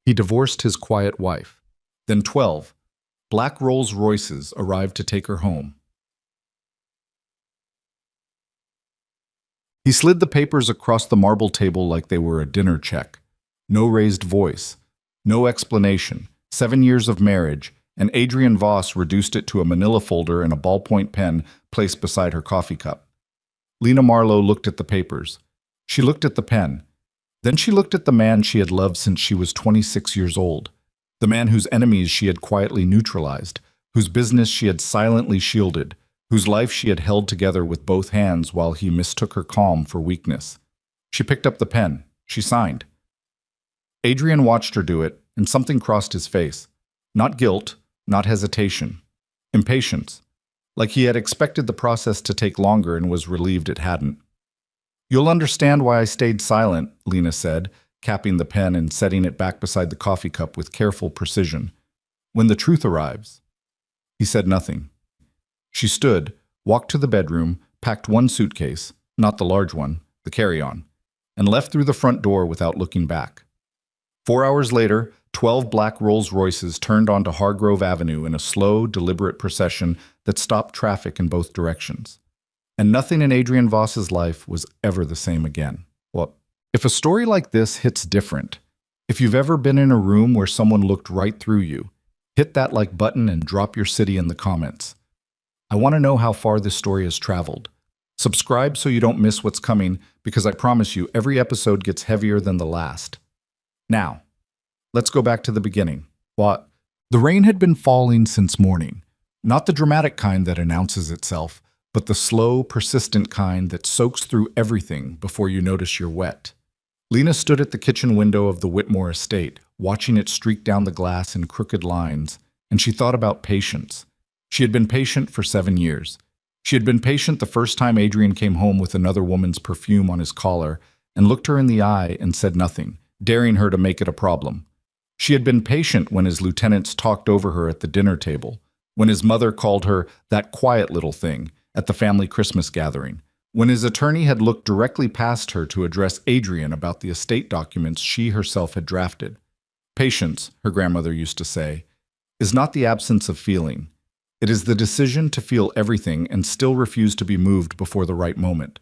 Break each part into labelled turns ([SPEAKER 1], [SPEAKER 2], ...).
[SPEAKER 1] He divorced his quiet wife. Then 12 black Rolls-Royces arrived to take her home. He slid the papers across the marble table like they were a dinner check. No raised voice, no explanation, 7 years of marriage, and Adrienne Voss reduced it to a manila folder and a ballpoint pen placed beside her coffee cup. Lena Marlowe looked at the papers. She looked at the pen. Then she looked at the man she had loved since she was 26 years old. The man whose enemies she had quietly neutralized, whose business she had silently shielded, whose life she had held together with both hands while he mistook her calm for weakness. She picked up the pen. She signed. Adrian watched her do it, and something crossed his face. Not guilt, not hesitation. Impatience. Like he had expected the process to take longer and was relieved it hadn't. "You'll understand why I stayed silent," Lena said, capping the pen and setting it back beside the coffee cup with careful precision. "When the truth arrives." He said nothing. She stood, walked to the bedroom, packed one suitcase, not the large one, the carry-on, and left through the front door without looking back. 4 hours later, 12 black Rolls-Royces turned onto Hargrove Avenue in a slow, deliberate procession that stopped traffic in both directions. And nothing in Adrienne Voss's life was ever the same again. Well, if a story like this hits different, if you've ever been in a room where someone looked right through you, hit that like button and drop your city in the comments. I want to know how far this story has traveled. Subscribe so you don't miss what's coming, because I promise you every episode gets heavier than the last. Now, let's go back to the beginning. What? The rain had been falling since morning. Not the dramatic kind that announces itself, but the slow, persistent kind that soaks through everything before you notice you're wet. Lena stood at the kitchen window of the Whitmore estate, watching it streak down the glass in crooked lines, and she thought about patience. She had been patient for 7 years. She had been patient the first time Adrian came home with another woman's perfume on his collar and looked her in the eye and said nothing, daring her to make it a problem. She had been patient when his lieutenants talked over her at the dinner table, when his mother called her "that quiet little thing" at the family Christmas gathering, when his attorney had looked directly past her to address Adrian about the estate documents she herself had drafted. Patience, her grandmother used to say, is not the absence of feeling. It is the decision to feel everything and still refuse to be moved before the right moment.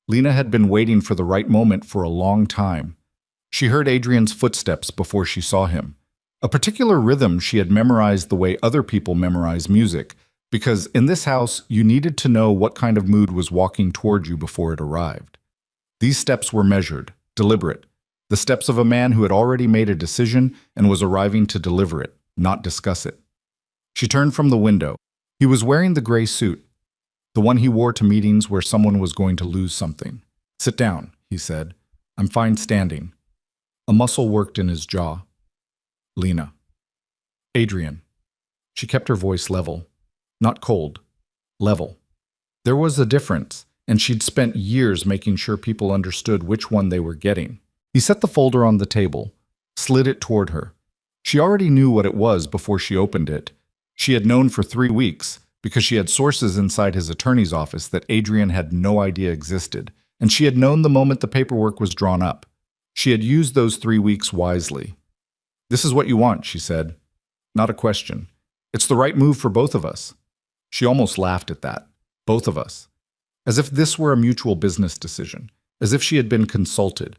[SPEAKER 1] Lena had been waiting for the right moment for a long time. She heard Adrian's footsteps before she saw him. A particular rhythm she had memorized the way other people memorize music, because in this house you needed to know what kind of mood was walking toward you before it arrived. These steps were measured, deliberate, the steps of a man who had already made a decision and was arriving to deliver it, not discuss it. She turned from the window. He was wearing the gray suit, the one he wore to meetings where someone was going to lose something. "Sit down," he said. "I'm fine standing." A muscle worked in his jaw. "Lena." "Adrian." She kept her voice level. Not cold. Level. There was a difference, and she'd spent years making sure people understood which one they were getting. He set the folder on the table, slid it toward her. She already knew what it was before she opened it. She had known for 3 weeks, because she had sources inside his attorney's office that Adrian had no idea existed, and she had known the moment the paperwork was drawn up. She had used those 3 weeks wisely. "This is what you want," she said. Not a question. "It's the right move for both of us." She almost laughed at that. Both of us. As if this were a mutual business decision. As if she had been consulted.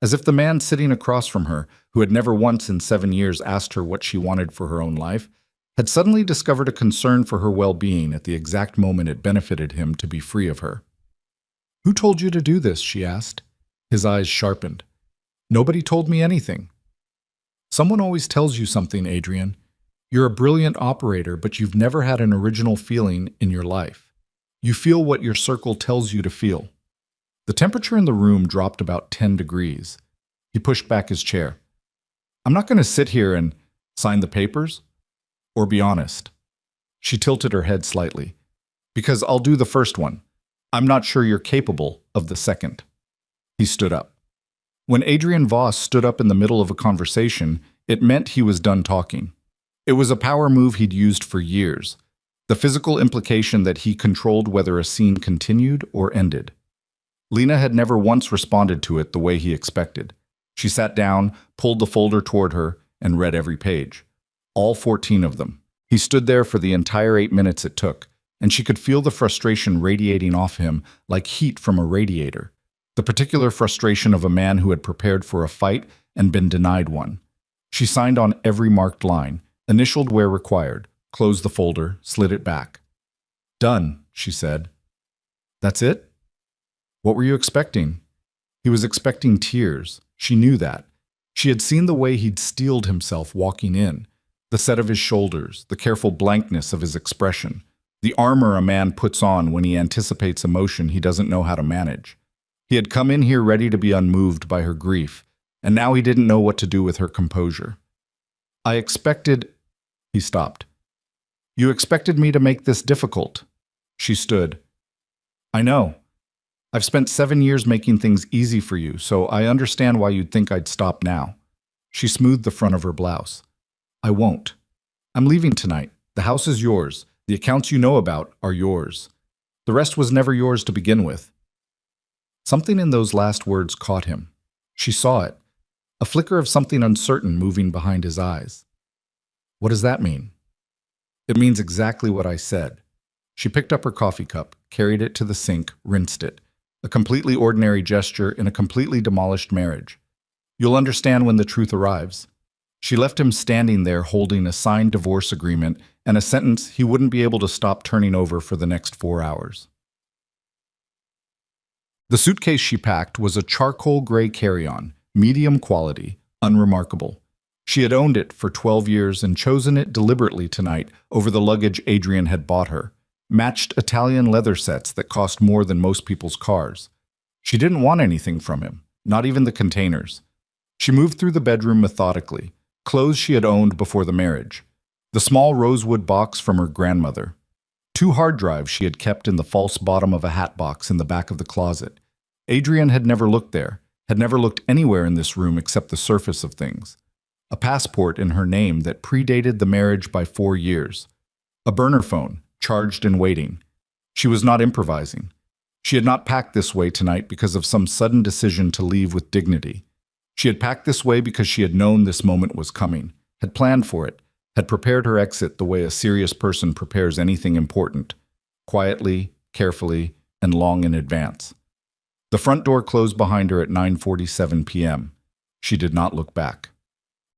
[SPEAKER 1] As if the man sitting across from her, who had never once in 7 years asked her what she wanted for her own life, had suddenly discovered a concern for her well-being at the exact moment it benefited him to be free of her. "Who told you to do this?" she asked. His eyes sharpened. "Nobody told me anything." "Someone always tells you something, Adrian. You're a brilliant operator, but you've never had an original feeling in your life. You feel what your circle tells you to feel." The temperature in the room dropped about 10 degrees. He pushed back his chair. "I'm not going to sit here and sign the papers. Or be honest." She tilted her head slightly. "Because I'll do the first one. I'm not sure you're capable of the second." He stood up. When Adrian Voss stood up in the middle of a conversation, it meant he was done talking. It was a power move he'd used for years, the physical implication that he controlled whether a scene continued or ended. Lena had never once responded to it the way he expected. She sat down, pulled the folder toward her, and read every page. All 14 of them. He stood there for the entire 8 minutes it took, and she could feel the frustration radiating off him like heat from a radiator. The particular frustration of a man who had prepared for a fight and been denied one. She signed on every marked line, initialed where required, closed the folder, slid it back. "Done," she said. "That's it? What were you expecting?" He was expecting tears. She knew that. She had seen the way he'd steeled himself walking in, the set of his shoulders, the careful blankness of his expression, the armor a man puts on when he anticipates emotion he doesn't know how to manage. He had come in here ready to be unmoved by her grief, and now he didn't know what to do with her composure. "I expected—" He stopped. "You expected me to make this difficult." She stood. "I know. I've spent 7 years making things easy for you, so I understand why you'd think I'd stop now." She smoothed the front of her blouse. "I won't. I'm leaving tonight. The house is yours. The accounts you know about are yours. The rest was never yours to begin with." Something in those last words caught him. She saw it, a flicker of something uncertain moving behind his eyes. "What does that mean?" "It means exactly what I said." She picked up her coffee cup, carried it to the sink, rinsed it. A completely ordinary gesture in a completely demolished marriage. "You'll understand when the truth arrives." She left him standing there holding a signed divorce agreement and a sentence he wouldn't be able to stop turning over for the next 4 hours. The suitcase she packed was a charcoal gray carry-on, medium quality, unremarkable. She had owned it for 12 years and chosen it deliberately tonight over the luggage Adrian had bought her. Matched Italian leather sets that cost more than most people's cars. She didn't want anything from him, not even the containers. She moved through the bedroom methodically, clothes she had owned before the marriage. The small rosewood box from her grandmother. 2 hard drives she had kept in the false bottom of a hat box in the back of the closet. Adrian had never looked there, had never looked anywhere in this room except the surface of things. A passport in her name that predated the marriage by 4 years. A burner phone, charged and waiting. She was not improvising. She had not packed this way tonight because of some sudden decision to leave with dignity. She had packed this way because she had known this moment was coming, had planned for it, had prepared her exit the way a serious person prepares anything important, quietly, carefully, and long in advance. The front door closed behind her at 9:47 p.m. She did not look back.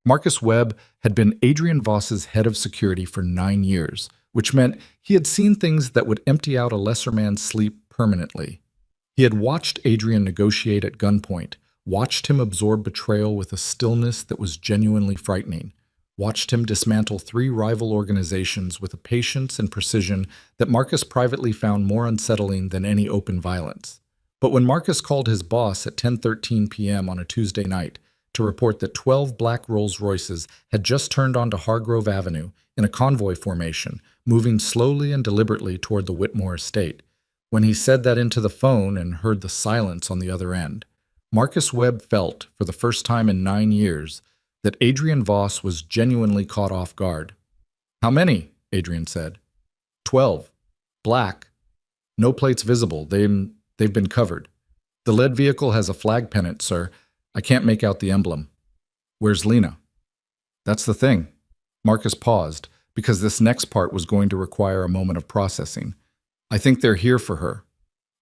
[SPEAKER 1] Marcus Webb had been Adrian Voss's head of security for 9 years, which meant he had seen things that would empty out a lesser man's sleep permanently. He had watched Adrian negotiate at gunpoint, watched him absorb betrayal with a stillness that was genuinely frightening, watched him dismantle 3 rival organizations with a patience and precision that Marcus privately found more unsettling than any open violence. But when Marcus called his boss at 10:13 p.m. on a Tuesday night to report that 12 black Rolls-Royces had just turned onto Hargrove Avenue in a convoy formation, moving slowly and deliberately toward the Whitmore estate, when he said that into the phone and heard the silence on the other end, Marcus Webb felt, for the first time in 9 years, that Adrian Voss was genuinely caught off guard. "How many?" Adrian said. 12. Black. No plates visible. They've been covered. The lead vehicle has a flag pennant, sir. I can't make out the emblem." "Where's Lena?" "That's the thing." Marcus paused, because this next part was going to require a moment of processing. "I think they're here for her."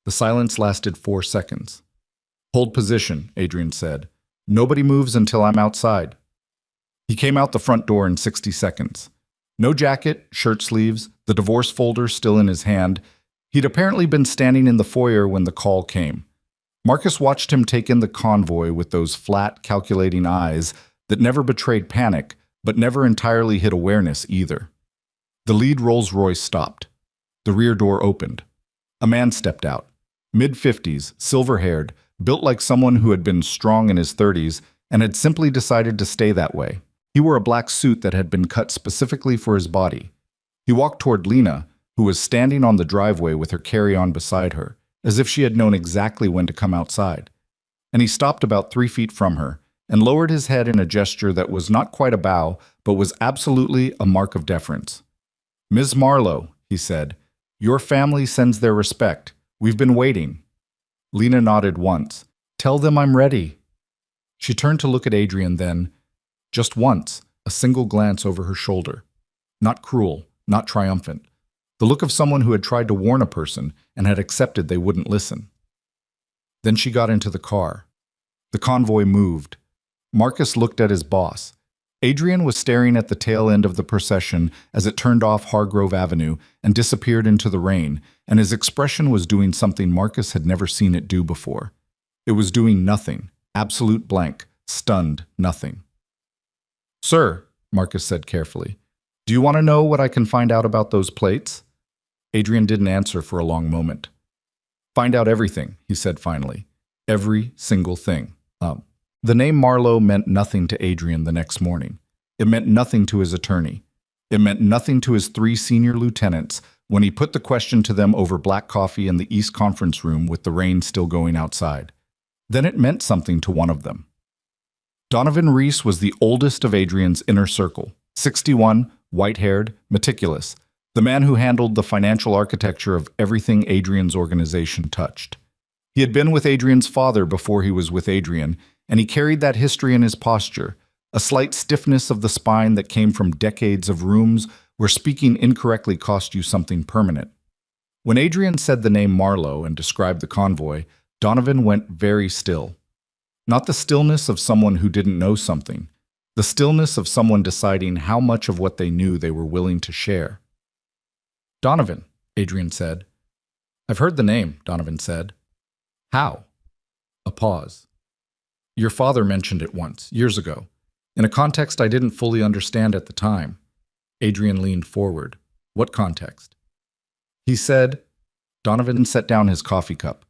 [SPEAKER 1] The silence lasted 4 seconds. "Hold position," Adrian said. "Nobody moves until I'm outside." He came out the front door in 60 seconds. No jacket, shirt sleeves, the divorce folder still in his hand. He'd apparently been standing in the foyer when the call came. Marcus watched him take in the convoy with those flat, calculating eyes that never betrayed panic, but never entirely hid awareness either. The lead Rolls-Royce stopped. The rear door opened. A man stepped out. Mid-50s, silver-haired, built like someone who had been strong in his 30s and had simply decided to stay that way. He wore a black suit that had been cut specifically for his body. He walked toward Lena, who was standing on the driveway with her carry-on beside her, as if she had known exactly when to come outside. And he stopped about 3 feet from her and lowered his head in a gesture that was not quite a bow, but was absolutely a mark of deference. "Ms. Marlowe," he said, "your family sends their respect. We've been waiting." Lena nodded once. "Tell them I'm ready." She turned to look at Adrian then, just once, a single glance over her shoulder. Not cruel, not triumphant. The look of someone who had tried to warn a person and had accepted they wouldn't listen. Then she got into the car. The convoy moved. Marcus looked at his boss. Adrian was staring at the tail end of the procession as it turned off Hargrove Avenue and disappeared into the rain, and his expression was doing something Marcus had never seen it do before. It was doing nothing, absolute blank, stunned nothing. "Sir," Marcus said carefully, "do you want to know what I can find out about those plates?" Adrian didn't answer for a long moment. "Find out everything," he said finally. "Every single thing." The name Marlowe meant nothing to Adrian the next morning. It meant nothing to his attorney. It meant nothing to his 3 senior lieutenants when he put the question to them over black coffee in the East Conference Room with the rain still going outside. Then it meant something to one of them. Donovan Reese was the oldest of Adrian's inner circle, 61, white-haired, meticulous, the man who handled the financial architecture of everything Adrian's organization touched. He had been with Adrian's father before he was with Adrian, and he carried that history in his posture, a slight stiffness of the spine that came from decades of rooms where speaking incorrectly cost you something permanent. When Adrian said the name Marlowe and described the convoy, Donovan went very still. Not the stillness of someone who didn't know something, the stillness of someone deciding how much of what they knew they were willing to share. "Donovan," Adrian said. "I've heard the name," Donovan said. "How?" A pause. "Your father mentioned it once, years ago, in a context I didn't fully understand at the time." Adrian leaned forward. "What context?" "He said," Donovan set down his coffee cup.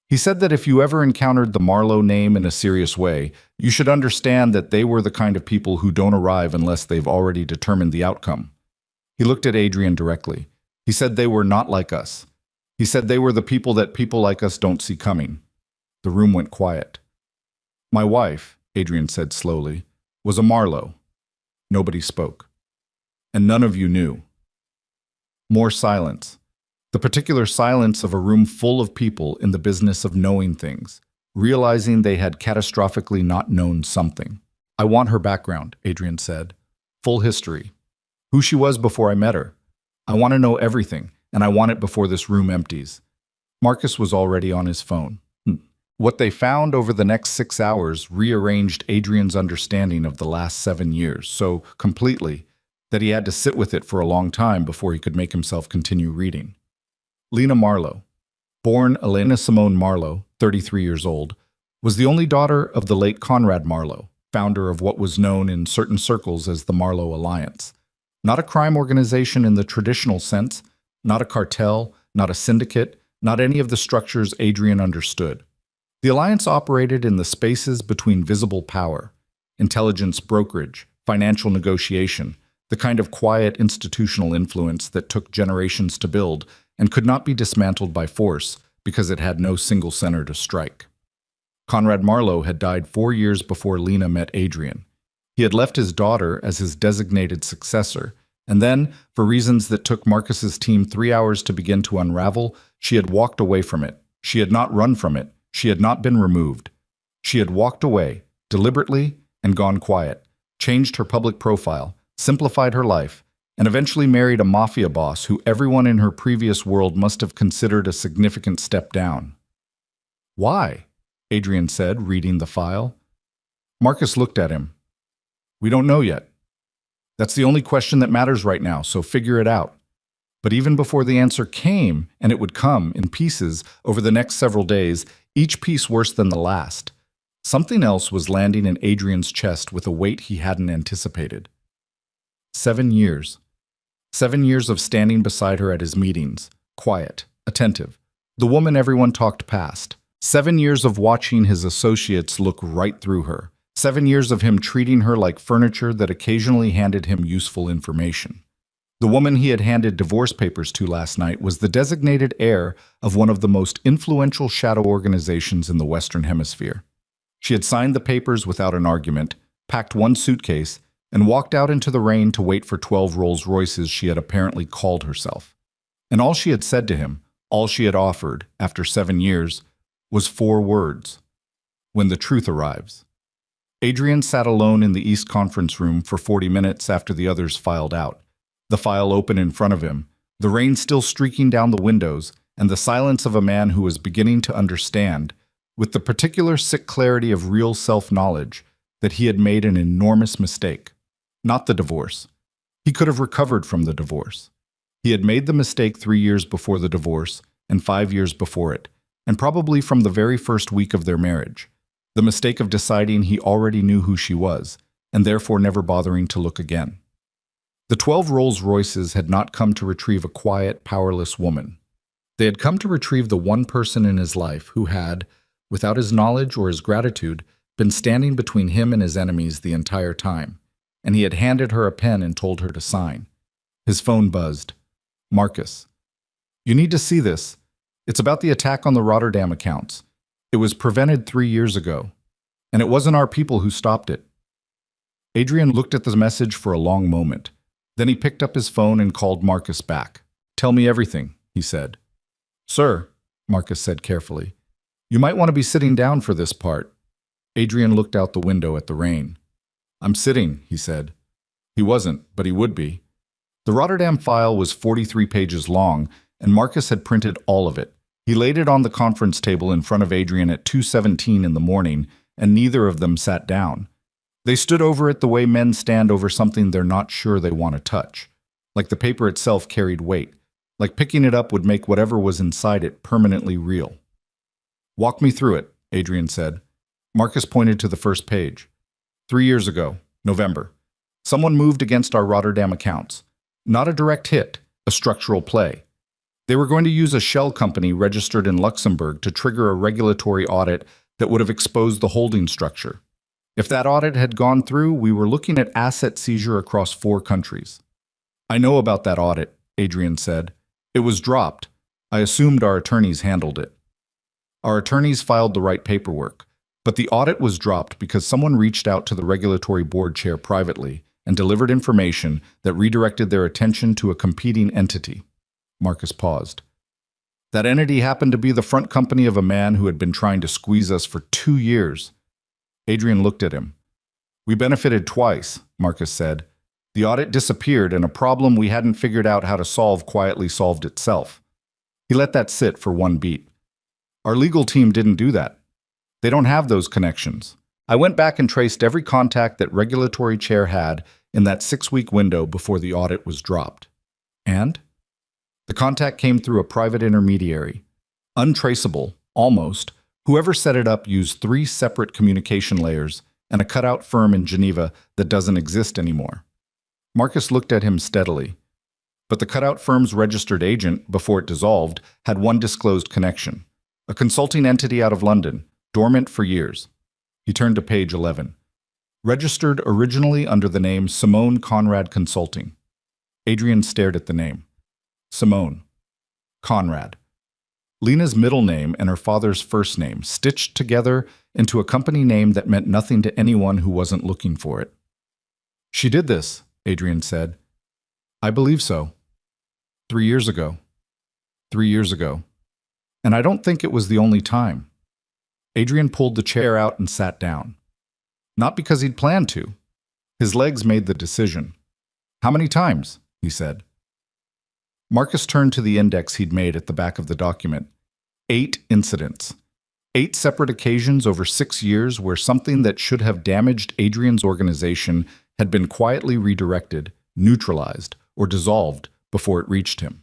[SPEAKER 1] "He said that if you ever encountered the Marlowe name in a serious way, you should understand that they were the kind of people who don't arrive unless they've already determined the outcome." He looked at Adrian directly. He said they were not like us. He said they were the people that people like us don't see coming. The room went quiet. "My wife," Adrian said slowly, "was a Marlowe." Nobody spoke. "And none of you knew." More silence. The particular silence of a room full of people in the business of knowing things, realizing they had catastrophically not known something. "I want her background," Adrian said. "Full history. Who she was before I met her. I want to know everything, and I want it before this room empties." Marcus was already on his phone. What they found over the next 6 hours rearranged Adrian's understanding of the last 7 years so completely that he had to sit with it for a long time before he could make himself continue reading. Lena Marlowe, born Elena Simone Marlowe, 33 years old, was the only daughter of the late Conrad Marlowe, founder of what was known in certain circles as the Marlowe Alliance. Not a crime organization in the traditional sense, not a cartel, not a syndicate, not any of the structures Adrian understood. The alliance operated in the spaces between visible power, intelligence brokerage, financial negotiation, the kind of quiet institutional influence that took generations to build and could not be dismantled by force because it had no single center to strike. Conrad Marlowe had died 4 years before Lena met Adrian. He had left his daughter as his designated successor, and then, for reasons that took Marcus's team 3 hours to begin to unravel, she had walked away from it. She had not run from it. She had not been removed. She had walked away, deliberately, and gone quiet, changed her public profile, simplified her life, and eventually married a mafia boss who everyone in her previous world must have considered a significant step down. "Why?" Adrian said, reading the file. Marcus looked at him. "We don't know yet. That's the only question that matters right now, so figure it out." But even before the answer came, and it would come in pieces over the next several days, each piece worse than the last, something else was landing in Adrian's chest with a weight he hadn't anticipated. 7 years. 7 years of standing beside her at his meetings, quiet, attentive, the woman everyone talked past. 7 years of watching his associates look right through her. 7 years of him treating her like furniture that occasionally handed him useful information. The woman he had handed divorce papers to last night was the designated heir of one of the most influential shadow organizations in the Western Hemisphere. She had signed the papers without an argument, packed one suitcase, and walked out into the rain to wait for 12 Rolls-Royces she had apparently called herself. And all she had said to him, all she had offered, after 7 years, was 4 words: "When the truth arrives." Adrian sat alone in the East Conference room for 40 minutes after the others filed out. The file open in front of him, the rain still streaking down the windows, and the silence of a man who was beginning to understand, with the particular sick clarity of real self-knowledge, that he had made an enormous mistake. Not the divorce. He could have recovered from the divorce. He had made the mistake 3 years before the divorce and 5 years before it, and probably from the very first week of their marriage. The mistake of deciding he already knew who she was, and therefore never bothering to look again. The 12 Rolls-Royces had not come to retrieve a quiet, powerless woman. They had come to retrieve the one person in his life who had, without his knowledge or his gratitude, been standing between him and his enemies the entire time, and he had handed her a pen and told her to sign. His phone buzzed. Marcus. You need to see this. It's about the attack on the Rotterdam accounts. It was prevented 3 years ago, and it wasn't our people who stopped it. Adrian looked at the message for a long moment. Then he picked up his phone and called Marcus back. Tell me everything, he said. Sir, Marcus said carefully, you might want to be sitting down for this part. Adrian looked out the window at the rain. I'm sitting, he said. He wasn't, but he would be. The Rotterdam file was 43 pages long, and Marcus had printed all of it. He laid it on the conference table in front of Adrian at 2:17 in the morning, and neither of them sat down. They stood over it the way men stand over something they're not sure they want to touch. Like the paper itself carried weight. Like picking it up would make whatever was inside it permanently real. Walk me through it, Adrian said. Marcus pointed to the first page. 3 years ago, November. Someone moved against our Rotterdam accounts. Not a direct hit, a structural play. They were going to use a shell company registered in Luxembourg to trigger a regulatory audit that would have exposed the holding structure. If that audit had gone through, we were looking at asset seizure across 4 countries. I know about that audit, Adrian said. It was dropped. I assumed our attorneys handled it. Our attorneys filed the right paperwork, but the audit was dropped because someone reached out to the regulatory board chair privately and delivered information that redirected their attention to a competing entity. Marcus paused. That entity happened to be the front company of a man who had been trying to squeeze us for 2 years. Adrian looked at him. We benefited twice, Marcus said. The audit disappeared and a problem we hadn't figured out how to solve quietly solved itself. He let that sit for one beat. Our legal team didn't do that. They don't have those connections. I went back and traced every contact that regulatory chair had in that 6-week window before the audit was dropped. And? The contact came through a private intermediary. Untraceable, almost. Whoever set it up used 3 separate communication layers and a cutout firm in Geneva that doesn't exist anymore. Marcus looked at him steadily. But the cutout firm's registered agent, before it dissolved, had one disclosed connection. A consulting entity out of London, dormant for years. He turned to page 11. Registered originally under the name Simone Conrad Consulting. Adrian stared at the name. Simone. Conrad. Lena's middle name and her father's first name, stitched together into a company name that meant nothing to anyone who wasn't looking for it. She did this, Adrian said. I believe so. 3 years ago. 3 years ago. And I don't think it was the only time. Adrian pulled the chair out and sat down. Not because he'd planned to. His legs made the decision. How many times? He said. Marcus turned to the index he'd made at the back of the document. 8 incidents. 8 separate occasions over 6 years where something that should have damaged Adrian's organization had been quietly redirected, neutralized, or dissolved before it reached him.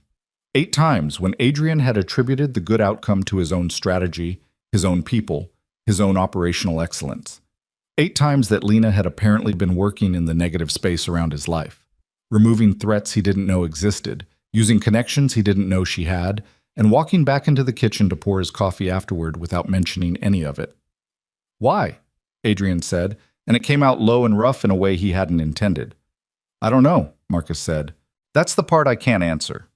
[SPEAKER 1] 8 times when Adrian had attributed the good outcome to his own strategy, his own people, his own operational excellence. 8 times that Lena had apparently been working in the negative space around his life, removing threats he didn't know existed, using connections he didn't know she had, and walking back into the kitchen to pour his coffee afterward without mentioning any of it. Why? Adrian said, and it came out low and rough in a way he hadn't intended. I don't know, Marcus said. That's the part I can't answer.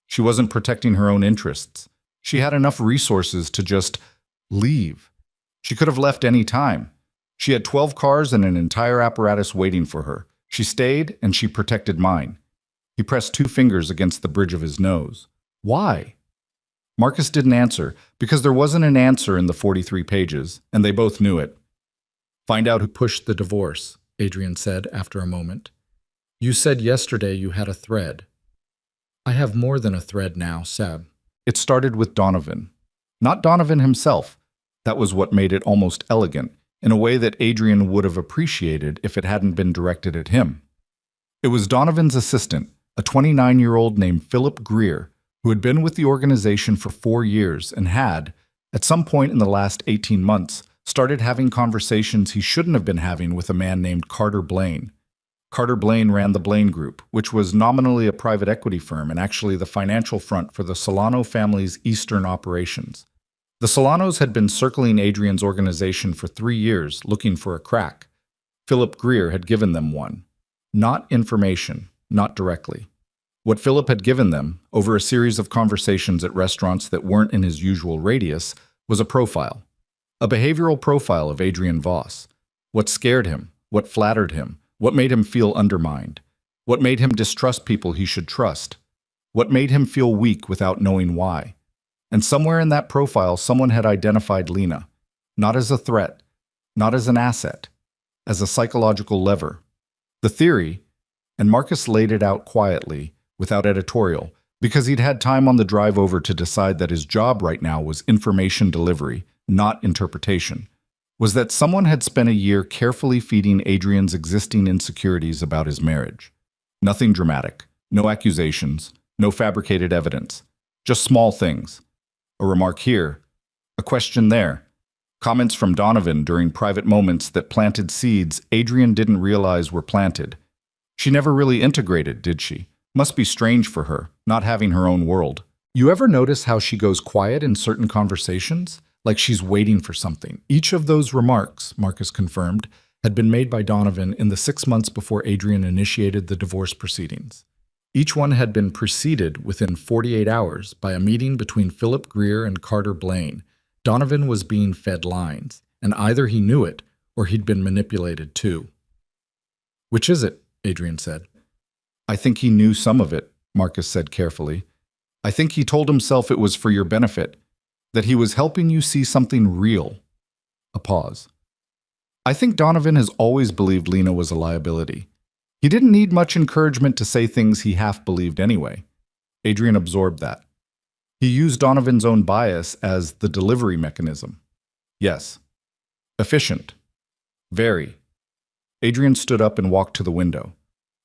[SPEAKER 1] She wasn't protecting her own interests. She had enough resources to just leave. She could have left any time. She had 12 cars and an entire apparatus waiting for her. She stayed, and she protected mine. He pressed 2 fingers against the bridge of his nose. Why? Marcus didn't answer, because there wasn't an answer in the 43 pages, and they both knew it. Find out who pushed the divorce, Adrian said after a moment. You said yesterday you had a thread. I have more than a thread now, Seb. It started with Donovan. Not Donovan himself. That was what made it almost elegant, in a way that Adrian would have appreciated if it hadn't been directed at him. It was Donovan's assistant, a 29-year-old named Philip Greer, who had been with the organization for 4 years and had, at some point in the last 18 months, started having conversations he shouldn't have been having with a man named Carter Blaine. Carter Blaine ran the Blaine Group, which was nominally a private equity firm and actually the financial front for the Solano family's Eastern operations. The Solanos had been circling Adrian's organization for 3 years, looking for a crack. Philip Greer had given them one. Not information, not directly. What Philip had given them, over a series of conversations at restaurants that weren't in his usual radius, was a profile. A behavioral profile of Adrian Voss. What scared him, what flattered him, what made him feel undermined, what made him distrust people he should trust, what made him feel weak without knowing why. And somewhere in that profile, someone had identified Lena, not as a threat, not as an asset, as a psychological lever. The theory, and Marcus laid it out quietly, without editorial, because he'd had time on the drive over to decide that his job right now was information delivery, not interpretation, was that someone had spent a year carefully feeding Adrian's existing insecurities about his marriage. Nothing dramatic, no accusations, no fabricated evidence, just small things. A remark here, a question there, comments from Donovan during private moments that planted seeds Adrian didn't realize were planted. She never really integrated, did she? Must be strange for her, not having her own world. You ever notice how she goes quiet in certain conversations? Like she's waiting for something. Each of those remarks, Marcus confirmed, had been made by Donovan in the 6 months before Adrian initiated the divorce proceedings. Each one had been preceded within 48 hours by a meeting between Philip Greer and Carter Blaine. Donovan was being fed lines, and either he knew it or he'd been manipulated too. Which is it? Adrian said. I think he knew some of it, Marcus said carefully. I think he told himself it was for your benefit, that he was helping you see something real. A pause. I think Donovan has always believed Lena was a liability. He didn't need much encouragement to say things he half believed anyway. Adrian absorbed that. He used Donovan's own bias as the delivery mechanism. Yes. Efficient. Very. Adrian stood up and walked to the window.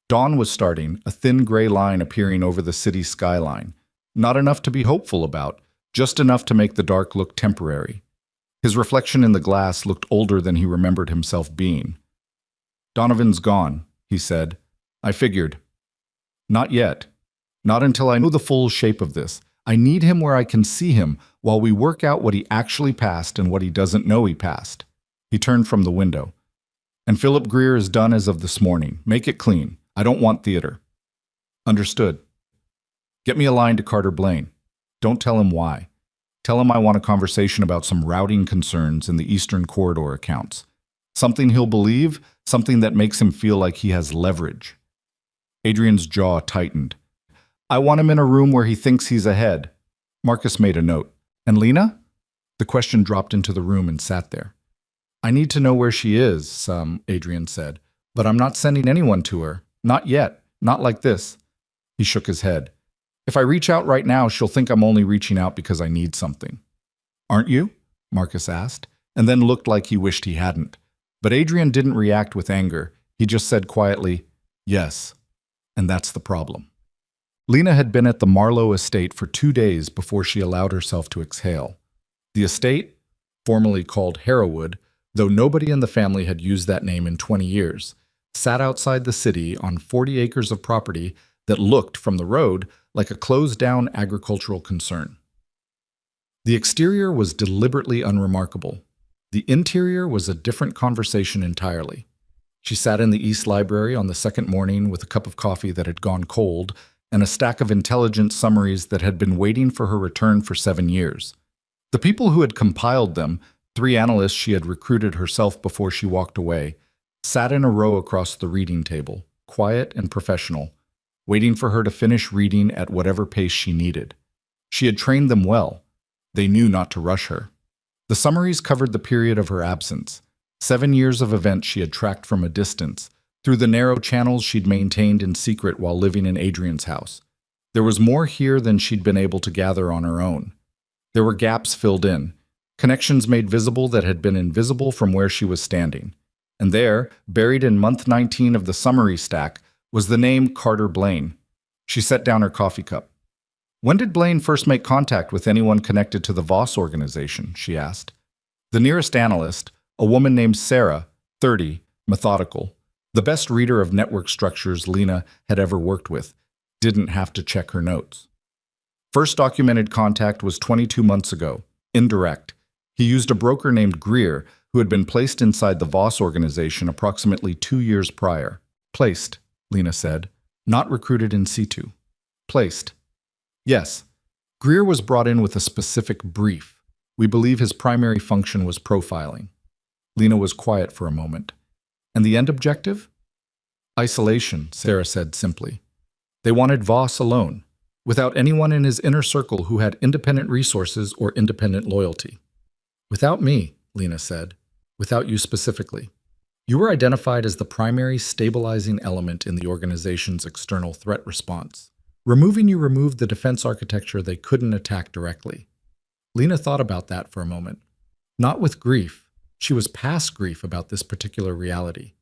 [SPEAKER 1] Dawn was starting, a thin gray line appearing over the city skyline. Not enough to be hopeful about, just enough to make the dark look temporary. His reflection in the glass looked older than he remembered himself being. Donovan's gone, he said. I figured. Not yet. Not until I know the full shape of this. I need him where I can see him while we work out what he actually passed and what he doesn't know he passed. He turned from the window. And Philip Greer is done as of this morning. Make it clean. I don't want theater. Understood. Get me a line to Carter Blaine. Don't tell him why. Tell him I want a conversation about some routing concerns in the Eastern Corridor accounts. Something he'll believe, something that makes him feel like he has leverage. Adrian's jaw tightened. I want him in a room where he thinks he's ahead. Marcus made a note. And Lena? The question dropped into the room and sat there. I need to know where she is, Adrian said. But I'm not sending anyone to her. Not yet. Not like this. He shook his head. If I reach out right now, she'll think I'm only reaching out because I need something. Aren't you? Marcus asked, and then looked like he wished he hadn't. But Adrian didn't react with anger. He just said quietly, yes. And that's the problem. Lena had been at the Marlowe estate for 2 days before she allowed herself to exhale. The estate, formerly called Harrowwood, though nobody in the family had used that name in 20 years, sat outside the city on 40 acres of property that looked, from the road, like a closed-down agricultural concern. The exterior was deliberately unremarkable. The interior was a different conversation entirely. She sat in the East Library on the second morning with a cup of coffee that had gone cold and a stack of intelligence summaries that had been waiting for her return for 7 years. The people who had compiled them, 3 analysts she had recruited herself before she walked away, sat in a row across the reading table, quiet and professional, waiting for her to finish reading at whatever pace she needed. She had trained them well. They knew not to rush her. The summaries covered the period of her absence, 7 years of events she had tracked from a distance, through the narrow channels she'd maintained in secret while living in Adrian's house. There was more here than she'd been able to gather on her own. There were gaps filled in, connections made visible that had been invisible from where she was standing. And there, buried in month 19 of the summary stack, was the name Carter Blaine. She set down her coffee cup. When did Blaine first make contact with anyone connected to the Voss organization? She asked. The nearest analyst, a woman named Sarah, 30, methodical, the best reader of network structures Lena had ever worked with, didn't have to check her notes. First documented contact was 22 months ago, indirect. He used a broker named Greer, who had been placed inside the Voss organization approximately 2 years prior. Placed, Lena said, not recruited in situ. Placed. Yes. Greer was brought in with a specific brief. We believe his primary function was profiling. Lena was quiet for a moment. And the end objective? Isolation, Sarah said simply. They wanted Voss alone, without anyone in his inner circle who had independent resources or independent loyalty. Without me, Lena said. Without you specifically. You were identified as the primary stabilizing element in the organization's external threat response. Removing you removed the defense architecture they couldn't attack directly. Lena thought about that for a moment. Not with grief. She was past grief about this particular reality.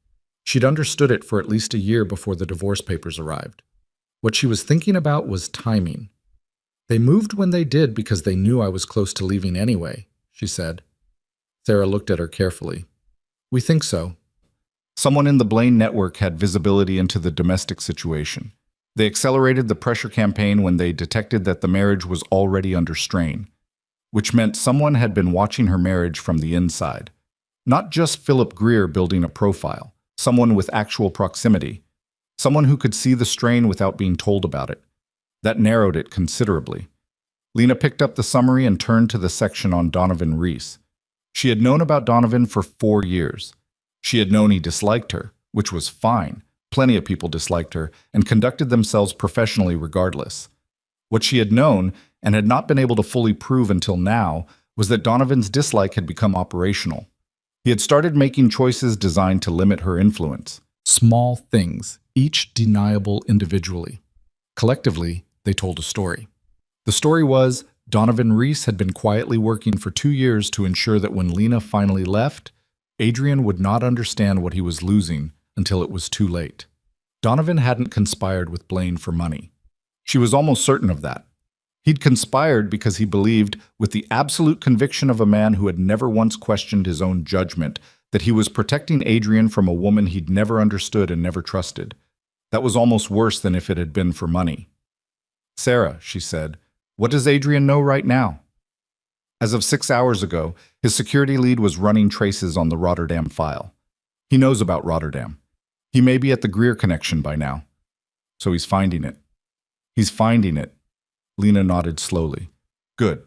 [SPEAKER 1] She'd understood it for at least a year before the divorce papers arrived. What she was thinking about was timing. They moved when they did because they knew I was close to leaving anyway, she said. Sarah looked at her carefully. We think so. Someone in the Blaine network had visibility into the domestic situation. They accelerated the pressure campaign when they detected that the marriage was already under strain, which meant someone had been watching her marriage from the inside. Not just Philip Greer building a profile, someone with actual proximity, someone who could see the strain without being told about it. That narrowed it considerably. Lena picked up the summary and turned to the section on Donovan Reese. She had known about Donovan for 4 years. She had known he disliked her, which was fine. Plenty of people disliked her and conducted themselves professionally regardless. What she had known, and had not been able to fully prove until now, was that Donovan's dislike had become operational. He had started making choices designed to limit her influence. Small things, each deniable individually. Collectively, they told a story. The story was, Donovan Reese had been quietly working for 2 years to ensure that when Lena finally left, Adrian would not understand what he was losing until it was too late. Donovan hadn't conspired with Blaine for money. She was almost certain of that. He'd conspired because he believed, with the absolute conviction of a man who had never once questioned his own judgment, that he was protecting Adrian from a woman he'd never understood and never trusted. That was almost worse than if it had been for money. Sarah, she said, what does Adrian know right now? As of 6 hours ago, his security lead was running traces on the Rotterdam file. He knows about Rotterdam. He may be at the Greer connection by now. So he's finding it. He's finding it. Lena nodded slowly. Good.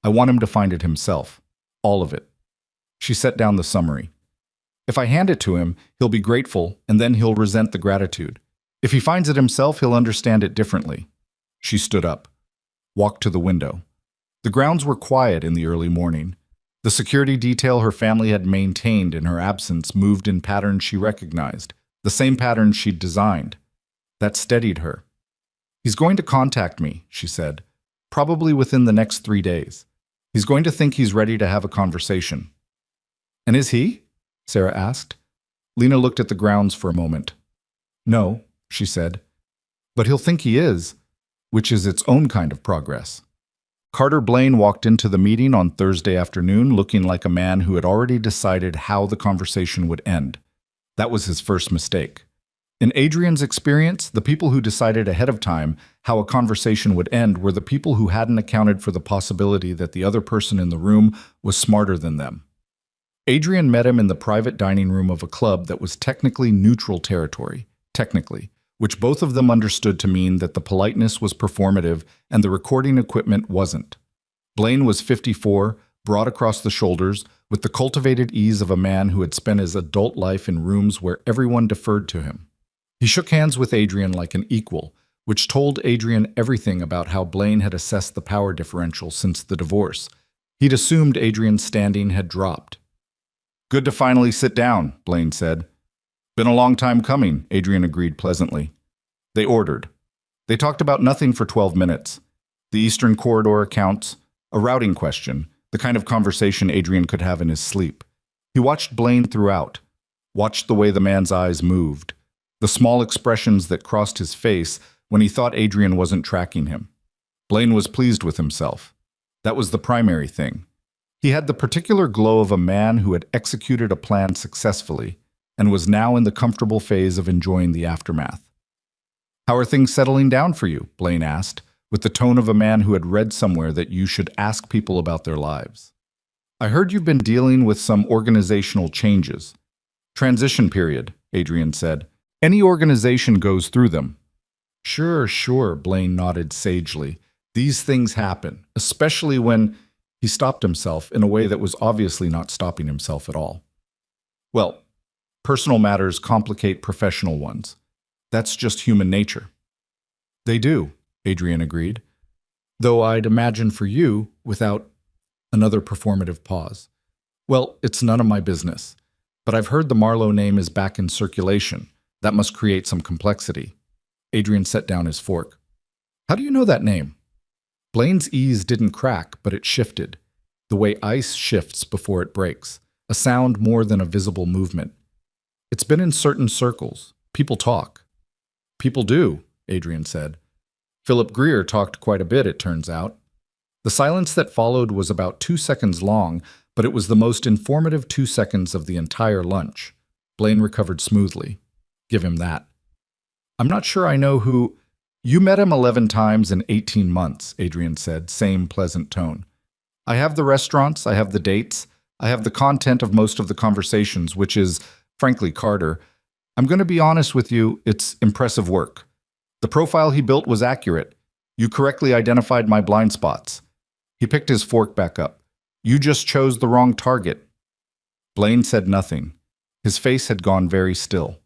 [SPEAKER 1] I want him to find it himself. All of it. She set down the summary. If I hand it to him, he'll be grateful, and then he'll resent the gratitude. If he finds it himself, he'll understand it differently. She stood up, walked to the window. The grounds were quiet in the early morning. The security detail her family had maintained in her absence moved in patterns she recognized, the same patterns she'd designed. That steadied her. He's going to contact me, she said, probably within the next 3 days. He's going to think he's ready to have a conversation. And is he? Sarah asked. Lena looked at the grounds for a moment. No, she said. But he'll think he is, which is its own kind of progress. Carter Blaine walked into the meeting on Thursday afternoon looking like a man who had already decided how the conversation would end. That was his first mistake. In Adrian's experience, the people who decided ahead of time how a conversation would end were the people who hadn't accounted for the possibility that the other person in the room was smarter than them. Adrian met him in the private dining room of a club that was technically neutral territory, which both of them understood to mean that the politeness was performative and the recording equipment wasn't. Blaine was 54, broad across the shoulders, with the cultivated ease of a man who had spent his adult life in rooms where everyone deferred to him. He shook hands with Adrian like an equal, which told Adrian everything about how Blaine had assessed the power differential since the divorce. He'd assumed Adrian's standing had dropped. Good to finally sit down, Blaine said. Been a long time coming, Adrian agreed pleasantly. They ordered. They talked about nothing for 12 minutes. The Eastern Corridor accounts, a routing question, the kind of conversation Adrian could have in his sleep. He watched Blaine throughout, watched the way the man's eyes moved, the small expressions that crossed his face when he thought Adrian wasn't tracking him. Blaine was pleased with himself. That was the primary thing. He had the particular glow of a man who had executed a plan successfully and was now in the comfortable phase of enjoying the aftermath. How are things settling down for you? Blaine asked, with the tone of a man who had read somewhere that you should ask people about their lives. I heard you've been dealing with some organizational changes. Transition period, Adrian said. Any organization goes through them. Sure, Blaine nodded sagely. These things happen, especially when he stopped himself in a way that was obviously not stopping himself at all. Well, personal matters complicate professional ones. That's just human nature. They do, Adrian agreed. Though I'd imagine for you, without another performative pause. Well, it's none of my business. But I've heard the Marlowe name is back in circulation. That must create some complexity. Adrian set down his fork. How do you know that name? Blaine's ease didn't crack, but it shifted. The way ice shifts before it breaks. A sound more than a visible movement. It's been in certain circles. People talk. People do, Adrian said. Philip Greer talked quite a bit, it turns out. The silence that followed was about 2 seconds long, but it was the most informative 2 seconds of the entire lunch. Blaine recovered smoothly. Give him that. I'm not sure I know who... You met him 11 times in 18 months, Adrian said, same pleasant tone. I have the restaurants, I have the dates, I have the content of most of the conversations, which is, frankly, Carter. I'm going to be honest with you, it's impressive work. The profile he built was accurate. You correctly identified my blind spots. He picked his fork back up. You just chose the wrong target. Blaine said nothing. His face had gone very still.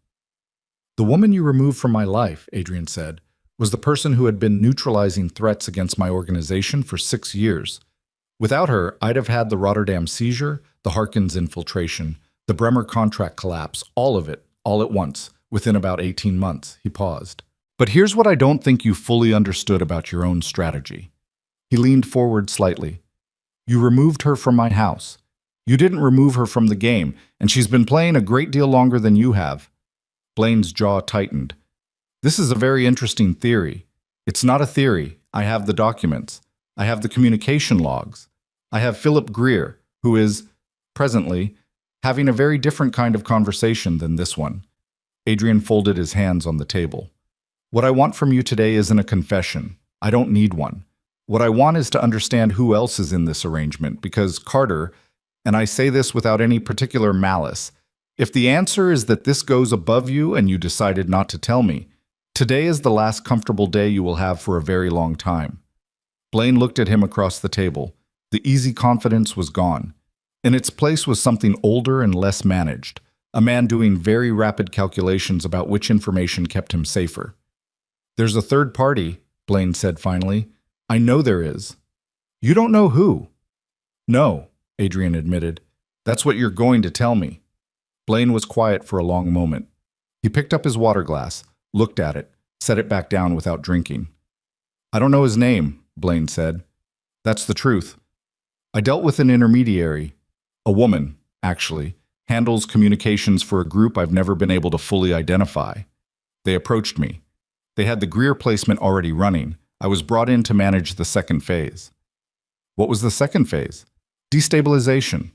[SPEAKER 1] The woman you removed from my life, Adrian said, was the person who had been neutralizing threats against my organization for 6 years. Without her, I'd have had the Rotterdam seizure, the Harkins infiltration, the Bremer contract collapse, all of it, all at once, within about 18 months. He paused. But here's what I don't think you fully understood about your own strategy. He leaned forward slightly. You removed her from my house. You didn't remove her from the game, and she's been playing a great deal longer than you have. Blaine's jaw tightened. This is a very interesting theory. It's not a theory. I have the documents. I have the communication logs. I have Philip Greer, who is, presently, having a very different kind of conversation than this one. Adrian folded his hands on the table. What I want from you today isn't a confession. I don't need one. What I want is to understand who else is in this arrangement, because Carter, and I say this without any particular malice, if the answer is that this goes above you and you decided not to tell me, today is the last comfortable day you will have for a very long time. Blaine looked at him across the table. The easy confidence was gone. In its place was something older and less managed, a man doing very rapid calculations about which information kept him safer. There's a third party, Blaine said finally. I know there is. You don't know who. No, Adrian admitted. That's what you're going to tell me. Blaine was quiet for a long moment. He picked up his water glass, looked at it, set it back down without drinking. I don't know his name, Blaine said. That's the truth. I dealt with an intermediary. A woman, actually, handles communications for a group I've never been able to fully identify. They approached me. They had the Greer placement already running. I was brought in to manage the second phase. What was the second phase? Destabilization.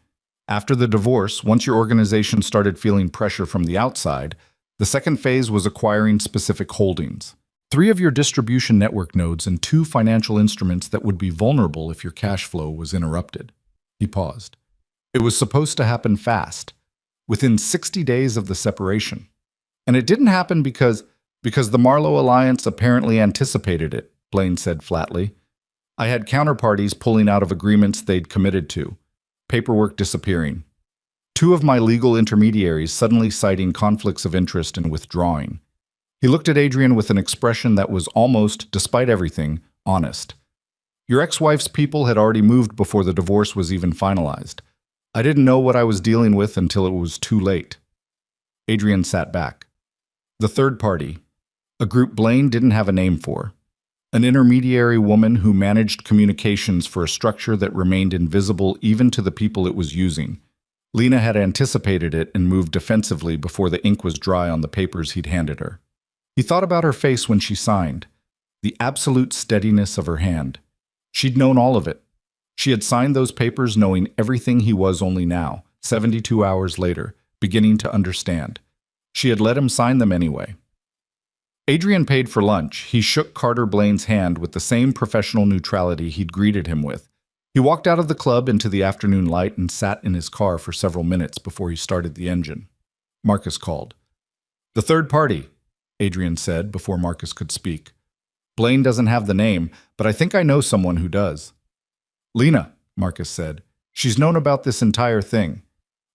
[SPEAKER 1] After the divorce, once your organization started feeling pressure from the outside, the second phase was acquiring specific holdings. 3 of your distribution network nodes and 2 financial instruments that would be vulnerable if your cash flow was interrupted. He paused. It was supposed to happen fast, within 60 days of the separation. And it didn't happen because the Marlowe Alliance apparently anticipated it, Blaine said flatly. I had counterparties pulling out of agreements they'd committed to, paperwork disappearing. 2 of my legal intermediaries suddenly citing conflicts of interest and withdrawing. He looked at Adrian with an expression that was almost, despite everything, honest. Your ex-wife's people had already moved before the divorce was even finalized. I didn't know what I was dealing with until it was too late. Adrian sat back. The third party, a group Blaine didn't have a name for. An intermediary woman who managed communications for a structure that remained invisible even to the people it was using. Lena had anticipated it and moved defensively before the ink was dry on the papers he'd handed her. He thought about her face when she signed, the absolute steadiness of her hand. She'd known all of it. She had signed those papers knowing everything he was only now, 72 hours later, beginning to understand. She had let him sign them anyway. Adrian paid for lunch. He shook Carter Blaine's hand with the same professional neutrality he'd greeted him with. He walked out of the club into the afternoon light and sat in his car for several minutes before he started the engine. Marcus called. "The third party," Adrian said before Marcus could speak. "Blaine doesn't have the name, but I think I know someone who does." "Lena," Marcus said. "She's known about this entire thing."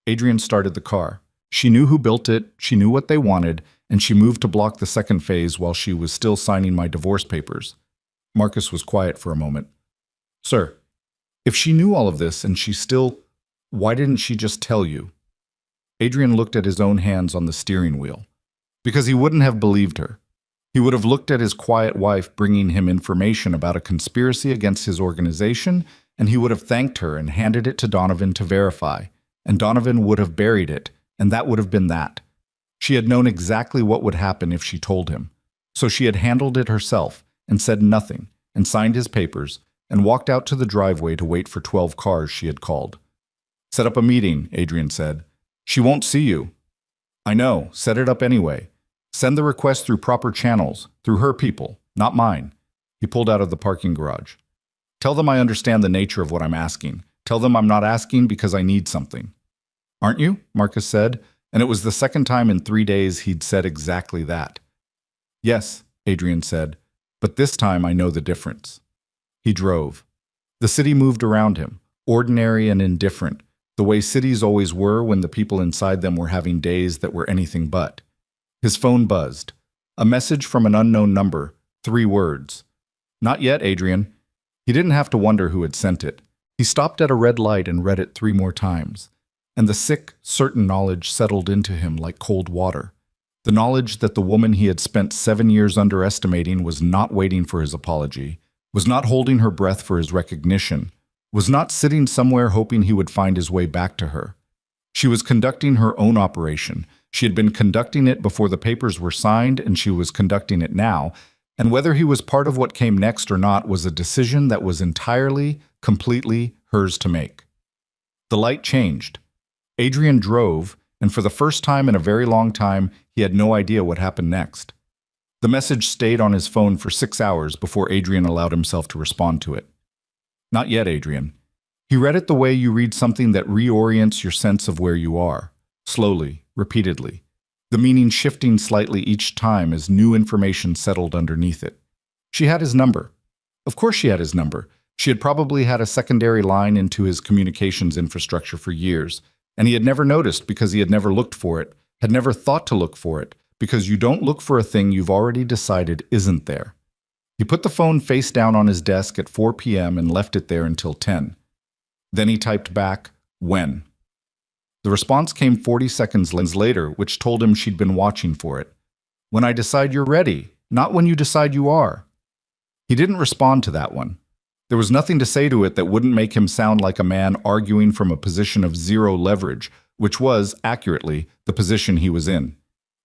[SPEAKER 1] Adrian started the car. She knew who built it, she knew what they wanted, and she moved to block the second phase while she was still signing my divorce papers. Marcus was quiet for a moment. "Sir, if she knew all of this and she still, why didn't she just tell you?" Adrian looked at his own hands on the steering wheel. Because he wouldn't have believed her. He would have looked at his quiet wife bringing him information about a conspiracy against his organization, and he would have thanked her and handed it to Donovan to verify, and Donovan would have buried it, and that would have been that. She had known exactly what would happen if she told him, so she had handled it herself and said nothing, and signed his papers, and walked out to the driveway to wait for 12 cars she had called. "Set up a meeting," Adrian said. "She won't see you." "I know, set it up anyway. Send the request through proper channels, through her people, not mine." He pulled out of the parking garage. "Tell them I understand the nature of what I'm asking. Tell them I'm not asking because I need something." "Aren't you?" Marcus said, and it was the second time in 3 days he'd said exactly that. "Yes," Adrian said, "but this time I know the difference." He drove. The city moved around him, ordinary and indifferent, the way cities always were when the people inside them were having days that were anything but. His phone buzzed. A message from an unknown number, 3 words. "Not yet, Adrian." He didn't have to wonder who had sent it. He stopped at a red light and read it 3 more times. And the sick, certain knowledge settled into him like cold water. The knowledge that the woman he had spent 7 years underestimating was not waiting for his apology, was not holding her breath for his recognition, was not sitting somewhere hoping he would find his way back to her. She was conducting her own operation. She had been conducting it before the papers were signed, and she was conducting it now, and whether he was part of what came next or not was a decision that was entirely, completely hers to make. The light changed. Adrian drove, and for the first time in a very long time, he had no idea what happened next. The message stayed on his phone for 6 hours before Adrian allowed himself to respond to it. "Not yet, Adrian." He read it the way you read something that reorients your sense of where you are, slowly, repeatedly, the meaning shifting slightly each time as new information settled underneath it. She had his number. Of course she had his number. She had probably had a secondary line into his communications infrastructure for years, and he had never noticed because he had never looked for it, had never thought to look for it, because you don't look for a thing you've already decided isn't there. He put the phone face down on his desk at 4 p.m. and left it there until 10. Then he typed back, "When?" The response came 40 seconds later, which told him she'd been watching for it. "When I decide you're ready, not when you decide you are." He didn't respond to that one. There was nothing to say to it that wouldn't make him sound like a man arguing from a position of zero leverage, which was, accurately, the position he was in.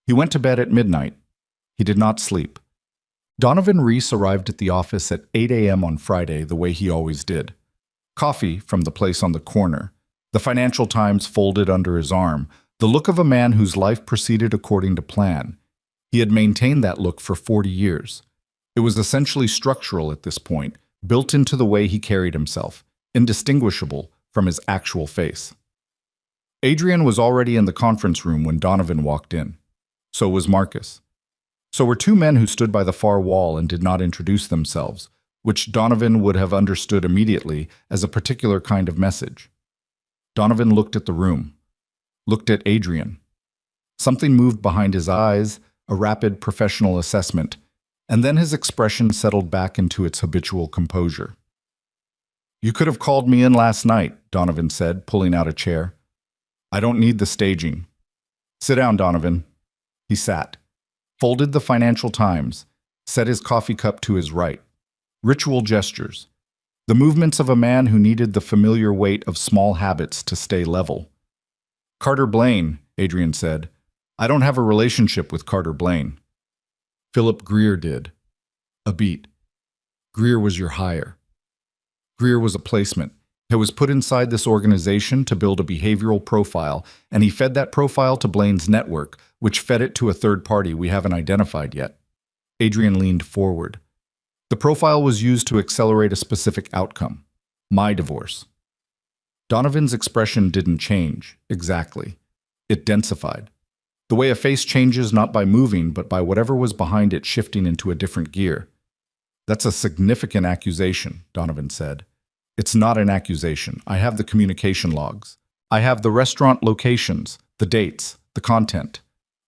[SPEAKER 1] He went to bed at midnight. He did not sleep. Donovan Reese arrived at the office at 8 a.m. on Friday the way he always did. Coffee from the place on the corner, the Financial Times folded under his arm, the look of a man whose life proceeded according to plan. He had maintained that look for 40 years. It was essentially structural at this point, built into the way he carried himself, indistinguishable from his actual face. Adrian was already in the conference room when Donovan walked in. So was Marcus. So were 2 men who stood by the far wall and did not introduce themselves, which Donovan would have understood immediately as a particular kind of message. Donovan looked at the room, looked at Adrian. Something moved behind his eyes, a rapid professional assessment, and then his expression settled back into its habitual composure. You could have called me in last night, Donovan said, pulling out a chair. I don't need the staging. Sit down, Donovan. He sat, folded the Financial Times, set his coffee cup to his right. Ritual gestures. The movements of a man who needed the familiar weight of small habits to stay level. Carter Blaine, Adrian said. I don't have a relationship with Carter Blaine. Philip Greer did. A beat. Greer was your hire. Greer was a placement. He was put inside this organization to build a behavioral profile, and he fed that profile to Blaine's network, which fed it to a third party we haven't identified yet. Adrian leaned forward. The profile was used to accelerate a specific outcome. My divorce. Donovan's expression didn't change, exactly. It densified. The way a face changes not by moving, but by whatever was behind it shifting into a different gear. That's a significant accusation, Donovan said. It's not an accusation. I have the communication logs. I have the restaurant locations, the dates, the content.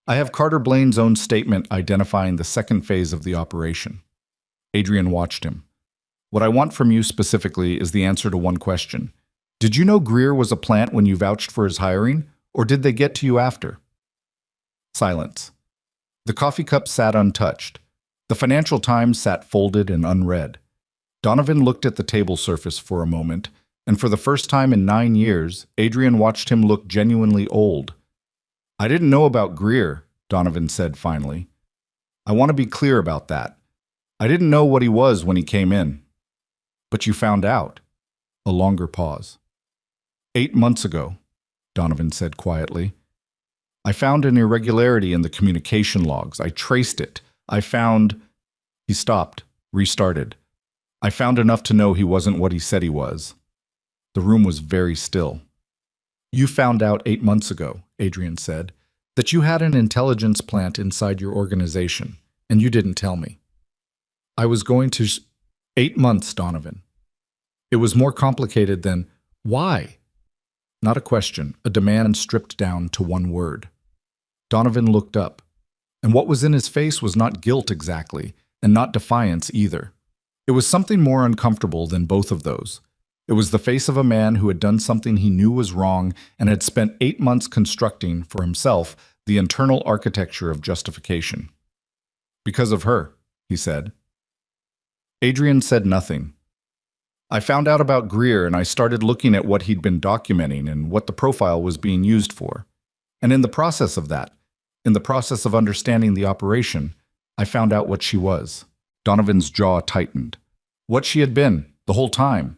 [SPEAKER 1] I have Carter Blaine's own statement identifying the second phase of the operation. Adrian watched him. What I want from you specifically is the answer to one question. Did you know Greer was a plant when you vouched for his hiring, or did they get to you after? Silence. The coffee cup sat untouched. The Financial Times sat folded and unread. Donovan looked at the table surface for a moment, and for the first time in 9 years, Adrian watched him look genuinely old. I didn't know about Greer, Donovan said finally. I want to be clear about that. I didn't know what he was when he came in. But you found out. A longer pause. 8 months ago, Donovan said quietly. I found an irregularity in the communication logs. I traced it. I found... He stopped, restarted. I found enough to know he wasn't what he said he was. The room was very still. You found out 8 months ago, Adrian said, that you had an intelligence plant inside your organization, and you didn't tell me. I was going to... 8 months, Donovan. It was more complicated than, why? Not a question, a demand stripped down to one word. Donovan looked up, and what was in his face was not guilt exactly, and not defiance either. It was something more uncomfortable than both of those. It was the face of a man who had done something he knew was wrong and had spent 8 months constructing, for himself, the internal architecture of justification. Because of her, he said. Adrian said nothing. I found out about Greer and I started looking at what he'd been documenting and what the profile was being used for. And in the process of that, in the process of understanding the operation, I found out what she was. Donovan's jaw tightened. What she had been, the whole time.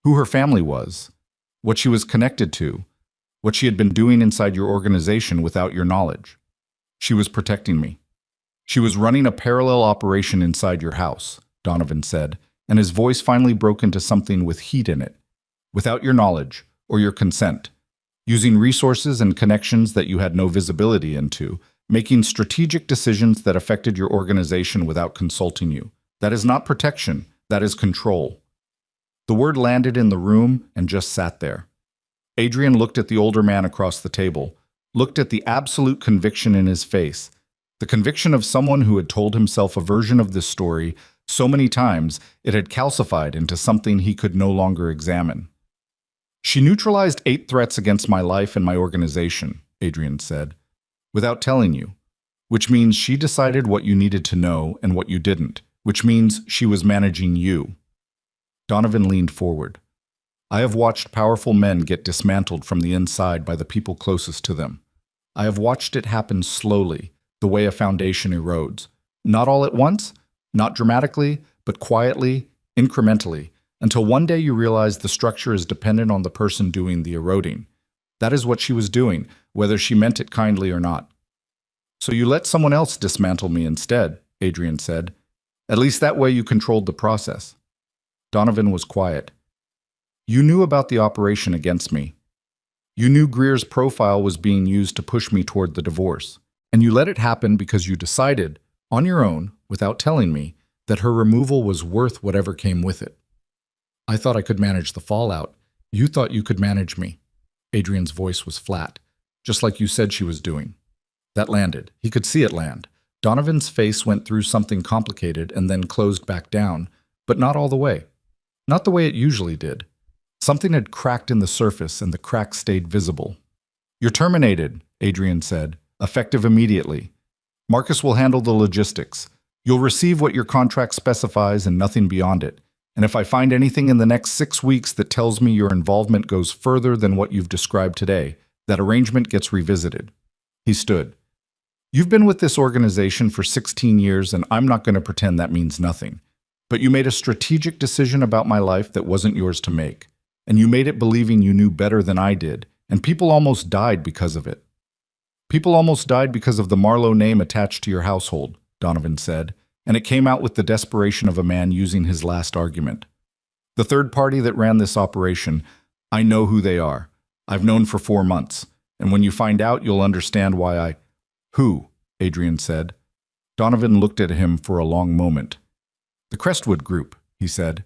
[SPEAKER 1] Who her family was. What she was connected to. What she had been doing inside your organization without your knowledge. She was protecting me. She was running a parallel operation inside your house, Donovan said, and his voice finally broke into something with heat in it. Without your knowledge, or your consent. Using resources and connections that you had no visibility into, making strategic decisions that affected your organization without consulting you. That is not protection, that is control. The word landed in the room and just sat there. Adrian looked at the older man across the table, looked at the absolute conviction in his face, the conviction of someone who had told himself a version of this story so many times it had calcified into something he could no longer examine. She neutralized 8 threats against my life and my organization, Adrian said, without telling you, which means she decided what you needed to know and what you didn't, which means she was managing you. Donovan leaned forward. I have watched powerful men get dismantled from the inside by the people closest to them. I have watched it happen slowly, the way a foundation erodes. Not all at once, not dramatically, but quietly, incrementally, until one day you realize the structure is dependent on the person doing the eroding. That is what she was doing, whether she meant it kindly or not. So you let someone else dismantle me instead, Adrian said. At least that way you controlled the process. Donovan was quiet. You knew about the operation against me. You knew Greer's profile was being used to push me toward the divorce. And you let it happen because you decided, on your own, without telling me, that her removal was worth whatever came with it. I thought I could manage the fallout. You thought you could manage me. Adrian's voice was flat, just like you said she was doing. That landed. He could see it land. Donovan's face went through something complicated and then closed back down, but not all the way. Not the way it usually did. Something had cracked in the surface, and the crack stayed visible. "You're terminated," Adrian said, "effective immediately. Marcus will handle the logistics. You'll receive what your contract specifies and nothing beyond it. And if I find anything in the next 6 weeks that tells me your involvement goes further than what you've described today, that arrangement gets revisited." He stood. "You've been with this organization for 16 years, and I'm not going to pretend that means nothing. But you made a strategic decision about my life that wasn't yours to make. And you made it believing you knew better than I did, and people almost died because of it." "People almost died because of the Marlowe name attached to your household," Donovan said, and it came out with the desperation of a man using his last argument. "The third party that ran this operation, I know who they are. I've known for 4 months, and when you find out, you'll understand why I—" "Who?" Adrian said. Donovan looked at him for a long moment. "The Crestwood Group," he said.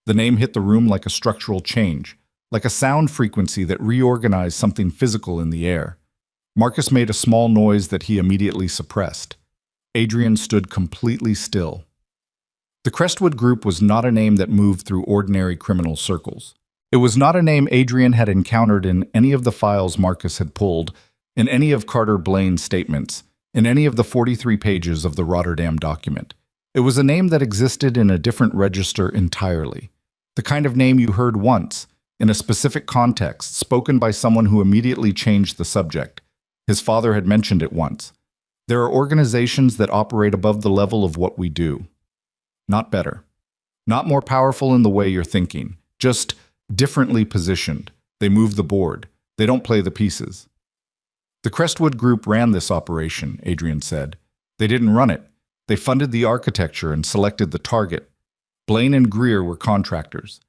[SPEAKER 1] The name hit the room like a structural change, like a sound frequency that reorganized something physical in the air. Marcus made a small noise that he immediately suppressed. Adrian stood completely still. The Crestwood Group was not a name that moved through ordinary criminal circles. It was not a name Adrian had encountered in any of the files Marcus had pulled, in any of Carter Blaine's statements, in any of the 43 pages of the Rotterdam document. It was a name that existed in a different register entirely. The kind of name you heard once, in a specific context, spoken by someone who immediately changed the subject. His father had mentioned it once. There are organizations that operate above the level of what we do. Not better. Not more powerful in the way you're thinking. Just differently positioned. They move the board. They don't play the pieces. The Crestwood Group ran this operation, Adrian said. They didn't run it. They funded the architecture and selected the target. Blaine and Greer were contractors.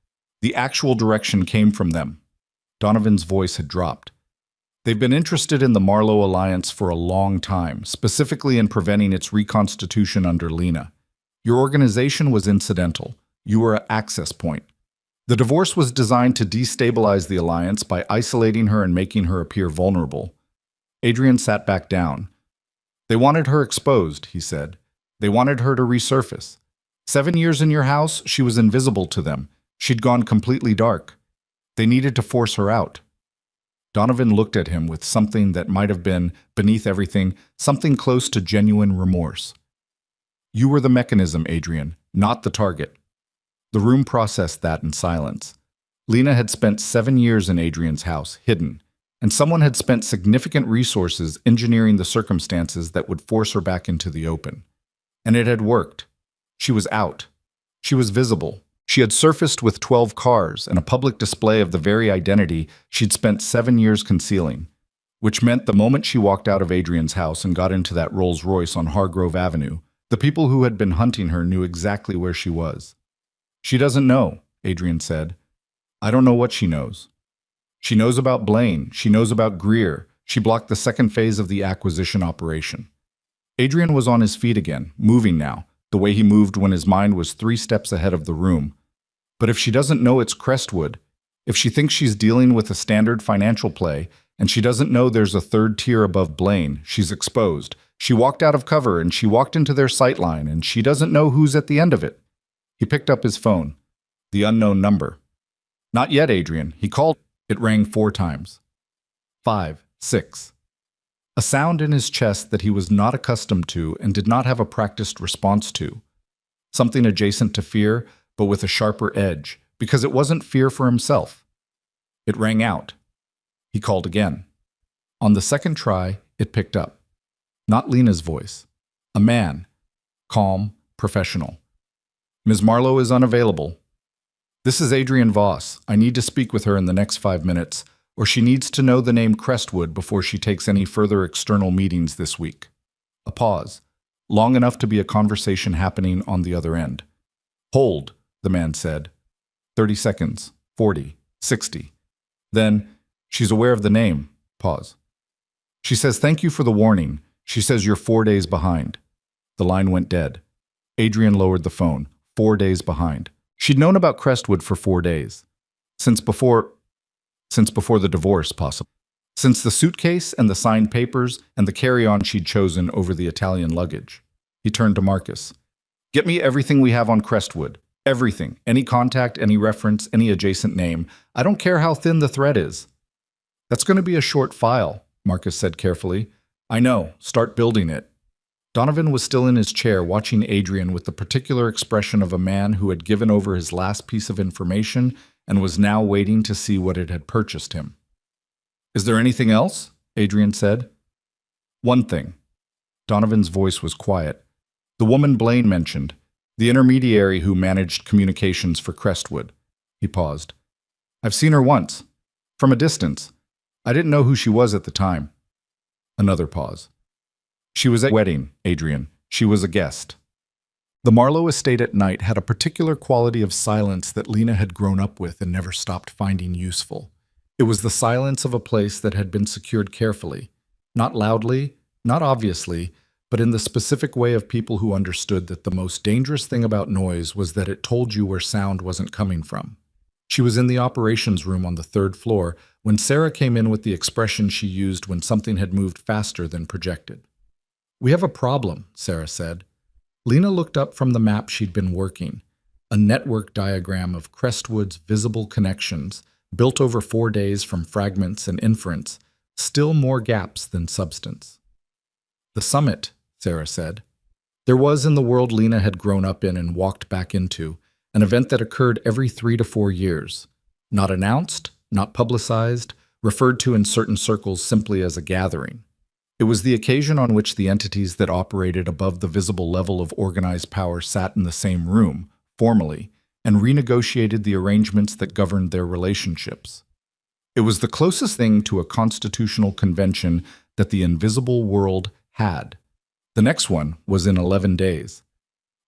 [SPEAKER 1] The actual direction came from them. Donovan's voice had dropped. They've been interested in the Marlowe alliance for a long time, specifically in preventing its reconstitution under Lena. Your organization was incidental. You were an access point. The divorce was designed to destabilize the alliance by isolating her and making her appear vulnerable. Adrian sat back down. They wanted her exposed, he said. They wanted her to resurface. 7 years in your house, she was invisible to them. She'd gone completely dark. They needed to force her out. Donovan looked at him with something that might have been, beneath everything, something close to genuine remorse. You were the mechanism, Adrian, not the target. The room processed that in silence. Lena had spent 7 years in Adrian's house, hidden, and someone had spent significant resources engineering the circumstances that would force her back into the open. And it had worked. She was out. She was visible. She had surfaced with 12 cars and a public display of the very identity she'd spent 7 years concealing, which meant the moment she walked out of Adrian's house and got into that Rolls-Royce on Hargrove Avenue, the people who had been hunting her knew exactly where she was. She doesn't know, Adrian said. I don't know what she knows. She knows about Blaine. She knows about Greer. She blocked the second phase of the acquisition operation. Adrian was on his feet again, moving now, the way he moved when his mind was 3 steps ahead of the room. But if she doesn't know it's Crestwood, if she thinks she's dealing with a standard financial play, and she doesn't know there's a third tier above Blaine, she's exposed. She walked out of cover and she walked into their sightline, and she doesn't know who's at the end of it. He picked up his phone. The unknown number. Not yet, Adrian. He called. It rang 4 times. 5, 6. A sound in his chest that he was not accustomed to and did not have a practiced response to. Something adjacent to fear, but with a sharper edge, because it wasn't fear for himself. It rang out. He called again. On the second try, it picked up. Not Lena's voice. A man. Calm, professional. Ms. Marlowe is unavailable. This is Adrian Voss. I need to speak with her in the next 5 minutes, or she needs to know the name Crestwood before she takes any further external meetings this week. A pause, long enough to be a conversation happening on the other end. Hold, the man said. 30 seconds, 40, 60. Then, she's aware of the name. Pause. She says thank you for the warning. She says you're 4 days behind. The line went dead. Adrian lowered the phone. 4 days behind. She'd known about Crestwood for 4 days. Since before the divorce, possibly. Since the suitcase and the signed papers and the carry-on she'd chosen over the Italian luggage. He turned to Marcus. Get me everything we have on Crestwood. Everything. Any contact, any reference, any adjacent name. I don't care how thin the thread is. That's going to be a short file, Marcus said carefully. I know. Start building it. Donovan was still in his chair watching Adrian with the particular expression of a man who had given over his last piece of information and was now waiting to see what it had purchased him. Is there anything else? Adrian said. One thing. Donovan's voice was quiet. The woman Blaine mentioned, the intermediary who managed communications for Crestwood. He paused. I've seen her once. From a distance. I didn't know who she was at the time. Another pause. She was at a wedding, Adrian. She was a guest. The Marlowe estate at night had a particular quality of silence that Lena had grown up with and never stopped finding useful. It was the silence of a place that had been secured carefully, not loudly, not obviously, but in the specific way of people who understood that the most dangerous thing about noise was that it told you where sound wasn't coming from. She was in the operations room on the third floor when Sarah came in with the expression she used when something had moved faster than projected. We have a problem, Sarah said. Lena looked up from the map she'd been working, a network diagram of Crestwood's visible connections, built over 4 days from fragments and inference, still more gaps than substance. The summit, Sarah said. There was in the world Lena had grown up in and walked back into, an event that occurred every 3 to 4 years. Not announced, not publicized, referred to in certain circles simply as a gathering. It was the occasion on which the entities that operated above the visible level of organized power sat in the same room, formally, and renegotiated the arrangements that governed their relationships. It was the closest thing to a constitutional convention that the invisible world had. The next one was in 11 days.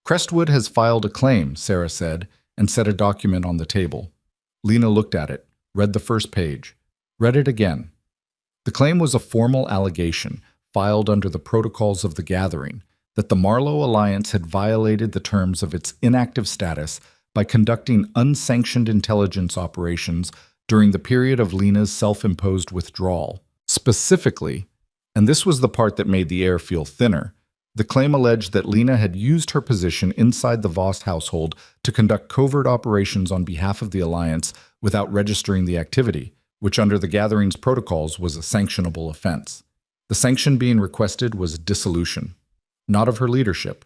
[SPEAKER 1] Crestwood has filed a claim, Sarah said, and set a document on the table. Lena looked at it, read the first page, read it again. The claim was a formal allegation, filed under the protocols of the gathering, that the Marlowe Alliance had violated the terms of its inactive status by conducting unsanctioned intelligence operations during the period of Lena's self-imposed withdrawal. Specifically, and this was the part that made the air feel thinner, the claim alleged that Lena had used her position inside the Voss household to conduct covert operations on behalf of the Alliance without registering the activity, which under the gathering's protocols was a sanctionable offense. The sanction being requested was dissolution, not of her leadership,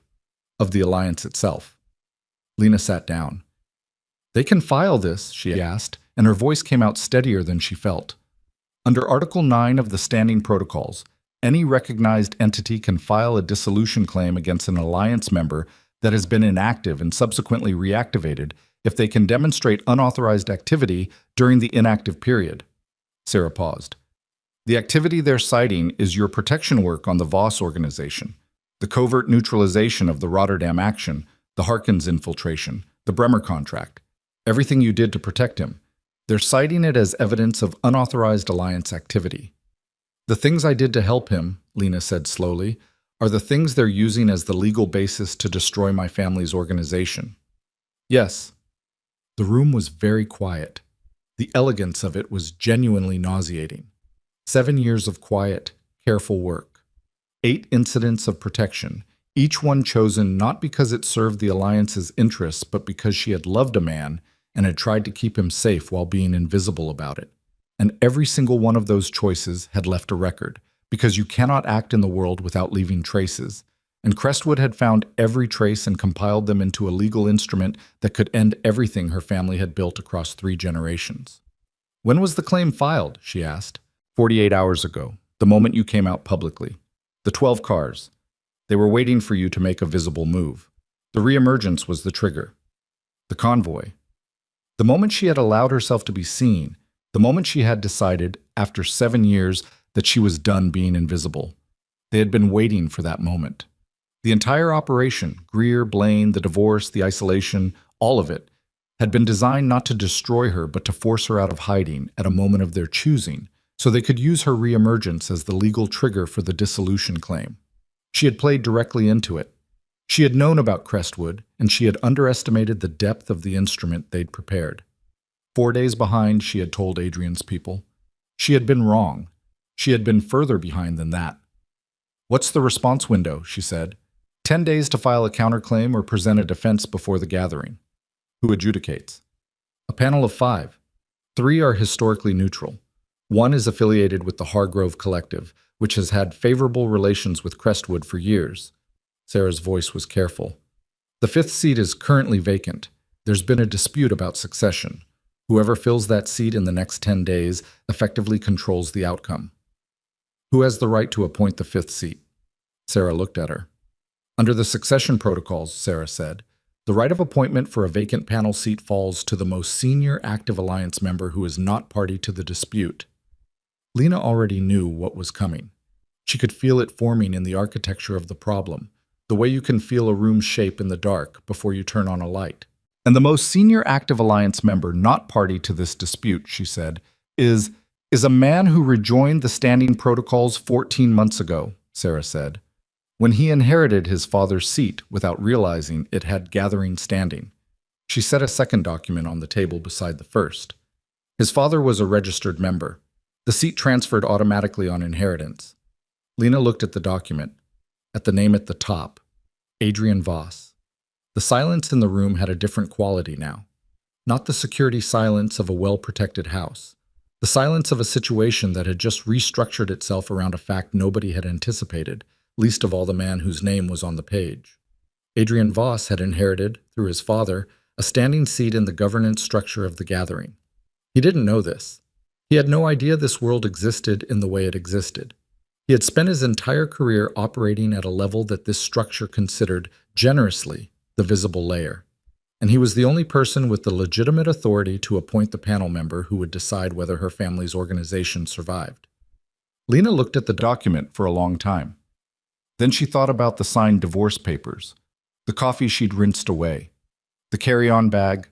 [SPEAKER 1] of the Alliance itself. Lena sat down. They can file this, she asked, and her voice came out steadier than she felt. Under Article 9 of the Standing Protocols, any recognized entity can file a dissolution claim against an Alliance member that has been inactive and subsequently reactivated if they can demonstrate unauthorized activity during the inactive period. Sarah paused. The activity they're citing is your protection work on the Voss organization, the covert neutralization of the Rotterdam action, the Harkins infiltration, the Bremer contract, everything you did to protect him. They're citing it as evidence of unauthorized Alliance activity. The things I did to help him, Lena said slowly, are the things they're using as the legal basis to destroy my family's organization. Yes. The room was very quiet. The elegance of it was genuinely nauseating. 7 years of quiet, careful work. 8 incidents of protection, each one chosen not because it served the Alliance's interests, but because she had loved a man and had tried to keep him safe while being invisible about it. And every single one of those choices had left a record, because you cannot act in the world without leaving traces. And Crestwood had found every trace and compiled them into a legal instrument that could end everything her family had built across 3 generations. When was the claim filed? She asked. 48 hours ago, the moment you came out publicly. The 12 cars. They were waiting for you to make a visible move. The reemergence was the trigger. The convoy. The moment she had allowed herself to be seen, the moment she had decided, after 7 years, that she was done being invisible. They had been waiting for that moment. The entire operation, Greer, Blaine, the divorce, the isolation, all of it, had been designed not to destroy her but to force her out of hiding at a moment of their choosing, so they could use her reemergence as the legal trigger for the dissolution claim. She had played directly into it. She had known about Crestwood, and she had underestimated the depth of the instrument they'd prepared. 4 days behind, she had told Adrian's people. She had been wrong. She had been further behind than that. What's the response window? She said. 10 days to file a counterclaim or present a defense before the gathering. Who adjudicates? A panel of 5. 3 are historically neutral. 1 is affiliated with the Hargrove Collective, which has had favorable relations with Crestwood for years. Sarah's voice was careful. The 5th seat is currently vacant. There's been a dispute about succession. Whoever fills that seat in the next 10 days effectively controls the outcome. Who has the right to appoint the 5th seat? Sarah looked at her. Under the succession protocols, Sarah said, the right of appointment for a vacant panel seat falls to the most senior active alliance member who is not party to the dispute. Lena already knew what was coming. She could feel it forming in the architecture of the problem, the way you can feel a room's shape in the dark before you turn on a light. And the most senior active alliance member not party to this dispute, she said, is a man who rejoined the standing protocols 14 months ago, Sarah said, when he inherited his father's seat without realizing it had gathering standing. She set a second document on the table beside the first. His father was a registered member. The seat transferred automatically on inheritance. Lena looked at the document, at the name at the top, Adrian Voss. The silence in the room had a different quality now. Not the security silence of a well-protected house. The silence of a situation that had just restructured itself around a fact nobody had anticipated, least of all the man whose name was on the page. Adrian Voss had inherited, through his father, a standing seat in the governance structure of the gathering. He didn't know this. He had no idea this world existed in the way it existed. He had spent his entire career operating at a level that this structure considered, generously, the visible layer. And he was the only person with the legitimate authority to appoint the panel member who would decide whether her family's organization survived. Lena looked at the document for a long time. Then she thought about the signed divorce papers, the coffee she'd rinsed away, the carry-on bag,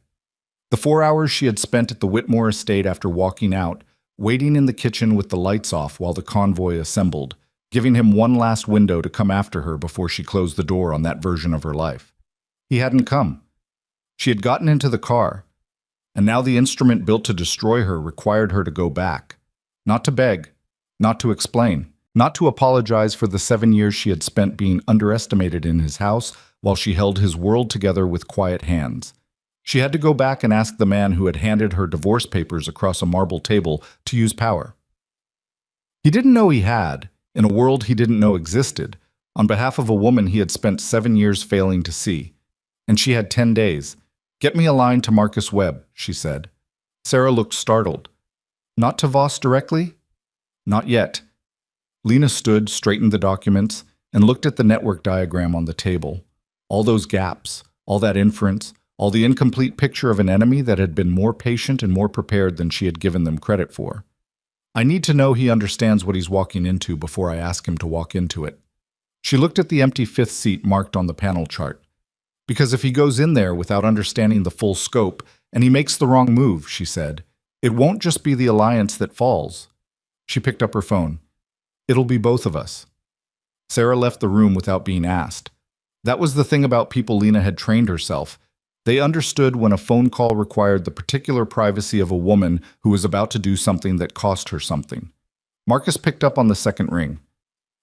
[SPEAKER 1] the 4 hours she had spent at the Whitmore estate after walking out, waiting in the kitchen with the lights off while the convoy assembled, giving him one last window to come after her before she closed the door on that version of her life. He hadn't come. She had gotten into the car, and now the instrument built to destroy her required her to go back, not to beg, not to explain, not to apologize for the 7 years she had spent being underestimated in his house while she held his world together with quiet hands. She had to go back and ask the man who had handed her divorce papers across a marble table to use power. He didn't know he had, in a world he didn't know existed, on behalf of a woman he had spent 7 years failing to see. And she had 10 days. Get me a line to Marcus Webb, she said. Sarah looked startled. Not to Voss directly? Not yet. Lena stood, straightened the documents, and looked at the network diagram on the table. All those gaps, all that inference, all the incomplete picture of an enemy that had been more patient and more prepared than she had given them credit for. I need to know he understands what he's walking into before I ask him to walk into it. She looked at the empty 5th seat marked on the panel chart. Because if he goes in there without understanding the full scope, and he makes the wrong move, she said, it won't just be the alliance that falls. She picked up her phone. It'll be both of us. Sarah left the room without being asked. That was the thing about people Lena had trained herself. They understood when a phone call required the particular privacy of a woman who was about to do something that cost her something. Marcus picked up on the second ring.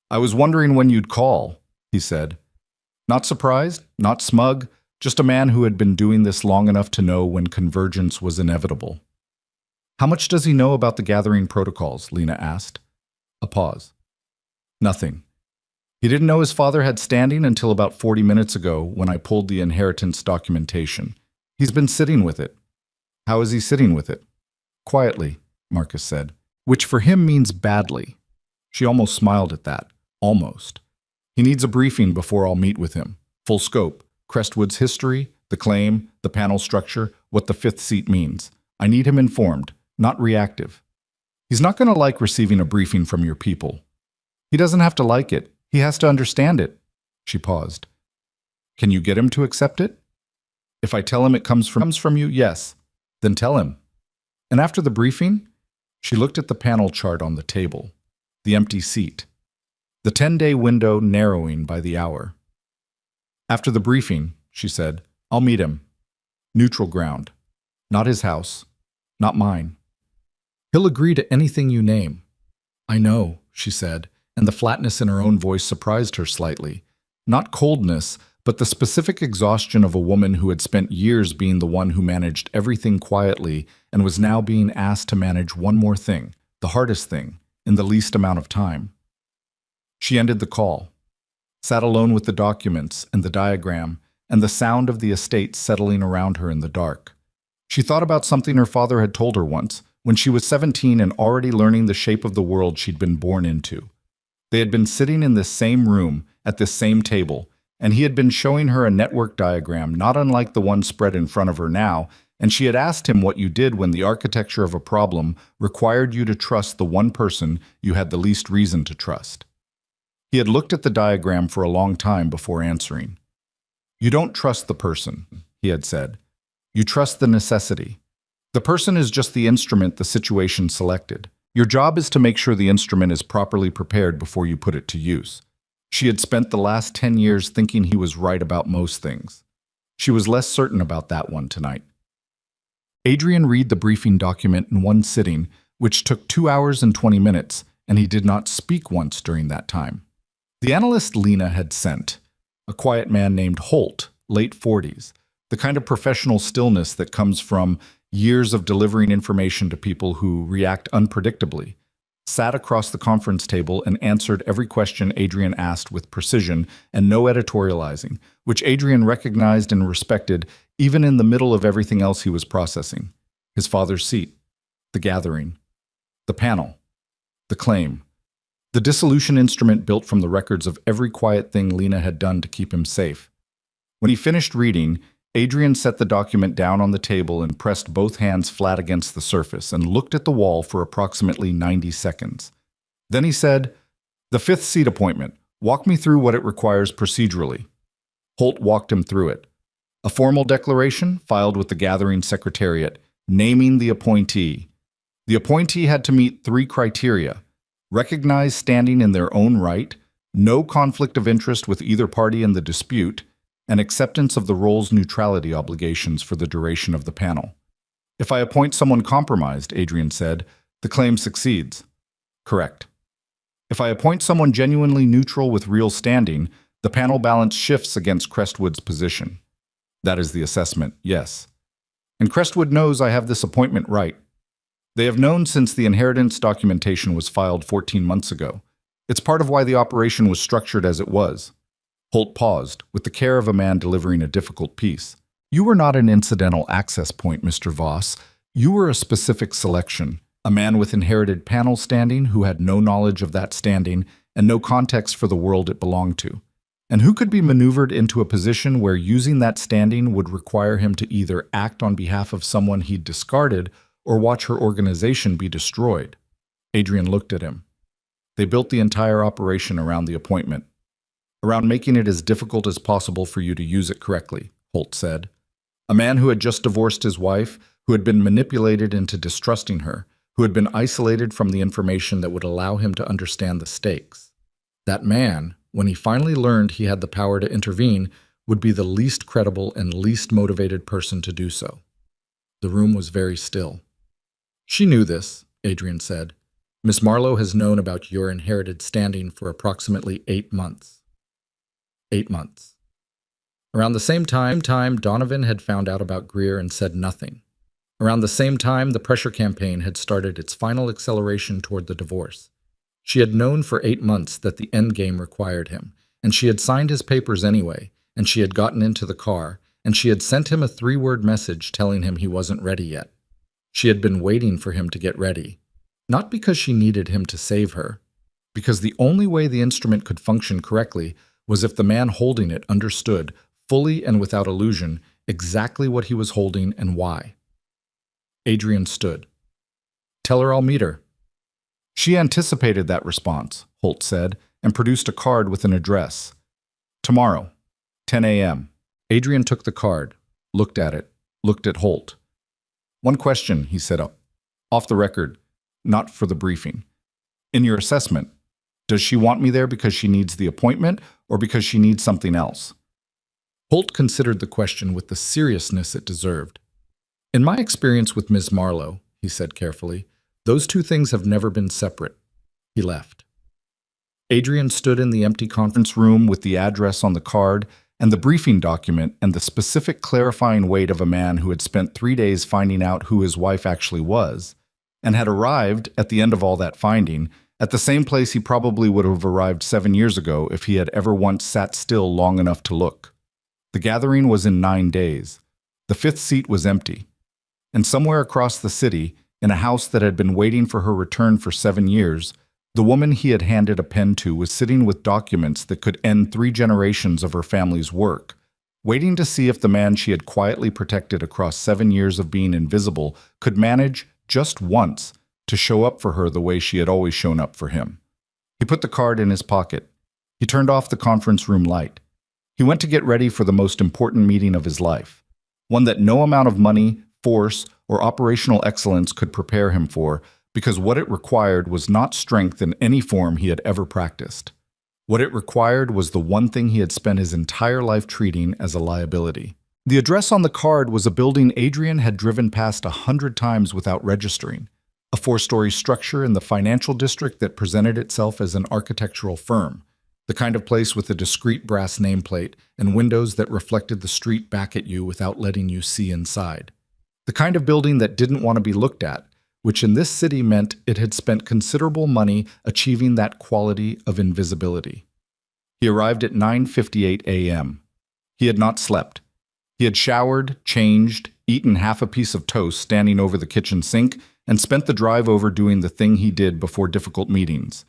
[SPEAKER 1] I was wondering when you'd call, he said. Not surprised, not smug, just a man who had been doing this long enough to know when convergence was inevitable. How much does he know about the gathering protocols? Lena asked. A pause. Nothing. He didn't know his father had standing until about 40 minutes ago when I pulled the inheritance documentation. He's been sitting with it. How is he sitting with it? Quietly, Marcus said, which for him means badly. She almost smiled at that. Almost. He needs a briefing before I'll meet with him. Full scope. Crestwood's history, the claim, the panel structure, what the 5th seat means. I need him informed, not reactive. He's not going to like receiving a briefing from your people. He doesn't have to like it. He has to understand it. She paused. Can you get him to accept it? If I tell him it comes from you, yes. Then tell him. And after the briefing, she looked at the panel chart on the table, the empty seat, the 10-day window narrowing by the hour. After the briefing, she said, I'll meet him. Neutral ground. Not his house. Not mine. He'll agree to anything you name. I know, she said, and the flatness in her own voice surprised her slightly. Not coldness, but the specific exhaustion of a woman who had spent years being the one who managed everything quietly and was now being asked to manage one more thing, the hardest thing, in the least amount of time. She ended the call, sat alone with the documents and the diagram, and the sound of the estate settling around her in the dark. She thought about something her father had told her once, when she was 17 and already learning the shape of the world she'd been born into. They had been sitting in this same room, at this same table, and he had been showing her a network diagram not unlike the one spread in front of her now, and she had asked him what you did when the architecture of a problem required you to trust the one person you had the least reason to trust. He had looked at the diagram for a long time before answering. "You don't trust the person," he had said. "You trust the necessity. The person is just the instrument the situation selected. Your job is to make sure the instrument is properly prepared before you put it to use." She had spent the last 10 years thinking he was right about most things. She was less certain about that one tonight. Adrian read the briefing document in one sitting, which took 2 hours and 20 minutes, and he did not speak once during that time. The analyst Lena had sent, a quiet man named Holt, late 40s, the kind of professional stillness that comes from years of delivering information to people who react unpredictably, sat across the conference table and answered every question Adrian asked with precision and no editorializing, which Adrian recognized and respected even in the middle of everything else he was processing. His father's seat, the gathering, the panel, the claim, the dissolution instrument built from the records of every quiet thing Lena had done to keep him safe. When he finished reading, Adrian set the document down on the table and pressed both hands flat against the surface and looked at the wall for approximately 90 seconds. Then he said, "The fifth seat appointment. Walk me through what it requires procedurally." Holt walked him through it. A formal declaration filed with the gathering secretariat, naming the appointee. The appointee had to meet 3 criteria: recognize standing in their own right, no conflict of interest with either party in the dispute, and acceptance of the role's neutrality obligations for the duration of the panel. "If I appoint someone compromised," Adrian said, "the claim succeeds." "Correct." "If I appoint someone genuinely neutral with real standing, the panel balance shifts against Crestwood's position." "That is the assessment, yes." "And Crestwood knows I have this appointment right." "They have known since the inheritance documentation was filed 14 months ago. It's part of why the operation was structured as it was." Holt paused, with the care of a man delivering a difficult piece. "You were not an incidental access point, Mr. Voss. You were a specific selection, a man with inherited panel standing who had no knowledge of that standing and no context for the world it belonged to, and who could be maneuvered into a position where using that standing would require him to either act on behalf of someone he'd discarded or watch her organization be destroyed." Adrian looked at him. "They built the entire operation around the appointment. Around making it as difficult as possible for you to use it correctly," Holt said. "A man who had just divorced his wife, who had been manipulated into distrusting her, who had been isolated from the information that would allow him to understand the stakes. That man, when he finally learned he had the power to intervene, would be the least credible and least motivated person to do so." The room was very still. "She knew this," Adrian said. "Miss Marlowe has known about your inherited standing for approximately 8 months. 8 months. Around the same time, Donovan had found out about Greer and said nothing. Around the same time, the pressure campaign had started its final acceleration toward the divorce. She had known for 8 months that the end game required him, and she had signed his papers anyway, and she had gotten into the car, and she had sent him a 3-word message telling him he wasn't ready yet. She had been waiting for him to get ready, not because she needed him to save her, because the only way the instrument could function correctly was if the man holding it understood, fully and without illusion, exactly what he was holding and why. Adrian stood. "Tell her I'll meet her." She anticipated that response, Holt said, and produced a card with an address. "Tomorrow, 10 a.m. Adrian took the card, looked at it, looked at Holt. "One question," he said, "off the record, not for the briefing. In your assessment, does she want me there because she needs the appointment or because she needs something else?" Holt considered the question with the seriousness it deserved. "In my experience with Ms. Marlowe," he said carefully, "those 2 things have never been separate." He left. Adrian stood in the empty conference room with the address on the card and the briefing document and the specific clarifying weight of a man who had spent 3 days finding out who his wife actually was, and had arrived, at the end of all that finding, at the same place he probably would have arrived 7 years ago if he had ever once sat still long enough to look. The gathering was in 9 days. The fifth seat was empty. And somewhere across the city, in a house that had been waiting for her return for 7 years, the woman he had handed a pen to was sitting with documents that could end 3 generations of her family's work, waiting to see if the man she had quietly protected across 7 years of being invisible could manage, just once, to show up for her the way she had always shown up for him. He put the card in his pocket. He turned off the conference room light. He went to get ready for the most important meeting of his life, one that no amount of money, force, or operational excellence could prepare him for, because what it required was not strength in any form he had ever practiced. What it required was the one thing he had spent his entire life treating as a liability. The address on the card was a building Adrian had driven past 100 times without registering, a 4-story structure in the financial district that presented itself as an architectural firm, the kind of place with a discreet brass nameplate and windows that reflected the street back at you without letting you see inside. The kind of building that didn't want to be looked at, which in this city meant it had spent considerable money achieving that quality of invisibility. He arrived at 9:58 a.m. He had not slept. He had showered, changed, eaten half a piece of toast standing over the kitchen sink, and spent the drive over doing the thing he did before difficult meetings,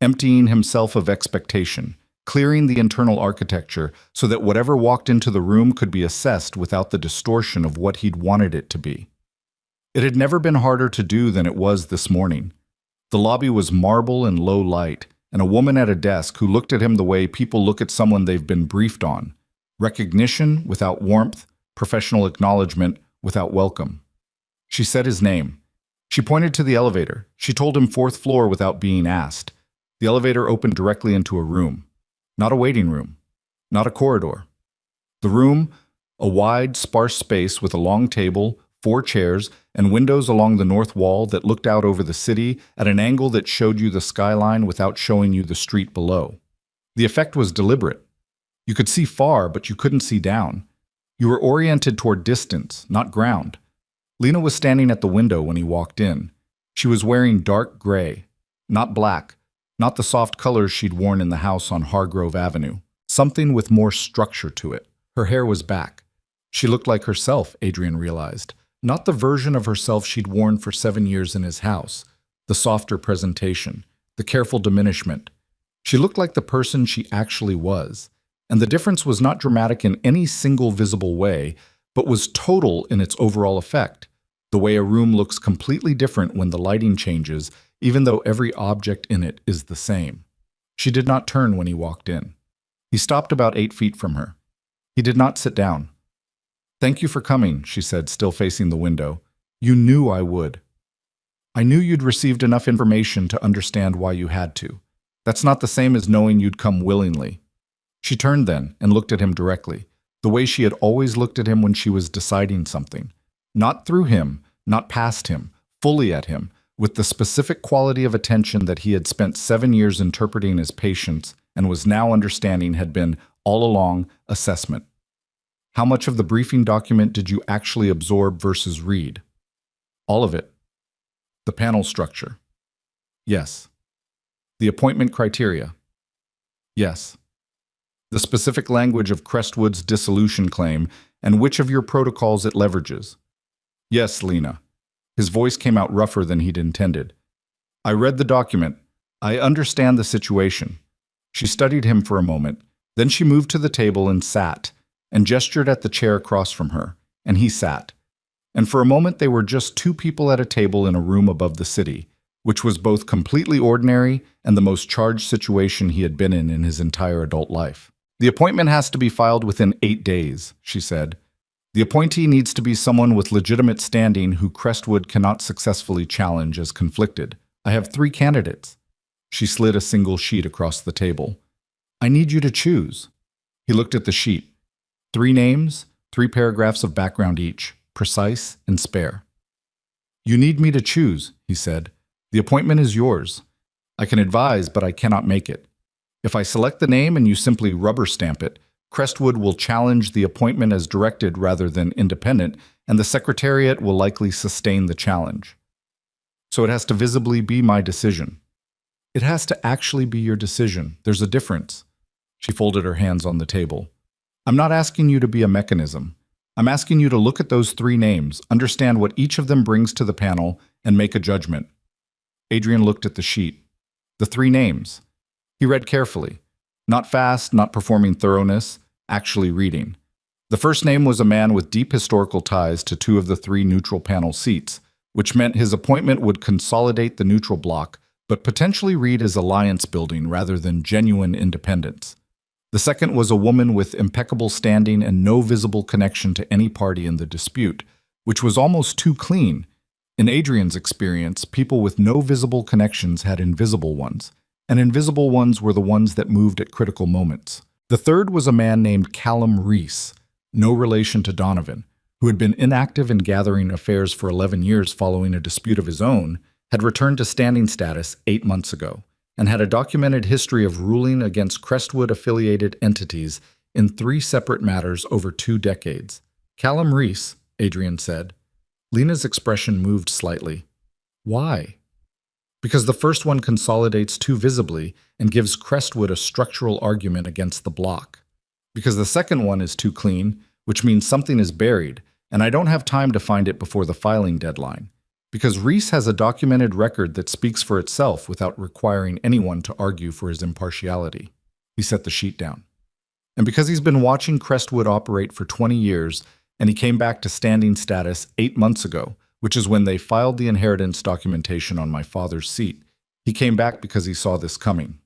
[SPEAKER 1] emptying himself of expectation, clearing the internal architecture so that whatever walked into the room could be assessed without the distortion of what he'd wanted it to be. It had never been harder to do than it was this morning. The lobby was marble and low light, and a woman at a desk who looked at him the way people look at someone they've been briefed on. Recognition without warmth, professional acknowledgement without welcome. She said his name. She pointed to the elevator. She told him 4th floor without being asked. The elevator opened directly into a room. Not a waiting room. Not a corridor. The room, a wide, sparse space with a long table, 4 chairs, and windows along the north wall that looked out over the city at an angle that showed you the skyline without showing you the street below. The effect was deliberate. You could see far, but you couldn't see down. You were oriented toward distance, not ground. Lena was standing at the window when he walked in. She was wearing dark gray, not black, not the soft colors she'd worn in the house on Hargrove Avenue. Something with more structure to it. Her hair was back. She looked like herself, Adrian realized. Not the version of herself she'd worn for 7 years in his house. The softer presentation, the careful diminishment. She looked like the person she actually was. And the difference was not dramatic in any single visible way, but was total in its overall effect. The way a room looks completely different when the lighting changes, even though every object in it is the same. She did not turn when he walked in. He stopped about 8 feet from her. He did not sit down. "Thank you for coming," she said, still facing the window. "You knew I would. I knew you'd received enough information to understand why you had to. That's not the same as knowing you'd come willingly." She turned then and looked at him directly, the way she had always looked at him when she was deciding something. Not through him, not past him, fully at him, with the specific quality of attention that he had spent 7 years interpreting as patience and was now understanding had been, all along, assessment. How much of the briefing document did you actually absorb versus read? All of it. The panel structure. Yes. The appointment criteria. Yes. The specific language of Crestwood's dissolution claim and which of your protocols it leverages. Yes, Lena. His voice came out rougher than he'd intended. I read the document. I understand the situation. She studied him for a moment. Then she moved to the table and sat, and gestured at the chair across from her, and he sat. And for a moment they were just 2 people at a table in a room above the city, which was both completely ordinary and the most charged situation he had been in his entire adult life. The appointment has to be filed within 8 days, she said. The appointee needs to be someone with legitimate standing who Crestwood cannot successfully challenge as conflicted. I have 3 candidates. She slid a single sheet across the table. I need you to choose. He looked at the sheet. 3 names, 3 paragraphs of background each, precise and spare. You need me to choose, he said. The appointment is yours. I can advise, but I cannot make it. If I select the name and you simply rubber stamp it, Crestwood will challenge the appointment as directed rather than independent, and the Secretariat will likely sustain the challenge. So it has to visibly be my decision. It has to actually be your decision. There's a difference. She folded her hands on the table. I'm not asking you to be a mechanism. I'm asking you to look at those three names, understand what each of them brings to the panel, and make a judgment. Adrian looked at the sheet. The three names. He read carefully. Not fast, not performing thoroughness, actually reading. The first name was a man with deep historical ties to two of the three neutral panel seats, which meant his appointment would consolidate the neutral bloc, but potentially read as alliance building rather than genuine independence. The second was a woman with impeccable standing and no visible connection to any party in the dispute, which was almost too clean. In Adrian's experience, people with no visible connections had invisible ones, and invisible ones were the ones that moved at critical moments. The third was a man named Callum Reese, no relation to Donovan, who had been inactive in gathering affairs for 11 years following a dispute of his own, had returned to standing status 8 months ago, and had a documented history of ruling against Crestwood-affiliated entities in 3 separate matters over 2 decades. Callum Reese, Adrian said. Lena's expression moved slightly. Why? Because the first one consolidates too visibly and gives Crestwood a structural argument against the bloc. Because the second one is too clean, which means something is buried, and I don't have time to find it before the filing deadline. Because Reese has a documented record that speaks for itself without requiring anyone to argue for his impartiality. He set the sheet down. And because he's been watching Crestwood operate for 20 years, and he came back to standing status 8 months ago, which is when they filed the inheritance documentation on my father's seat, he came back because he saw this coming.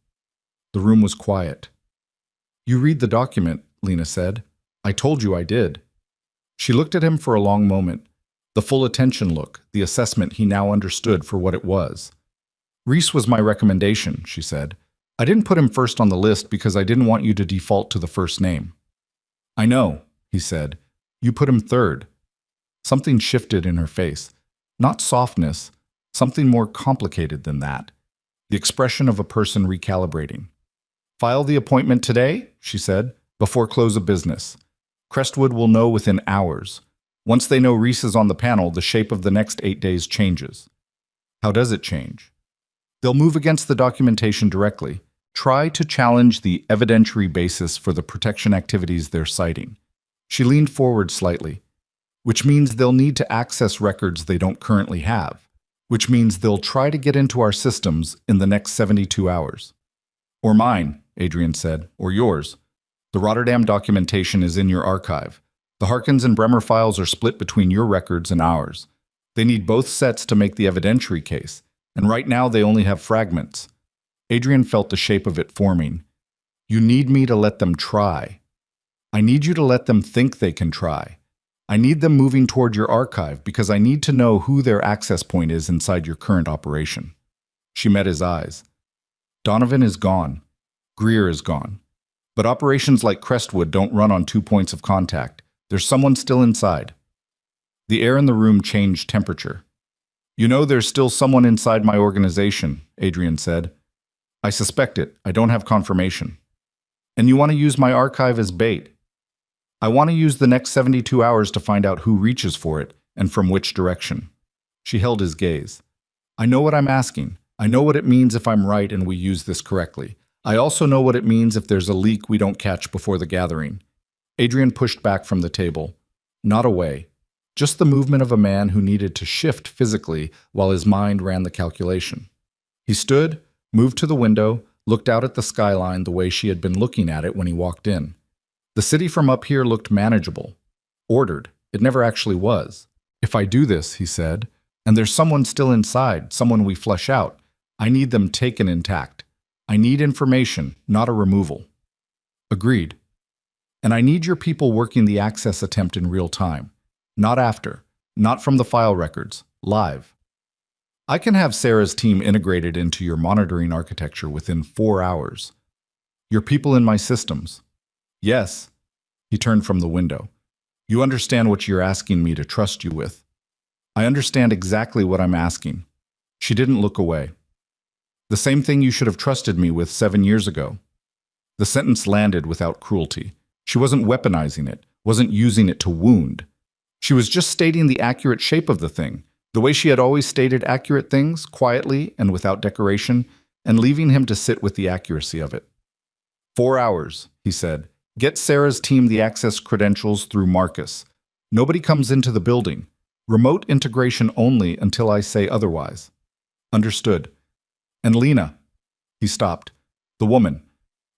[SPEAKER 1] The room was quiet. You read the document, Lena said. I told you I did. She looked at him for a long moment. The full attention look, the assessment he now understood for what it was. Reese was my recommendation, she said. I didn't put him first on the list because I didn't want you to default to the first name. I know, he said. You put him third. Something shifted in her face. Not softness, something more complicated than that. The expression of a person recalibrating. File the appointment today, she said, before close of business. Crestwood will know within hours. Once they know Reese is on the panel, the shape of the next 8 days changes. How does it change? They'll move against the documentation directly. Try to challenge the evidentiary basis for the protection activities they're citing. She leaned forward slightly, which means they'll need to access records they don't currently have, which means they'll try to get into our systems in the next 72 hours. Or mine, Adrian said, or yours. The Rotterdam documentation is in your archive. The Harkins and Bremer files are split between your records and ours. They need both sets to make the evidentiary case, and right now they only have fragments. Adrian felt the shape of it forming. You need me to let them try. I need you to let them think they can try. I need them moving toward your archive because I need to know who their access point is inside your current operation. She met his eyes. Donovan is gone. Greer is gone. But operations like Crestwood don't run on 2 points of contact. There's someone still inside. The air in the room changed temperature. You know there's still someone inside my organization, Adrian said. I suspect it. I don't have confirmation. And you want to use my archive as bait. I want to use the next 72 hours to find out who reaches for it and from which direction. She held his gaze. I know what I'm asking. I know what it means if I'm right and we use this correctly. I also know what it means if there's a leak we don't catch before the gathering. Adrian pushed back from the table. Not away. Just the movement of a man who needed to shift physically while his mind ran the calculation. He stood, moved to the window, looked out at the skyline the way she had been looking at it when he walked in. The city from up here looked manageable, ordered. It never actually was. If I do this, he said, and there's someone still inside, someone we flush out, I need them taken intact. I need information, not a removal. Agreed. And I need your people working the access attempt in real time. Not after. Not from the file records. Live. I can have Sarah's team integrated into your monitoring architecture within 4 hours. Your people in my systems. Yes. He turned from the window. You understand what you're asking me to trust you with. I understand exactly what I'm asking. She didn't look away. The same thing you should have trusted me with 7 years ago. The sentence landed without cruelty. She wasn't weaponizing it, wasn't using it to wound. She was just stating the accurate shape of the thing, the way she had always stated accurate things, quietly and without decoration, and leaving him to sit with the accuracy of it. 4 hours, he said. Get Sarah's team the access credentials through Marcus. Nobody comes into the building. Remote integration only until I say otherwise. Understood. And Lena. He stopped. The woman.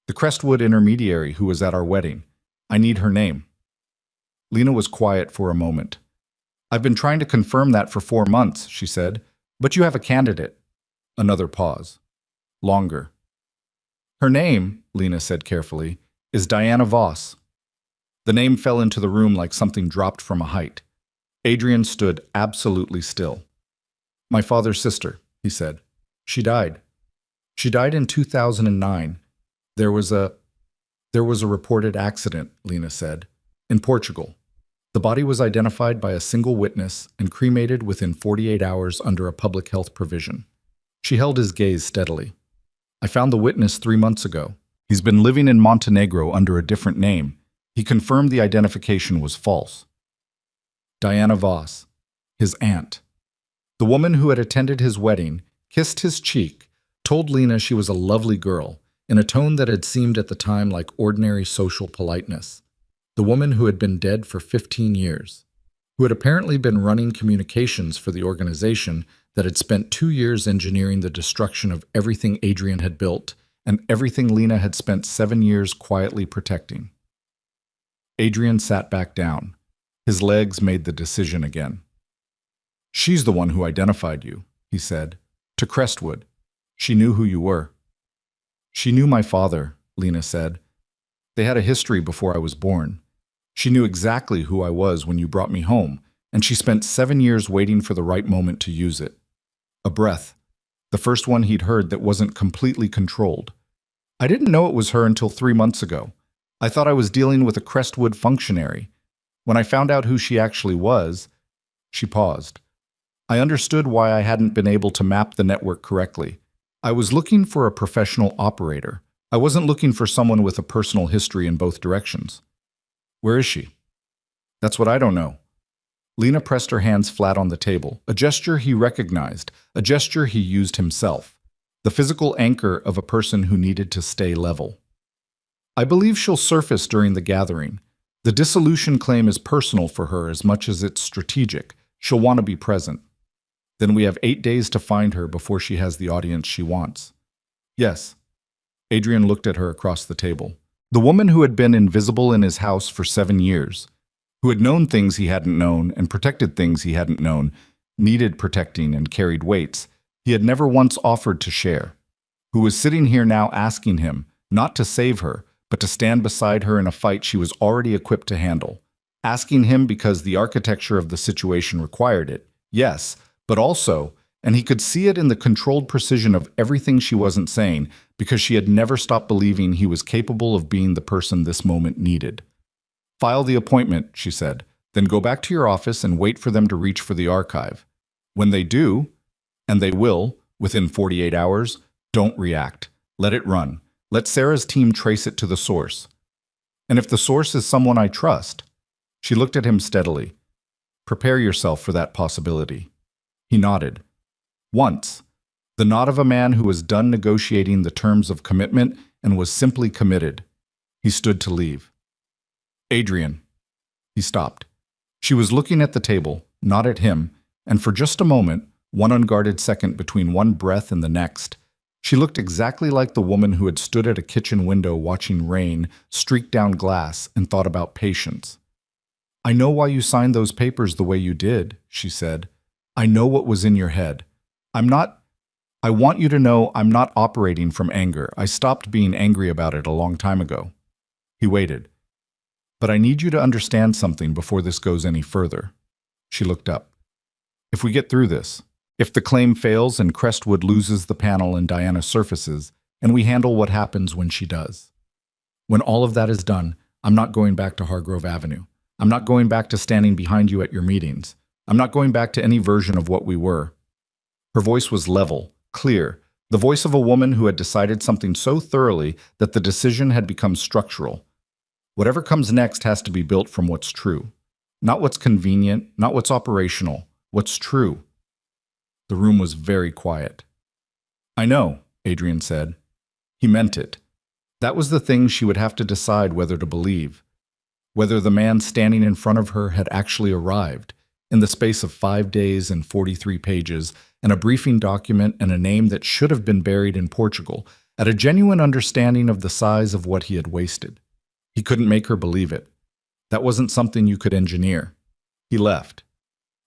[SPEAKER 1] The Crestwood intermediary who was at our wedding. I need her name. Lena was quiet for a moment. I've been trying to confirm that for 4 months, she said. But you have a candidate. Another pause. Longer. Her name, Lena said carefully, is Diana Voss. The name fell into the room like something dropped from a height. Adrian stood absolutely still. My father's sister, he said. She died. She died in 2009. There was a reported accident, Lena said, in Portugal. The body was identified by a single witness and cremated within 48 hours under a public health provision. She held his gaze steadily. I found the witness 3 months ago. He's been living in Montenegro under a different name. He confirmed the identification was false. Diana Voss, his aunt. The woman who had attended his wedding, kissed his cheek, told Lena she was a lovely girl, in a tone that had seemed at the time like ordinary social politeness. The woman who had been dead for 15 years, who had apparently been running communications for the organization that had spent 2 years engineering the destruction of everything Adrian had built and everything Lena had spent 7 years quietly protecting. Adrian sat back down. His legs made the decision again. She's the one who identified you, he said, to Crestwood. She knew who you were. She knew my father, Lena said. They had a history before I was born. She knew exactly who I was when you brought me home, and she spent 7 years waiting for the right moment to use it. A breath, the first one he'd heard that wasn't completely controlled. I didn't know it was her until 3 months ago. I thought I was dealing with a Crestwood functionary. When I found out who she actually was, she paused. I understood why I hadn't been able to map the network correctly. I was looking for a professional operator. I wasn't looking for someone with a personal history in both directions. Where is she? That's what I don't know. Lena pressed her hands flat on the table, a gesture he recognized, a gesture he used himself, the physical anchor of a person who needed to stay level. I believe she'll surface during the gathering. The dissolution claim is personal for her as much as it's strategic. She'll want to be present. Then we have 8 days to find her before she has the audience she wants. Yes. Adrian looked at her across the table. The woman who had been invisible in his house for 7 years, who had known things he hadn't known and protected things he hadn't known, needed protecting and carried weights he had never once offered to share, who was sitting here now asking him, not to save her, but to stand beside her in a fight she was already equipped to handle. Asking him because the architecture of the situation required it, yes, but also, and he could see it in the controlled precision of everything she wasn't saying, because she had never stopped believing he was capable of being the person this moment needed. File the appointment, she said, then go back to your office and wait for them to reach for the archive. When they do, and they will, within 48 hours, don't react. Let it run. Let Sarah's team trace it to the source. And if the source is someone I trust, she looked at him steadily. Prepare yourself for that possibility. He nodded. Once, the nod of a man who was done negotiating the terms of commitment and was simply committed. He stood to leave. Adrian. He stopped. She was looking at the table, not at him, and for just a moment, one unguarded second between one breath and the next, she looked exactly like the woman who had stood at a kitchen window watching rain streak down glass and thought about patience. I know why you signed those papers the way you did, she said. I know what was in your head. I want you to know I'm not operating from anger. I stopped being angry about it a long time ago. He waited. But I need you to understand something before this goes any further. She looked up. If we get through this, if the claim fails and Crestwood loses the panel and Diana surfaces, and we handle what happens when she does. When all of that is done, I'm not going back to Hargrove Avenue. I'm not going back to standing behind you at your meetings. I'm not going back to any version of what we were. Her voice was level, clear, the voice of a woman who had decided something so thoroughly that the decision had become structural. Whatever comes next has to be built from what's true. Not what's convenient, not what's operational, what's true. The room was very quiet. I know, Adrian said. He meant it. That was the thing she would have to decide whether to believe. Whether the man standing in front of her had actually arrived, in the space of 5 days and 43 pages, and a briefing document and a name that should have been buried in Portugal, at a genuine understanding of the size of what he had wasted. He couldn't make her believe it. That wasn't something you could engineer. He left.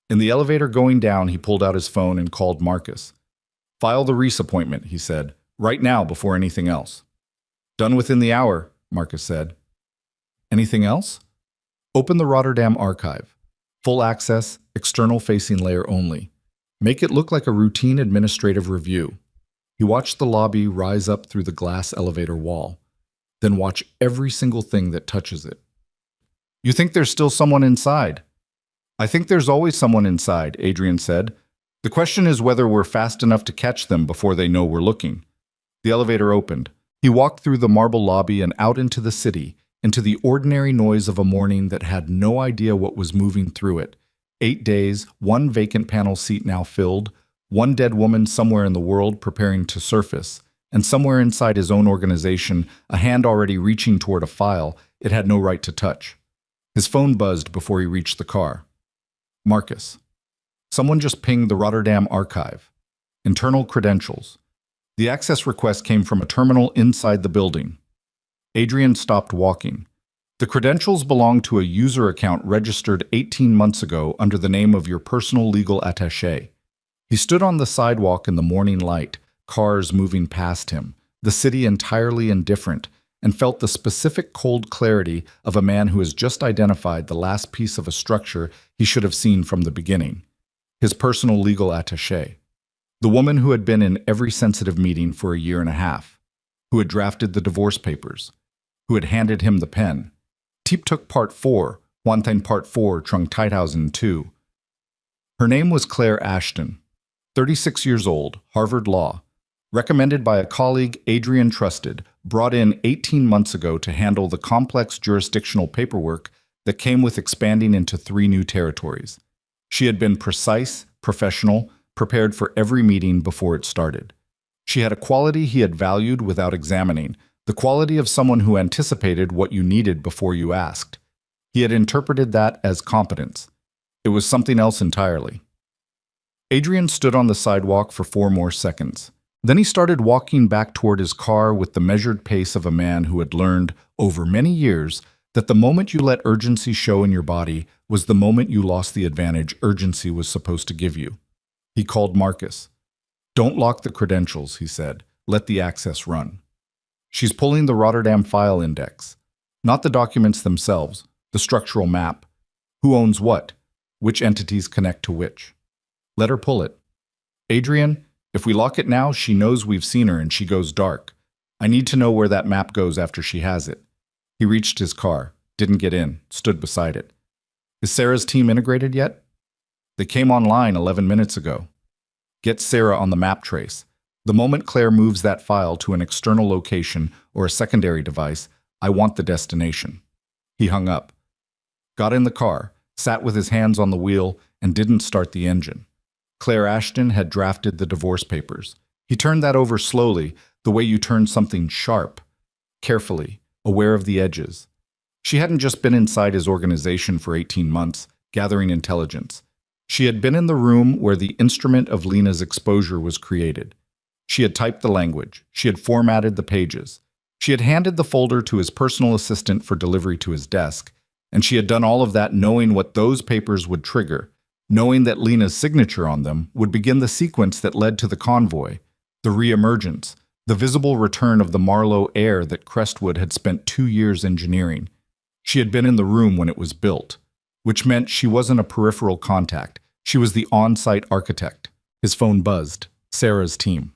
[SPEAKER 1] In the elevator going down, he pulled out his phone and called Marcus. File the Reese appointment, he said, right now before anything else. Done within the hour, Marcus said. Anything else? Open the Rotterdam archive. Full access, external-facing layer only. Make it look like a routine administrative review. He watched the lobby rise up through the glass elevator wall. Then watch every single thing that touches it. You think there's still someone inside? I think there's always someone inside, Adrian said. The question is whether we're fast enough to catch them before they know we're looking. The elevator opened. He walked through the marble lobby and out into the city, into the ordinary noise of a morning that had no idea what was moving through it. 8 days, 1 vacant panel seat now filled, 1 dead woman somewhere in the world preparing to surface, and somewhere inside his own organization, a hand already reaching toward a file it had no right to touch. His phone buzzed before he reached the car. Marcus. Someone just pinged the Rotterdam archive. Internal credentials. The access request came from a terminal inside the building. Adrian stopped walking. The credentials belong to a user account registered 18 months ago under the name of your personal legal attaché. He stood on the sidewalk in the morning light, cars moving past him, the city entirely indifferent, and felt the specific cold clarity of a man who has just identified the last piece of a structure he should have seen from the beginning. His personal legal attaché. The woman who had been in every sensitive meeting for a year and a half, who had drafted the divorce papers, who had handed him the pen. Tieptoek Part 4, Wantain Part 4, Trung 2002. Her name was Claire Ashton, 36 years old, Harvard Law, recommended by a colleague Adrian trusted, brought in 18 months ago to handle the complex jurisdictional paperwork that came with expanding into 3 new territories. She had been precise, professional, prepared for every meeting before it started. She had a quality he had valued without examining, the quality of someone who anticipated what you needed before you asked. He had interpreted that as competence. It was something else entirely. Adrian stood on the sidewalk for 4 more seconds. Then he started walking back toward his car with the measured pace of a man who had learned, over many years, that the moment you let urgency show in your body was the moment you lost the advantage urgency was supposed to give you. He called Marcus. Don't lock the credentials, he said. Let the access run. She's pulling the Rotterdam file index. Not the documents themselves, the structural map. Who owns what? Which entities connect to which? Let her pull it. Adrian, if we lock it now, she knows we've seen her and she goes dark. I need to know where that map goes after she has it. He reached his car, didn't get in, stood beside it. Is Sarah's team integrated yet? They came online 11 minutes ago. Get Sarah on the map trace. The moment Claire moves that file to an external location or a secondary device, I want the destination. He hung up. Got in the car, sat with his hands on the wheel, and didn't start the engine. Claire Ashton had drafted the divorce papers. He turned that over slowly, the way you turn something sharp. Carefully, aware of the edges. She hadn't just been inside his organization for 18 months, gathering intelligence. She had been in the room where the instrument of Lena's exposure was created. She had typed the language. She had formatted the pages. She had handed the folder to his personal assistant for delivery to his desk, and she had done all of that knowing what those papers would trigger, knowing that Lena's signature on them would begin the sequence that led to the convoy, the re-emergence, the visible return of the Marlowe heir that Crestwood had spent 2 years engineering. She had been in the room when it was built, which meant she wasn't a peripheral contact. She was the on-site architect. His phone buzzed. Sarah's team.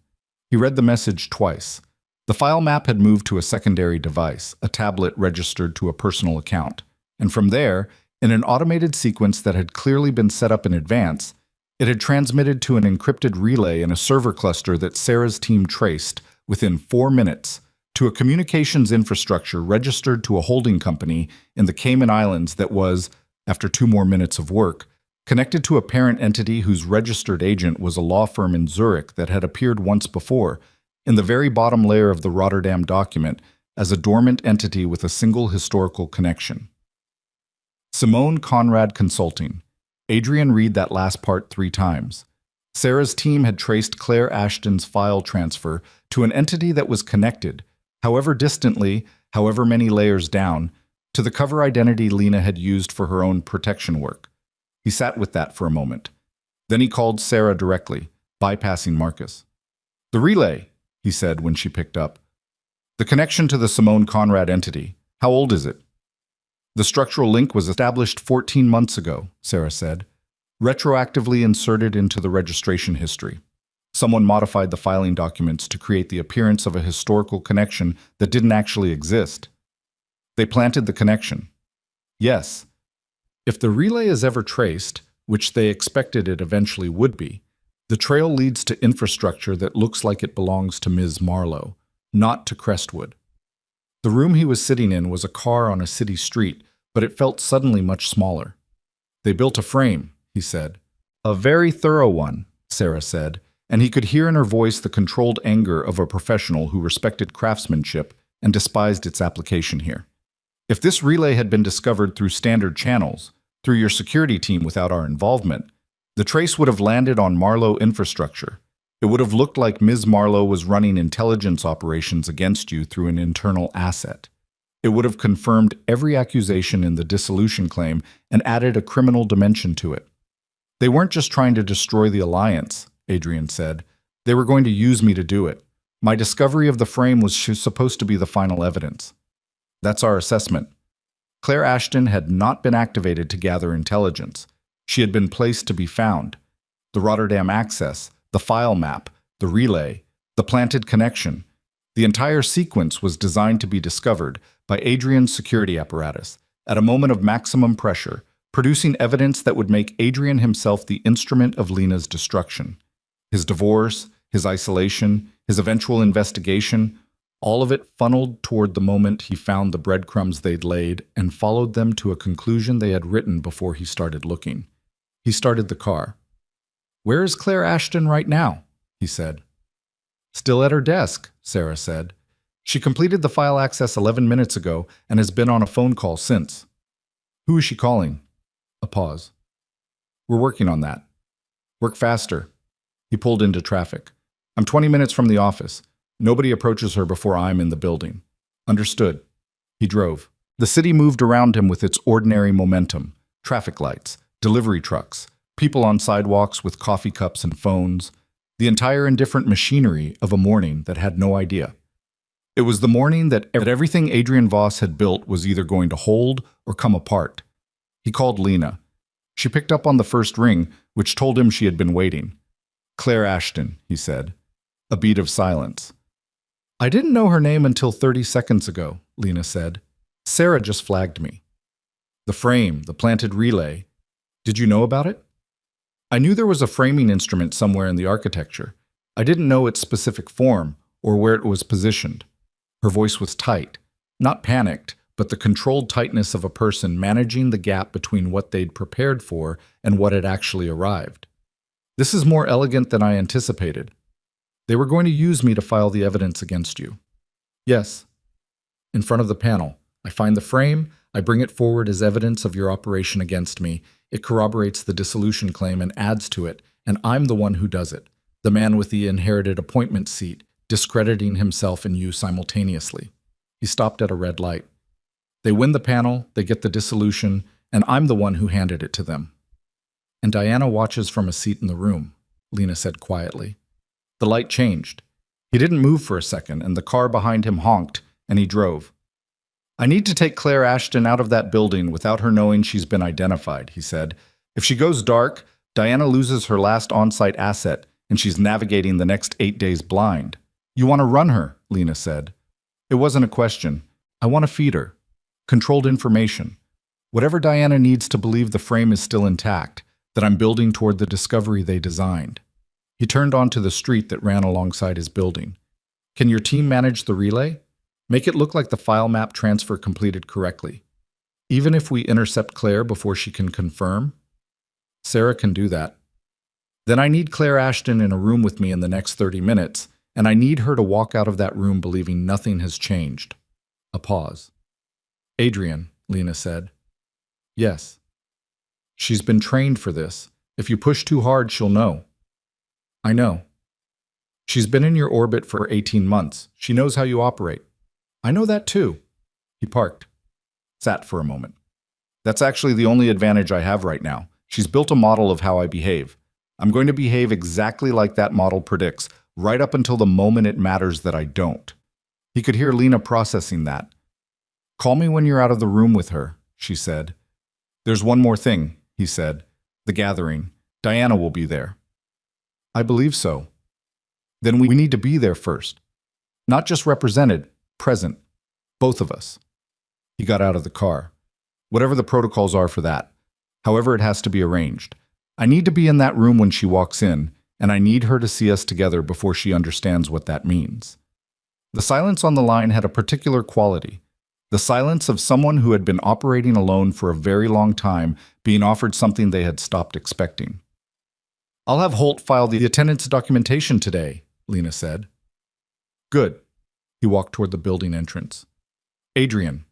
[SPEAKER 1] He read the message twice. The file map had moved to a secondary device, a tablet registered to a personal account. And from there, in an automated sequence that had clearly been set up in advance, it had transmitted to an encrypted relay in a server cluster that Sarah's team traced within 4 minutes, to a communications infrastructure registered to a holding company in the Cayman Islands that was, after 2 more minutes of work, connected to a parent entity whose registered agent was a law firm in Zurich that had appeared once before, in the very bottom layer of the Rotterdam document, as a dormant entity with a single historical connection. Simone Conrad Consulting. Adrian read that last part 3 times. Sarah's team had traced Claire Ashton's file transfer to an entity that was connected, however distantly, however many layers down, to the cover identity Lena had used for her own protection work. He sat with that for a moment. Then he called Sarah directly, bypassing Marcus. "The relay," he said when she picked up. "The connection to the Simone Conrad entity. How old is it?" "The structural link was established 14 months ago," Sarah said, "retroactively inserted into the registration history. Someone modified the filing documents to create the appearance of a historical connection that didn't actually exist. They planted the connection." "Yes. If the relay is ever traced, which they expected it eventually would be, the trail leads to infrastructure that looks like it belongs to Ms. Marlowe, not to Crestwood." The room he was sitting in was a car on a city street, but it felt suddenly much smaller. "They built a frame," he said. "A very thorough one," Sarah said, and he could hear in her voice the controlled anger of a professional who respected craftsmanship and despised its application here. "If this relay had been discovered through standard channels, through your security team without our involvement, the trace would have landed on Marlowe infrastructure. It would have looked like Ms. Marlowe was running intelligence operations against you through an internal asset. It would have confirmed every accusation in the dissolution claim and added a criminal dimension to it." "They weren't just trying to destroy the alliance," Adrian said. "They were going to use me to do it. My discovery of the frame was supposed to be the final evidence." "That's our assessment." Claire Ashton had not been activated to gather intelligence. She had been placed to be found. The Rotterdam access, the file map, the relay, the planted connection. The entire sequence was designed to be discovered by Adrian's security apparatus at a moment of maximum pressure, producing evidence that would make Adrian himself the instrument of Lena's destruction. His divorce, his isolation, his eventual investigation, all of it funneled toward the moment he found the breadcrumbs they'd laid and followed them to a conclusion they had written before he started looking. He started the car. "Where is Claire Ashton right now?" he said. "Still at her desk," Sarah said. "She completed the file access 11 minutes ago and has been on a phone call since." "Who is she calling?" A pause. "We're working on that." "Work faster." He pulled into traffic. "I'm 20 minutes from the office. Nobody approaches her before I'm in the building." "Understood." He drove. The city moved around him with its ordinary momentum. Traffic lights, delivery trucks, people on sidewalks with coffee cups and phones. The entire indifferent machinery of a morning that had no idea. It was the morning that everything Adrian Voss had built was either going to hold or come apart. He called Lena. She picked up on the first ring, which told him she had been waiting. "Claire Ashton," he said. A beat of silence. "I didn't know her name until 30 seconds ago," Lena said. "Sarah just flagged me." "The frame, the planted relay. Did you know about it?" "I knew there was a framing instrument somewhere in the architecture. I didn't know its specific form or where it was positioned." Her voice was tight, not panicked, but the controlled tightness of a person managing the gap between what they'd prepared for and what had actually arrived. "This is more elegant than I anticipated. They were going to use me to file the evidence against you." "Yes." "In front of the panel. I find the frame, I bring it forward as evidence of your operation against me. It corroborates the dissolution claim and adds to it, and I'm the one who does it. The man with the inherited appointment seat, discrediting himself and you simultaneously." He stopped at a red light. "They win the panel, they get the dissolution, and I'm the one who handed it to them." "And Diana watches from a seat in the room," Lena said quietly. The light changed. He didn't move for a second, and the car behind him honked, and he drove. "I need to take Claire Ashton out of that building without her knowing she's been identified," he said. "If she goes dark, Diana loses her last on-site asset, and she's navigating the next 8 days blind." "You want to run her," Lena said. "It wasn't a question. I want to feed her. Controlled information. Whatever Diana needs to believe the frame is still intact, that I'm building toward the discovery they designed." He turned onto the street that ran alongside his building. "Can your team manage the relay?" Make it look like the file map transfer completed correctly. Even if we intercept Claire before she can confirm, Sarah can do that. Then I need Claire Ashton in a room with me in the next 30 minutes, and I need her to walk out of that room believing nothing has changed. A pause. Adrian, Lena said. Yes. She's been trained for this. If you push too hard, she'll know. I know. She's been in your orbit for 18 months. She knows how you operate. I know that too. He parked. Sat for a moment. That's actually the only advantage I have right now. She's built a model of how I behave. I'm going to behave exactly like that model predicts, right up until the moment it matters that I don't. He could hear Lena processing that. Call me when you're out of the room with her, she said. There's one more thing, he said. The gathering. Diana will be there. I believe so. Then we need to be there first. Not just represented, present. Both of us. He got out of the car. Whatever the protocols are for that. However it has to be arranged. I need to be in that room when she walks in, and I need her to see us together before she understands what that means. The silence on the line had a particular quality. The silence of someone who had been operating alone for a very long time, being offered something they had stopped expecting. I'll have Holt file the attendance documentation today, Lena said. Good. He walked toward the building entrance. Adrian.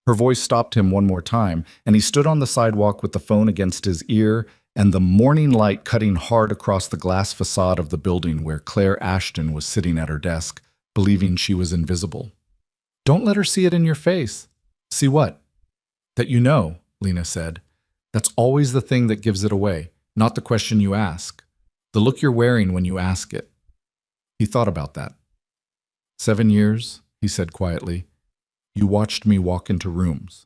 [SPEAKER 1] Her voice stopped him one more time, and he stood on the sidewalk with the phone against his ear and the morning light cutting hard across the glass facade of the building where Claire Ashton was sitting at her desk, believing she was invisible. Don't let her see it in your face. See what? That you know, Lena said. That's always the thing that gives it away, not the question you ask. The look you're wearing when you ask it. He thought about that. 7 years, he said quietly. You watched me walk into rooms.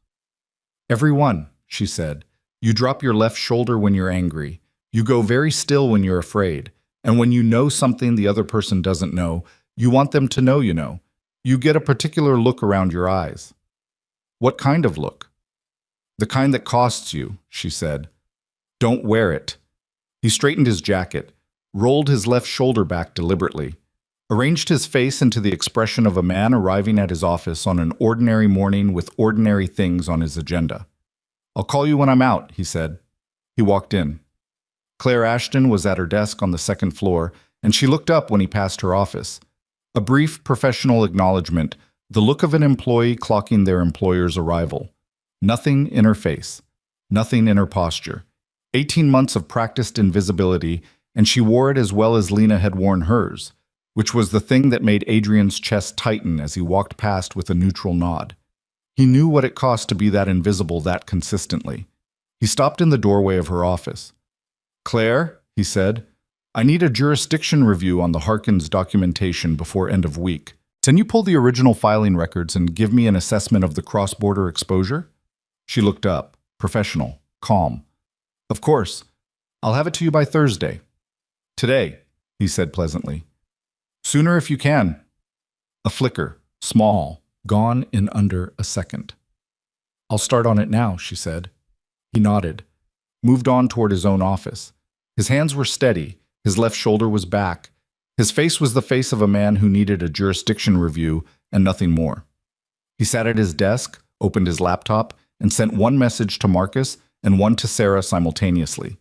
[SPEAKER 1] Every one, she said. You drop your left shoulder when you're angry. You go very still when you're afraid. And when you know something the other person doesn't know, you want them to know you know. You get a particular look around your eyes. What kind of look? The kind that costs you, she said. Don't wear it. He straightened his jacket, rolled his left shoulder back deliberately, arranged his face into the expression of a man arriving at his office on an ordinary morning with ordinary things on his agenda. I'll call you when I'm out, he said. He walked in. Claire Ashton was at her desk on the second floor, and she looked up when he passed her office. A brief professional acknowledgement, the look of an employee clocking their employer's arrival. Nothing in her face, nothing in her posture. 18 months of practiced invisibility, and she wore it as well as Lena had worn hers, which was the thing that made Adrian's chest tighten as he walked past with a neutral nod. He knew what it cost to be that invisible that consistently. He stopped in the doorway of her office. Claire, he said, I need a jurisdiction review on the Harkins documentation before end of week. Can you pull the original filing records and give me an assessment of the cross-border exposure? She looked up, professional, calm. Of course. I'll have it to you by Thursday. Today, he said pleasantly. Sooner if you can. A flicker, small, gone in under a second. I'll start on it now, she said. He nodded, moved on toward his own office. His hands were steady, his left shoulder was back. His face was the face of a man who needed a jurisdiction review and nothing more. He sat at his desk, opened his laptop, and sent one message to Marcus and one to Sarah simultaneously.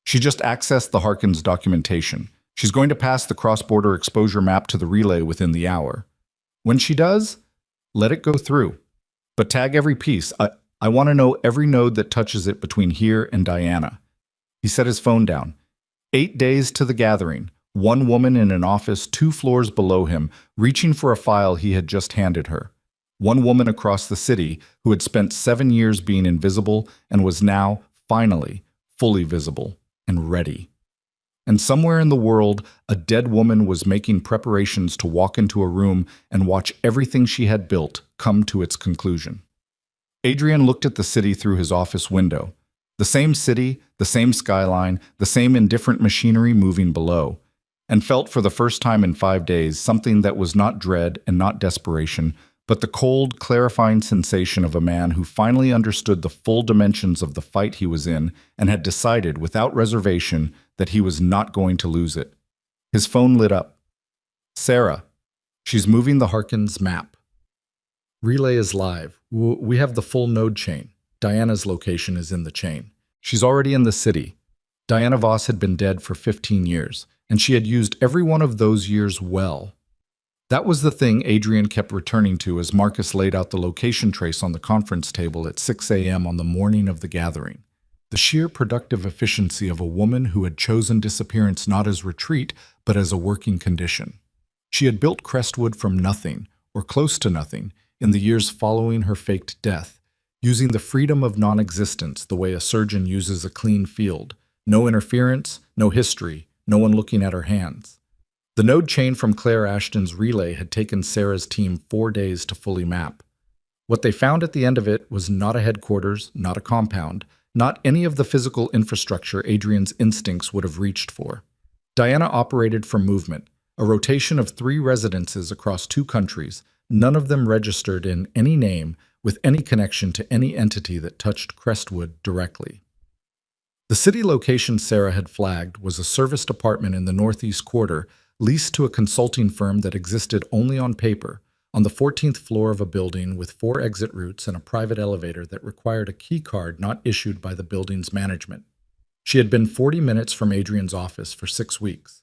[SPEAKER 1] She just accessed the Harkins documentation. She's going to pass the cross-border exposure map to the relay within the hour. When she does, let it go through. But tag every piece. I want to know every node that touches it between here and Diana. He set his phone down. 8 days to the gathering. One woman in an office 2 floors below him, reaching for a file he had just handed her. One woman across the city who had spent 7 years being invisible and was now, finally, fully visible and ready. And somewhere in the world, a dead woman was making preparations to walk into a room and watch everything she had built come to its conclusion. Adrian looked at the city through his office window. The same city, the same skyline, the same indifferent machinery moving below, and felt for the first time in 5 days something that was not dread and not desperation, but the cold, clarifying sensation of a man who finally understood the full dimensions of the fight he was in and had decided without reservation that he was not going to lose it. His phone lit up. Sarah. She's moving the Harkins map. Relay is live. We have the full node chain. Diana's location is in the chain. She's already in the city. Diana Voss had been dead for 15 years, and she had used every one of those years well. That was the thing Adrian kept returning to as Marcus laid out the location trace on the conference table at 6 a.m. on the morning of the gathering. The sheer productive efficiency of a woman who had chosen disappearance not as retreat, but as a working condition. She had built Crestwood from nothing, or close to nothing, in the years following her faked death, using the freedom of non-existence the way a surgeon uses a clean field. No interference, no history, no one looking at her hands. The node chain from Claire Ashton's relay had taken Sarah's team 4 days to fully map. What they found at the end of it was not a headquarters, not a compound, not any of the physical infrastructure Adrian's instincts would have reached for. Diana operated from movement, a rotation of 3 residences across 2 countries, none of them registered in any name with any connection to any entity that touched Crestwood directly. The city location Sarah had flagged was a serviced apartment in the Northeast Quarter, leased to a consulting firm that existed only on paper, on the 14th floor of a building with 4 exit routes and a private elevator that required a key card not issued by the building's management. She had been 40 minutes from Adrian's office for 6 weeks.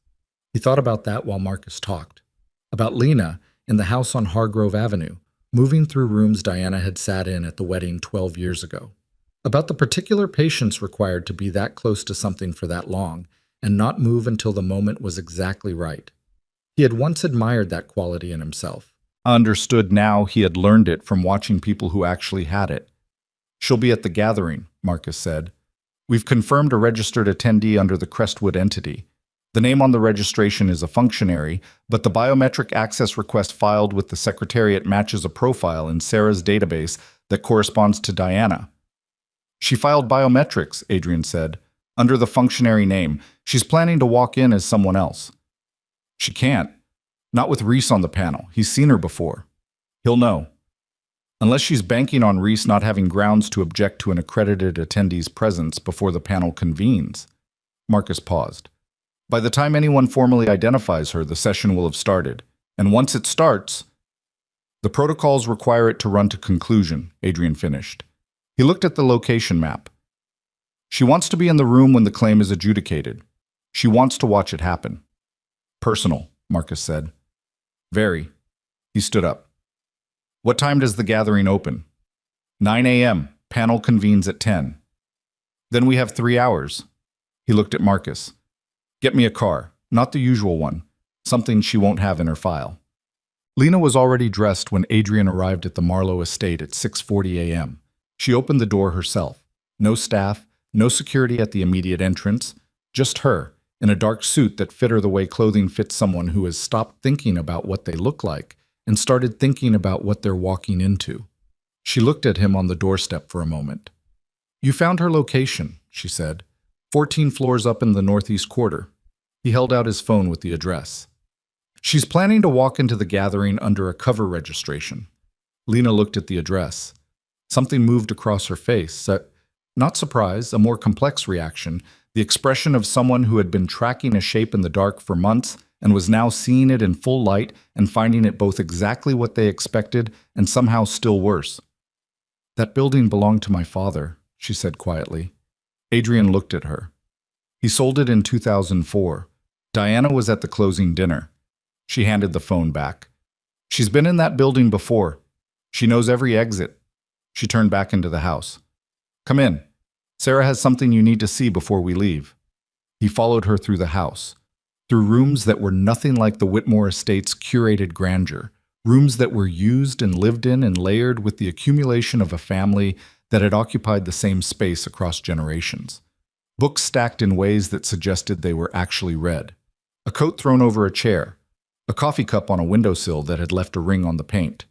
[SPEAKER 1] He thought about that while Marcus talked. About Lena in the house on Hargrove Avenue, moving through rooms Diana had sat in at the wedding 12 years ago. About the particular patience required to be that close to something for that long and not move until the moment was exactly right. He had once admired that quality in himself. Understood now he had learned it from watching people who actually had it. "She'll be at the gathering," Marcus said. "We've confirmed a registered attendee under the Crestwood entity. The name on the registration is a functionary, but the biometric access request filed with the Secretariat matches a profile in Sarah's database that corresponds to Diana." "She filed biometrics," Adrian said, "under the functionary name. She's planning to walk in as someone else." "She can't. Not with Reese on the panel. He's seen her before. He'll know. Unless she's banking on Reese not having grounds to object to an accredited attendee's presence before the panel convenes." Marcus paused. "By the time anyone formally identifies her, the session will have started. And once it starts, the protocols require it to run to conclusion," Adrian finished. He looked at the location map. "She wants to be in the room when the claim is adjudicated. She wants to watch it happen." "Personal," Marcus said. "Very." He stood up. "What time does the gathering open?" 9 a.m. Panel convenes at 10. "Then we have 3 hours." He looked at Marcus. "Get me a car, not the usual one, something she won't have in her file." Lena was already dressed when Adrian arrived at the Marlowe estate at 6:40 a.m. She opened the door herself. No staff, no security at the immediate entrance, just her, in a dark suit that fit her the way clothing fits someone who has stopped thinking about what they look like and started thinking about what they're walking into. She looked at him on the doorstep for a moment. "You found her location," she said. 14 floors up in the Northeast Quarter." He held out his phone with the address. "She's planning to walk into the gathering under a cover registration." Lena looked at the address. Something moved across her face. Not surprise, a more complex reaction, the expression of someone who had been tracking a shape in the dark for months and was now seeing it in full light and finding it both exactly what they expected and somehow still worse. "That building belonged to my father," she said quietly. Adrian looked at her. "He sold it in 2004. Diana was at the closing dinner." She handed the phone back. "She's been in that building before. She knows every exit." She turned back into the house. "Come in. Sarah has something you need to see before we leave." He followed her through the house, through rooms that were nothing like the Whitmore estate's curated grandeur, rooms that were used and lived in and layered with the accumulation of a family that had occupied the same space across generations. Books stacked in ways that suggested they were actually read. A coat thrown over a chair. A coffee cup on a windowsill that had left a ring on the paint.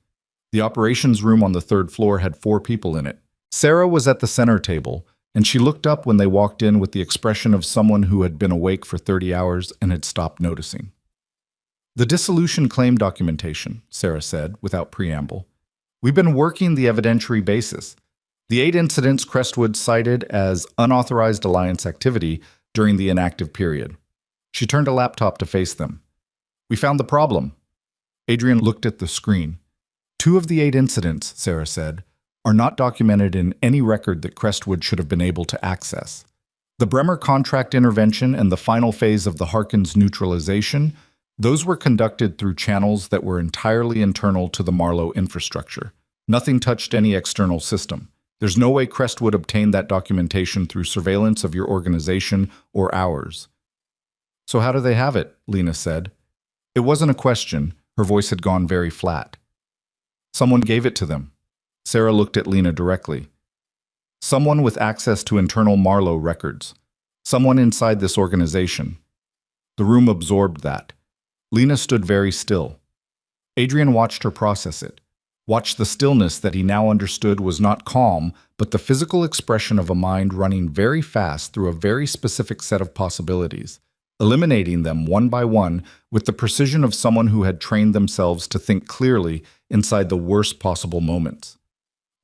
[SPEAKER 1] The operations room on the 3rd floor had 4 people in it. Sarah was at the center table, and she looked up when they walked in with the expression of someone who had been awake for 30 hours and had stopped noticing. "The dissolution claim documentation," Sarah said, without preamble. "We've been working the evidentiary basis. The 8 incidents Crestwood cited as unauthorized alliance activity during the inactive period." She turned a laptop to face them. "We found the problem." Adrian looked at the screen. 2 of the 8 incidents, Sarah said, are not documented in any record that Crestwood should have been able to access. The Bremer contract intervention and the final phase of the Harkins neutralization, those were conducted through channels that were entirely internal to the Marlowe infrastructure. Nothing touched any external system. There's no way Crestwood obtained that documentation through surveillance of your organization or ours. So how do they have it? Lena said. It wasn't a question. Her voice had gone very flat. Someone gave it to them. Sarah looked at Lena directly. Someone with access to internal Marlowe records. Someone inside this organization. The room absorbed that. Lena stood very still. Adrian watched her process it. Watched the stillness that he now understood was not calm, but the physical expression of a mind running very fast through a very specific set of possibilities, eliminating them one by one with the precision of someone who had trained themselves to think clearly inside the worst possible moments.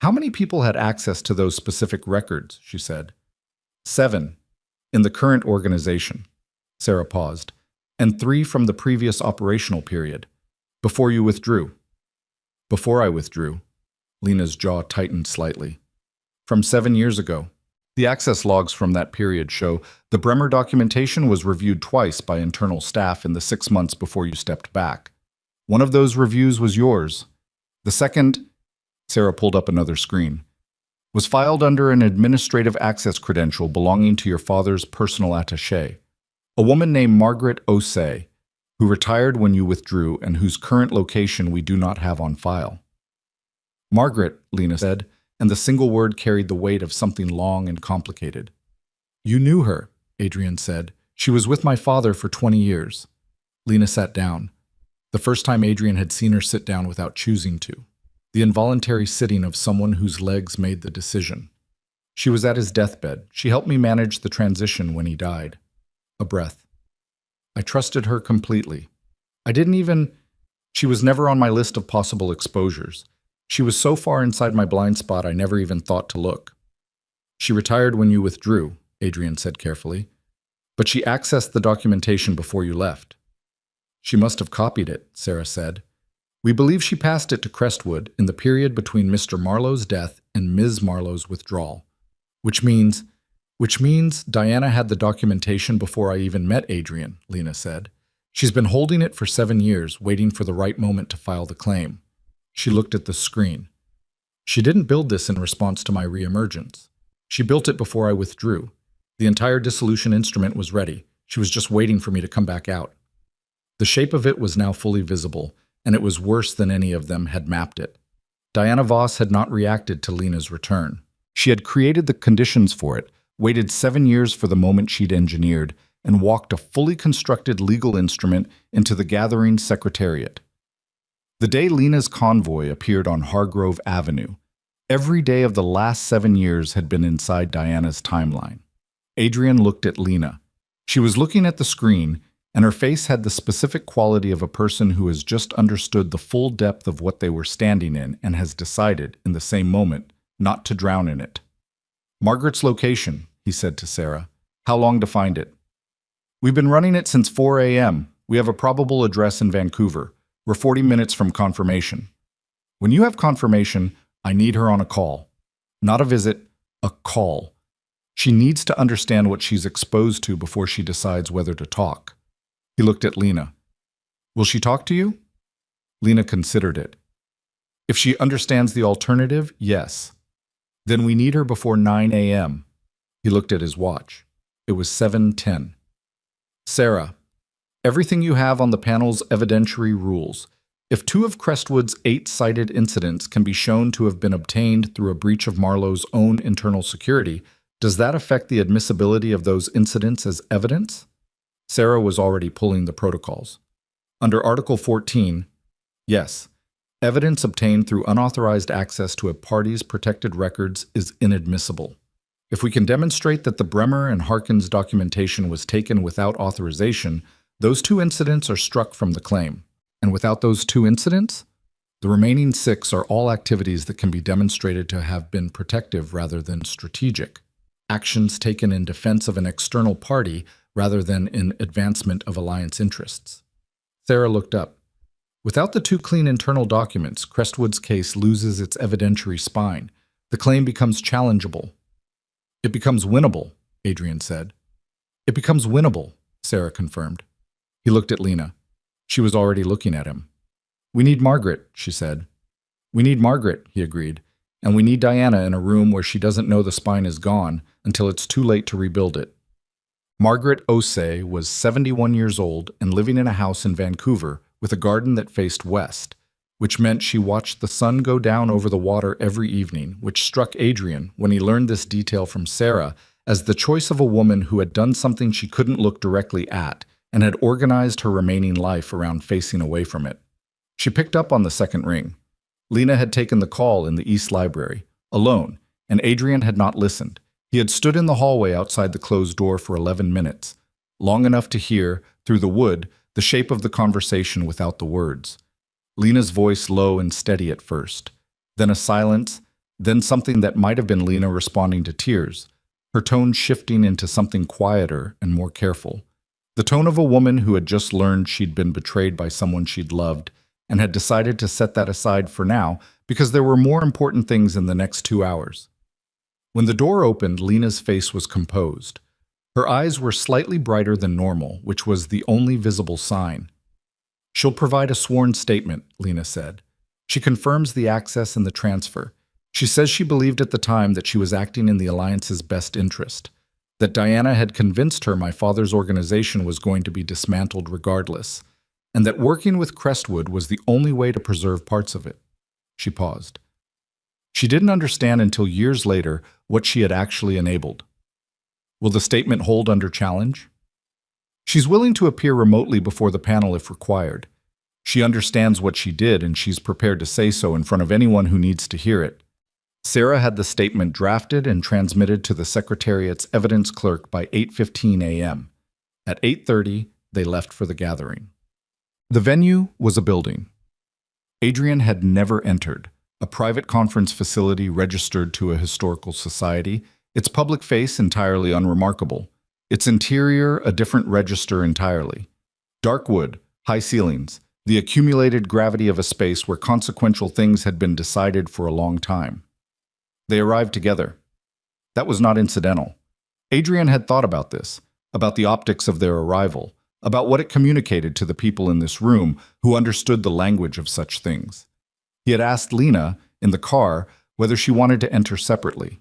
[SPEAKER 1] How many people had access to those specific records? She said. 7, in the current organization. Sarah paused. And 3 from the previous operational period, before you withdrew. Before I withdrew. Lena's jaw tightened slightly. From 7 years ago. The access logs from that period show the Bremer documentation was reviewed twice by internal staff in the 6 months before you stepped back. One of those reviews was yours. The second, Sarah pulled up another screen, was filed under an administrative access credential belonging to your father's personal attaché, a woman named Margaret Osei, who retired when you withdrew and whose current location we do not have on file. Margaret, Lena said, and the single word carried the weight of something long and complicated. You knew her, Adrian said. She was with my father for 20 years. Lena sat down. The first time Adrian had seen her sit down without choosing to. The involuntary sitting of someone whose legs made the decision. She was at his deathbed. She helped me manage the transition when he died. A breath. I trusted her completely. She was never on my list of possible exposures. She was so far inside my blind spot I never even thought to look. She retired when you withdrew, Adrian said carefully. But she accessed the documentation before you left. She must have copied it, Sarah said. We believe she passed it to Crestwood in the period between Mr. Marlowe's death and Ms. Marlowe's withdrawal. Which means Diana had the documentation before I even met Adrian, Lena said. She's been holding it for 7 years, waiting for the right moment to file the claim. She looked at the screen. She didn't build this in response to my reemergence. She built it before I withdrew. The entire dissolution instrument was ready. She was just waiting for me to come back out. The shape of it was now fully visible, and it was worse than any of them had mapped it. Diana Voss had not reacted to Lena's return. She had created the conditions for it, waited 7 years for the moment she'd engineered, and walked a fully constructed legal instrument into the gathering secretariat. The day Lena's convoy appeared on Hargrove Avenue, every day of the last 7 years had been inside Diana's timeline. Adrian looked at Lena. She was looking at the screen, and her face had the specific quality of a person who has just understood the full depth of what they were standing in and has decided, in the same moment, not to drown in it. Margaret's location, he said to Sarah. How long to find it? We've been running it since 4 a.m. We have a probable address in Vancouver. We're 40 minutes from confirmation. When you have confirmation, I need her on a call. Not a visit, a call. She needs to understand what she's exposed to before she decides whether to talk. He looked at Lena. Will she talk to you? Lena considered it. If she understands the alternative, yes. Then we need her before 9 a.m. He looked at his watch. It was 7:10. Sarah, everything you have on the panel's evidentiary rules. If 2 of Crestwood's 8 cited incidents can be shown to have been obtained through a breach of Marlowe's own internal security, does that affect the admissibility of those incidents as evidence? Sarah was already pulling the protocols. Under Article 14, yes, evidence obtained through unauthorized access to a party's protected records is inadmissible. If we can demonstrate that the Bremer and Harkins documentation was taken without authorization, those 2 incidents are struck from the claim. And without those 2 incidents, the remaining 6 are all activities that can be demonstrated to have been protective rather than strategic. Actions taken in defense of an external party rather than in advancement of alliance interests. Sarah looked up. Without the two clean internal documents, Crestwood's case loses its evidentiary spine. The claim becomes challengeable. It becomes winnable, Adrian said. It becomes winnable, Sarah confirmed. He looked at Lena. She was already looking at him. We need Margaret, she said. We need Margaret, he agreed. And we need Diana in a room where she doesn't know the spine is gone until it's too late to rebuild it. Margaret Osei was 71 years old and living in a house in Vancouver with a garden that faced west, which meant she watched the sun go down over the water every evening, which struck Adrian when he learned this detail from Sarah as the choice of a woman who had done something she couldn't look directly at and had organized her remaining life around facing away from it. She picked up on the second ring. Lena had taken the call in the East Library, alone, and Adrian had not listened. He had stood in the hallway outside the closed door for 11 minutes, long enough to hear, through the wood, the shape of the conversation without the words. Lena's voice low and steady at first, then a silence, then something that might have been Lena responding to tears, her tone shifting into something quieter and more careful. The tone of a woman who had just learned she'd been betrayed by someone she'd loved and had decided to set that aside for now because there were more important things in the next 2 hours. When the door opened, Lena's face was composed. Her eyes were slightly brighter than normal, which was the only visible sign. She'll provide a sworn statement, Lena said. She confirms the access and the transfer. She says she believed at the time that she was acting in the Alliance's best interest, that Diana had convinced her my father's organization was going to be dismantled regardless, and that working with Crestwood was the only way to preserve parts of it. She paused. She didn't understand until years later what she had actually enabled. Will the statement hold under challenge? She's willing to appear remotely before the panel if required. She understands what she did and she's prepared to say so in front of anyone who needs to hear it. Sarah had the statement drafted and transmitted to the Secretariat's evidence clerk by 8:15 a.m. At 8:30, they left for the gathering. The venue was a building Adrian had never entered. A private conference facility registered to a historical society, its public face entirely unremarkable, its interior a different register entirely. Dark wood, high ceilings, the accumulated gravity of a space where consequential things had been decided for a long time. They arrived together. That was not incidental. Adrian had thought about this, about the optics of their arrival, about what it communicated to the people in this room who understood the language of such things. He had asked Lena, in the car, whether she wanted to enter separately.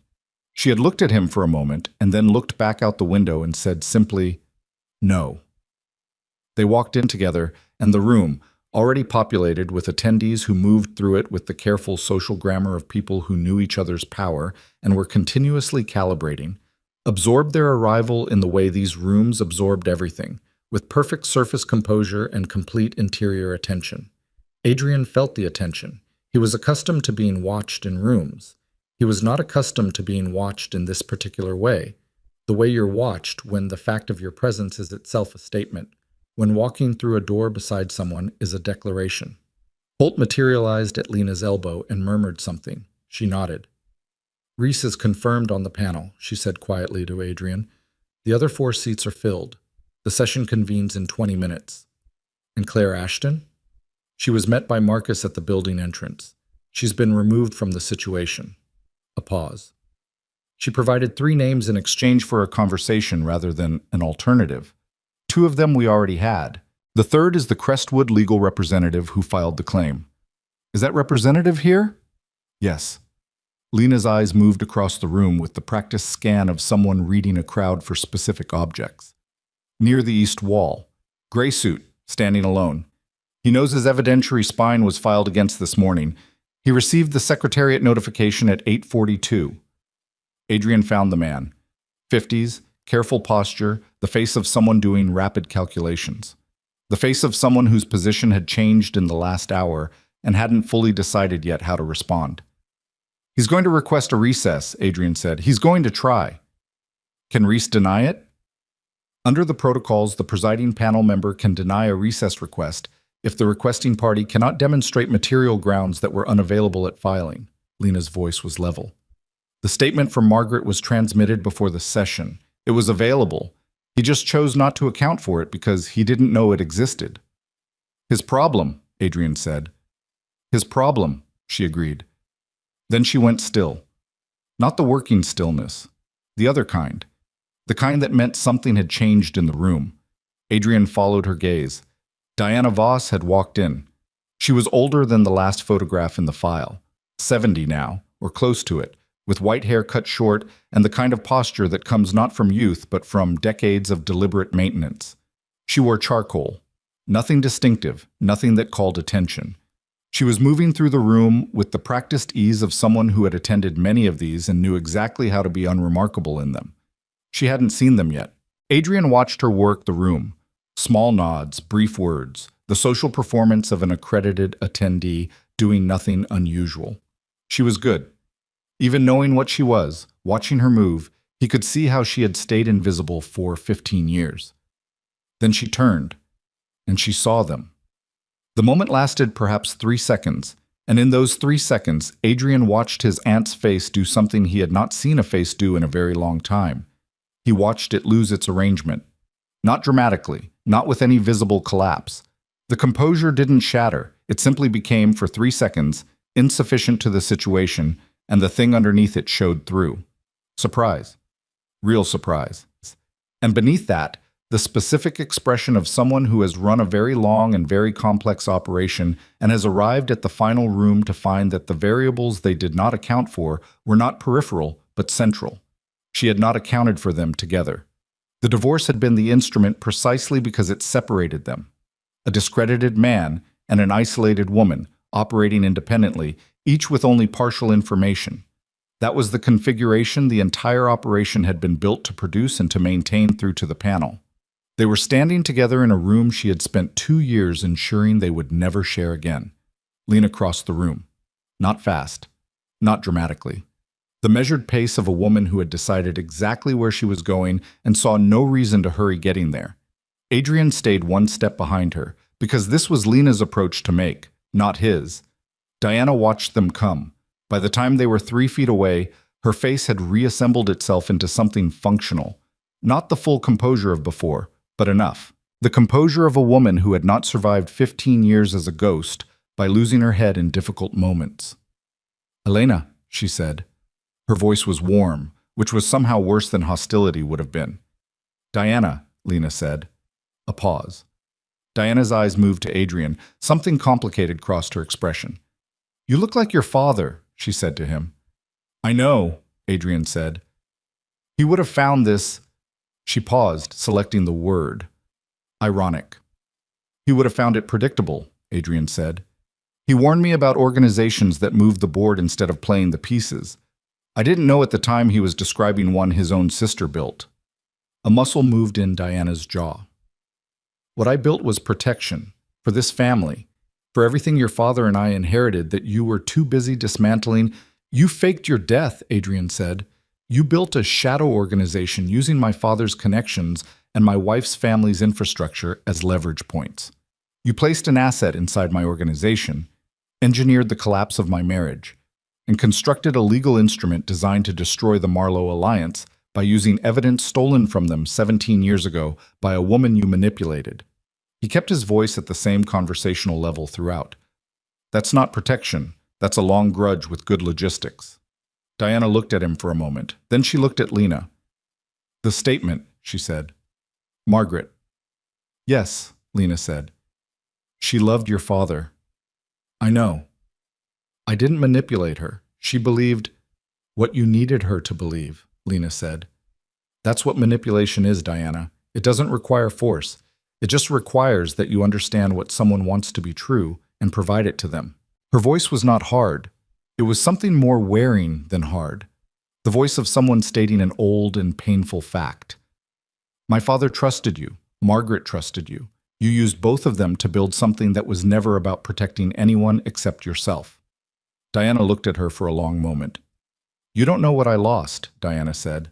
[SPEAKER 1] She had looked at him for a moment and then looked back out the window and said simply, "No." They walked in together, and the room, already populated with attendees who moved through it with the careful social grammar of people who knew each other's power and were continuously calibrating, absorbed their arrival in the way these rooms absorbed everything, with perfect surface composure and complete interior attention. Adrian felt the attention. He was accustomed to being watched in rooms. He was not accustomed to being watched in this particular way, the way you're watched when the fact of your presence is itself a statement, when walking through a door beside someone is a declaration. Holt materialized at Lena's elbow and murmured something. She nodded. "Reese is confirmed on the panel," she said quietly to Adrian. "The other 4 seats are filled. The session convenes in 20 minutes. And Claire Ashton?" She was met by Marcus at the building entrance. "She's been removed from the situation." A pause. She provided 3 names in exchange for a conversation rather than an alternative. 2 of them we already had. The third is the Crestwood legal representative who filed the claim. "Is that representative here?" "Yes." Lena's eyes moved across the room with the practiced scan of someone reading a crowd for specific objects. Near the east wall, gray suit, standing alone. He knows his evidentiary spine was filed against this morning. He received the Secretariat notification at 8:42. Adrian found the man. 50s, careful posture, the face of someone doing rapid calculations. The face of someone whose position had changed in the last hour and hadn't fully decided yet how to respond. "He's going to request a recess," Adrian said. "He's going to try." "Can Reese deny it?" Under the protocols, the presiding panel member can deny a recess request if the requesting party cannot demonstrate material grounds that were unavailable at filing. Lena's voice was level. The statement from Margaret was transmitted before the session. It was available. He just chose not to account for it because he didn't know it existed. "His problem," Adrian said. His problem, she agreed. Then she went still. Not the working stillness. The other kind. The kind that meant something had changed in the room. Adrian followed her gaze. Diana Voss had walked in. She was older than the last photograph in the file. 70 now, or close to it, with white hair cut short and the kind of posture that comes not from youth but from decades of deliberate maintenance. She wore charcoal. Nothing distinctive, nothing that called attention. She was moving through the room with the practiced ease of someone who had attended many of these and knew exactly how to be unremarkable in them. She hadn't seen them yet. Adrian watched her work the room. Small nods, brief words, the social performance of an accredited attendee doing nothing unusual. She was good. Even knowing what she was, watching her move, he could see how she had stayed invisible for 15 years. Then she turned, and she saw them. The moment lasted perhaps 3 seconds, and in those 3 seconds, Adrian watched his aunt's face do something he had not seen a face do in a very long time. He watched it lose its arrangement. Not dramatically, not with any visible collapse. The composure didn't shatter, it simply became, for 3 seconds, insufficient to the situation, and the thing underneath it showed through. Surprise. Real surprise. And beneath that, the specific expression of someone who has run a very long and very complex operation and has arrived at the final room to find that the variables they did not account for were not peripheral, but central. She had not accounted for them together. The divorce had been the instrument precisely because it separated them. A discredited man and an isolated woman, operating independently, each with only partial information. That was the configuration the entire operation had been built to produce and to maintain through to the panel. They were standing together in a room she had spent 2 years ensuring they would never share again. Lena crossed the room. Not fast. Not dramatically. The measured pace of a woman who had decided exactly where she was going and saw no reason to hurry getting there. Adrian stayed 1 step behind her, because this was Lena's approach to make, not his. Diana watched them come. By the time they were 3 feet away, her face had reassembled itself into something functional. Not the full composure of before, but enough. The composure of a woman who had not survived 15 years as a ghost by losing her head in difficult moments. "Elena," she said. Her voice was warm, which was somehow worse than hostility would have been. "Diana," Lena said. A pause. Diana's eyes moved to Adrian. Something complicated crossed her expression. "You look like your father," she said to him. "I know," Adrian said. "He would have found this—" She paused, selecting the word. "Ironic." "He would have found it predictable," Adrian said. "He warned me about organizations that moved the board instead of playing the pieces. I didn't know at the time he was describing one his own sister built." A muscle moved in Diana's jaw. "What I built was protection, for this family, for everything your father and I inherited that you were too busy dismantling." "You faked your death," Adrian said. "You built a shadow organization using my father's connections and my wife's family's infrastructure as leverage points. You placed an asset inside my organization, engineered the collapse of my marriage, and constructed a legal instrument designed to destroy the Marlowe alliance by using evidence stolen from them 17 years ago by a woman you manipulated." He kept his voice at the same conversational level throughout. "That's not protection. That's a long grudge with good logistics." Diana looked at him for a moment. Then she looked at Lena. "The statement," she said. "Margaret." "Yes," Lena said. "She loved your father." "I know. I didn't manipulate her. She believed what you needed her to believe," Lena said. "That's what manipulation is, Diana. It doesn't require force. It just requires that you understand what someone wants to be true and provide it to them." Her voice was not hard. It was something more wearing than hard. The voice of someone stating an old and painful fact. "My father trusted you. Margaret trusted you. You used both of them to build something that was never about protecting anyone except yourself." Diana looked at her for a long moment. "You don't know what I lost," Diana said.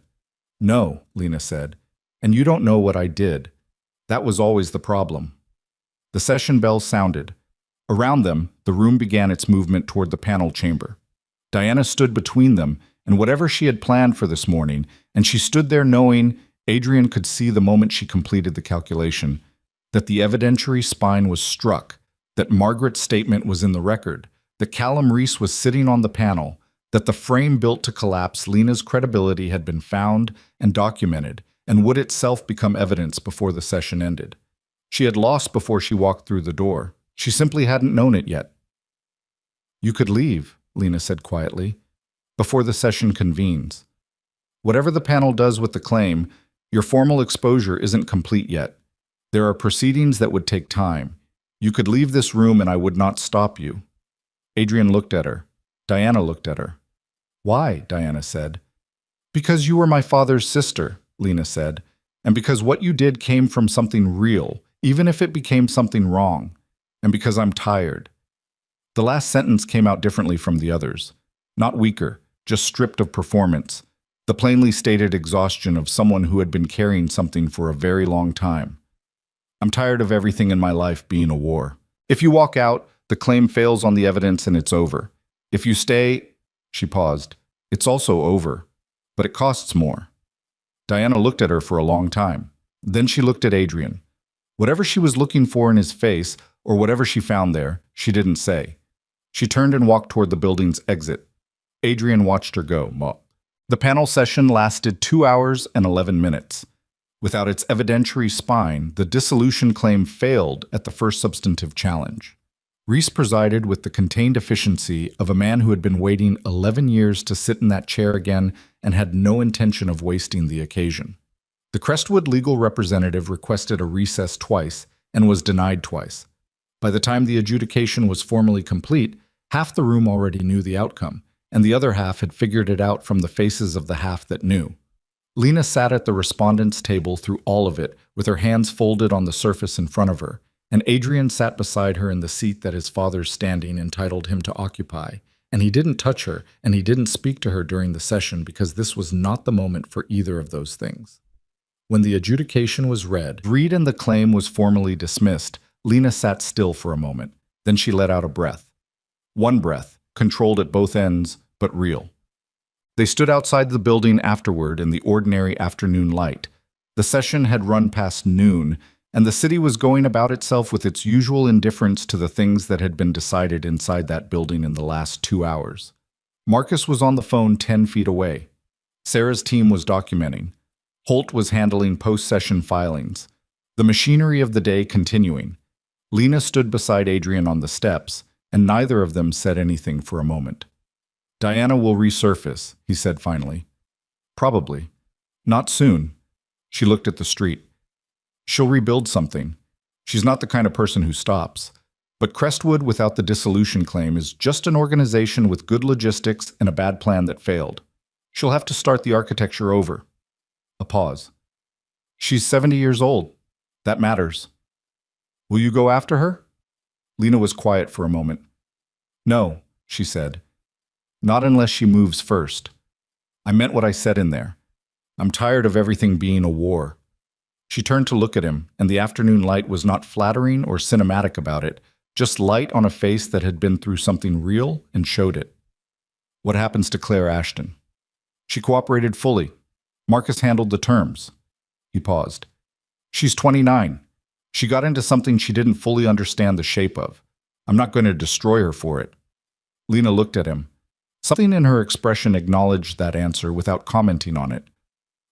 [SPEAKER 1] "No," Lena said. "And you don't know what I did. That was always the problem." The session bell sounded. Around them, the room began its movement toward the panel chamber. Diana stood between them and whatever she had planned for this morning, and she stood there knowing, Adrian could see the moment she completed the calculation, that the evidentiary spine was struck, that Margaret's statement was in the record, that Callum Reese was sitting on the panel, that the frame built to collapse Lena's credibility had been found and documented and would itself become evidence before the session ended. She had lost before she walked through the door. She simply hadn't known it yet. "You could leave," Lena said quietly, "before the session convenes. Whatever the panel does with the claim, your formal exposure isn't complete yet. There are proceedings that would take time. You could leave this room and I would not stop you." Adrian looked at her. Diana looked at her. "Why?" Diana said. "Because you were my father's sister," Lena said, "and because what you did came from something real, even if it became something wrong, and because I'm tired." The last sentence came out differently from the others. Not weaker, just stripped of performance. The plainly stated exhaustion of someone who had been carrying something for a very long time. "I'm tired of everything in my life being a war. If you walk out, the claim fails on the evidence and it's over. If you stay," she paused, "it's also over, but it costs more." Diana looked at her for a long time. Then she looked at Adrian. Whatever she was looking for in his face, or whatever she found there, she didn't say. She turned and walked toward the building's exit. Adrian watched her go. The panel session lasted 2 hours and 11 minutes. Without its evidentiary spine, the dissolution claim failed at the first substantive challenge. Reese presided with the contained efficiency of a man who had been waiting 11 years to sit in that chair again and had no intention of wasting the occasion. The Crestwood legal representative requested a recess twice and was denied twice. By the time the adjudication was formally complete, half the room already knew the outcome, and the other half had figured it out from the faces of the half that knew. Lena sat at the respondents' table through all of it, with her hands folded on the surface in front of her, and Adrian sat beside her in the seat that his father's standing entitled him to occupy, and he didn't touch her, and he didn't speak to her during the session because this was not the moment for either of those things. When the adjudication was read and the claim was formally dismissed, Lena sat still for a moment. Then she let out a breath. One breath, controlled at both ends, but real. They stood outside the building afterward in the ordinary afternoon light. The session had run past noon, and the city was going about itself with its usual indifference to the things that had been decided inside that building in the last 2 hours. Marcus was on the phone 10 feet away. Sarah's team was documenting. Holt was handling post-session filings. The machinery of the day continuing. Lena stood beside Adrian on the steps, and neither of them said anything for a moment. "Diana will resurface," he said finally. "Probably. Not soon." She looked at the street. "She'll rebuild something. She's not the kind of person who stops. But Crestwood without the dissolution claim is just an organization with good logistics and a bad plan that failed. She'll have to start the architecture over." A pause. "She's 70 years old. That matters. Will you go after her?" Lena was quiet for a moment. "No," she said. "Not unless she moves first. I meant what I said in there. I'm tired of everything being a war." She turned to look at him, and the afternoon light was not flattering or cinematic about it, just light on a face that had been through something real and showed it. "What happens to Claire Ashton?" "She cooperated fully. Marcus handled the terms." He paused. "She's 29. She got into something she didn't fully understand the shape of. I'm not going to destroy her for it." Lena looked at him. Something in her expression acknowledged that answer without commenting on it.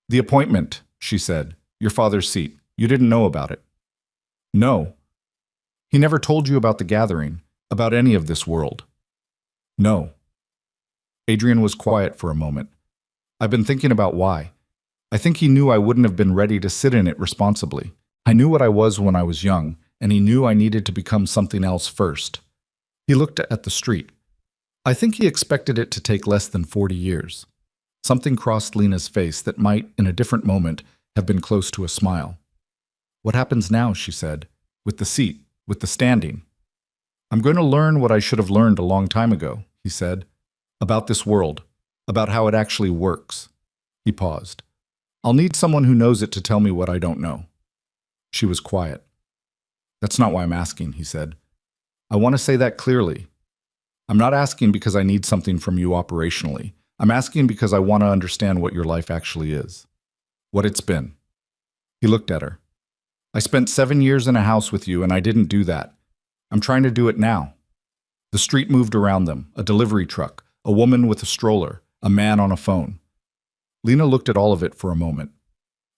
[SPEAKER 1] "The appointment," she said. "Your father's seat. You didn't know about it." "No." "He never told you about the gathering, about any of this world?" "No." Adrian was quiet for a moment. "I've been thinking about why. I think he knew I wouldn't have been ready to sit in it responsibly. I knew what I was when I was young, and he knew I needed to become something else first." He looked at the street. "I think he expected it to take less than 40 years. Something crossed Lena's face that might, in a different moment, have been close to a smile. "What happens now?" she said. "With the seat, with the standing?" "I'm going to learn what I should have learned a long time ago," he said. "About this world, about how it actually works." He paused. "I'll need someone who knows it to tell me what I don't know." She was quiet. "That's not why I'm asking," he said. "I want to say that clearly. I'm not asking because I need something from you operationally. I'm asking because I want to understand what your life actually is. What it's been." He looked at her. "I spent 7 years in a house with you and I didn't do that. I'm trying to do it now. The street moved around them, a delivery truck, a woman with a stroller, a man on a phone. Lena looked at all of it for a moment.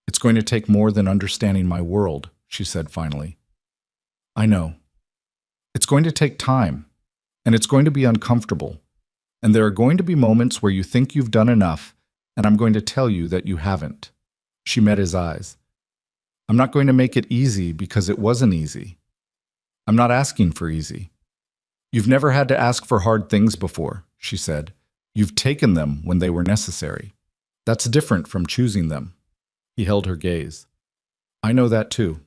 [SPEAKER 1] It's going to take more than understanding my world, she said finally. I know. It's going to take time, and it's going to be uncomfortable. And there are going to be moments where you think you've done enough, and I'm going to tell you that you haven't. She met his eyes. I'm not going to make it easy because it wasn't easy. I'm not asking for easy. You've never had to ask for hard things before, she said. You've taken them when they were necessary. That's different from choosing them. He held her gaze. I know that too.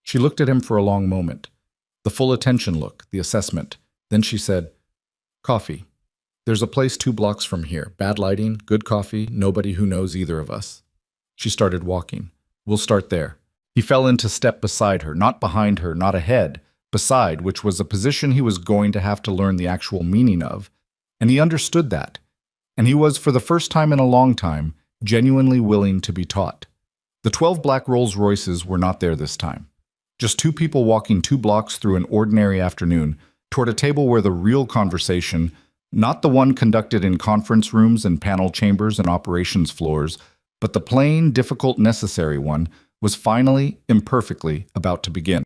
[SPEAKER 1] She looked at him for a long moment. The full attention look, the assessment. Then she said, Coffee. There's a place 2 blocks from here. Bad lighting, good coffee, nobody who knows either of us. She started walking. We'll start there. He fell into step beside her, not behind her, not ahead, beside, which was a position he was going to have to learn the actual meaning of, and he understood that. And he was, for the first time in a long time, genuinely willing to be taught. The 12 black Rolls-Royces were not there this time. Just 2 people walking 2 blocks through an ordinary afternoon toward a table where the real conversation, not the one conducted in conference rooms and panel chambers and operations floors, but the plain, difficult, necessary one, was finally, imperfectly, about to begin.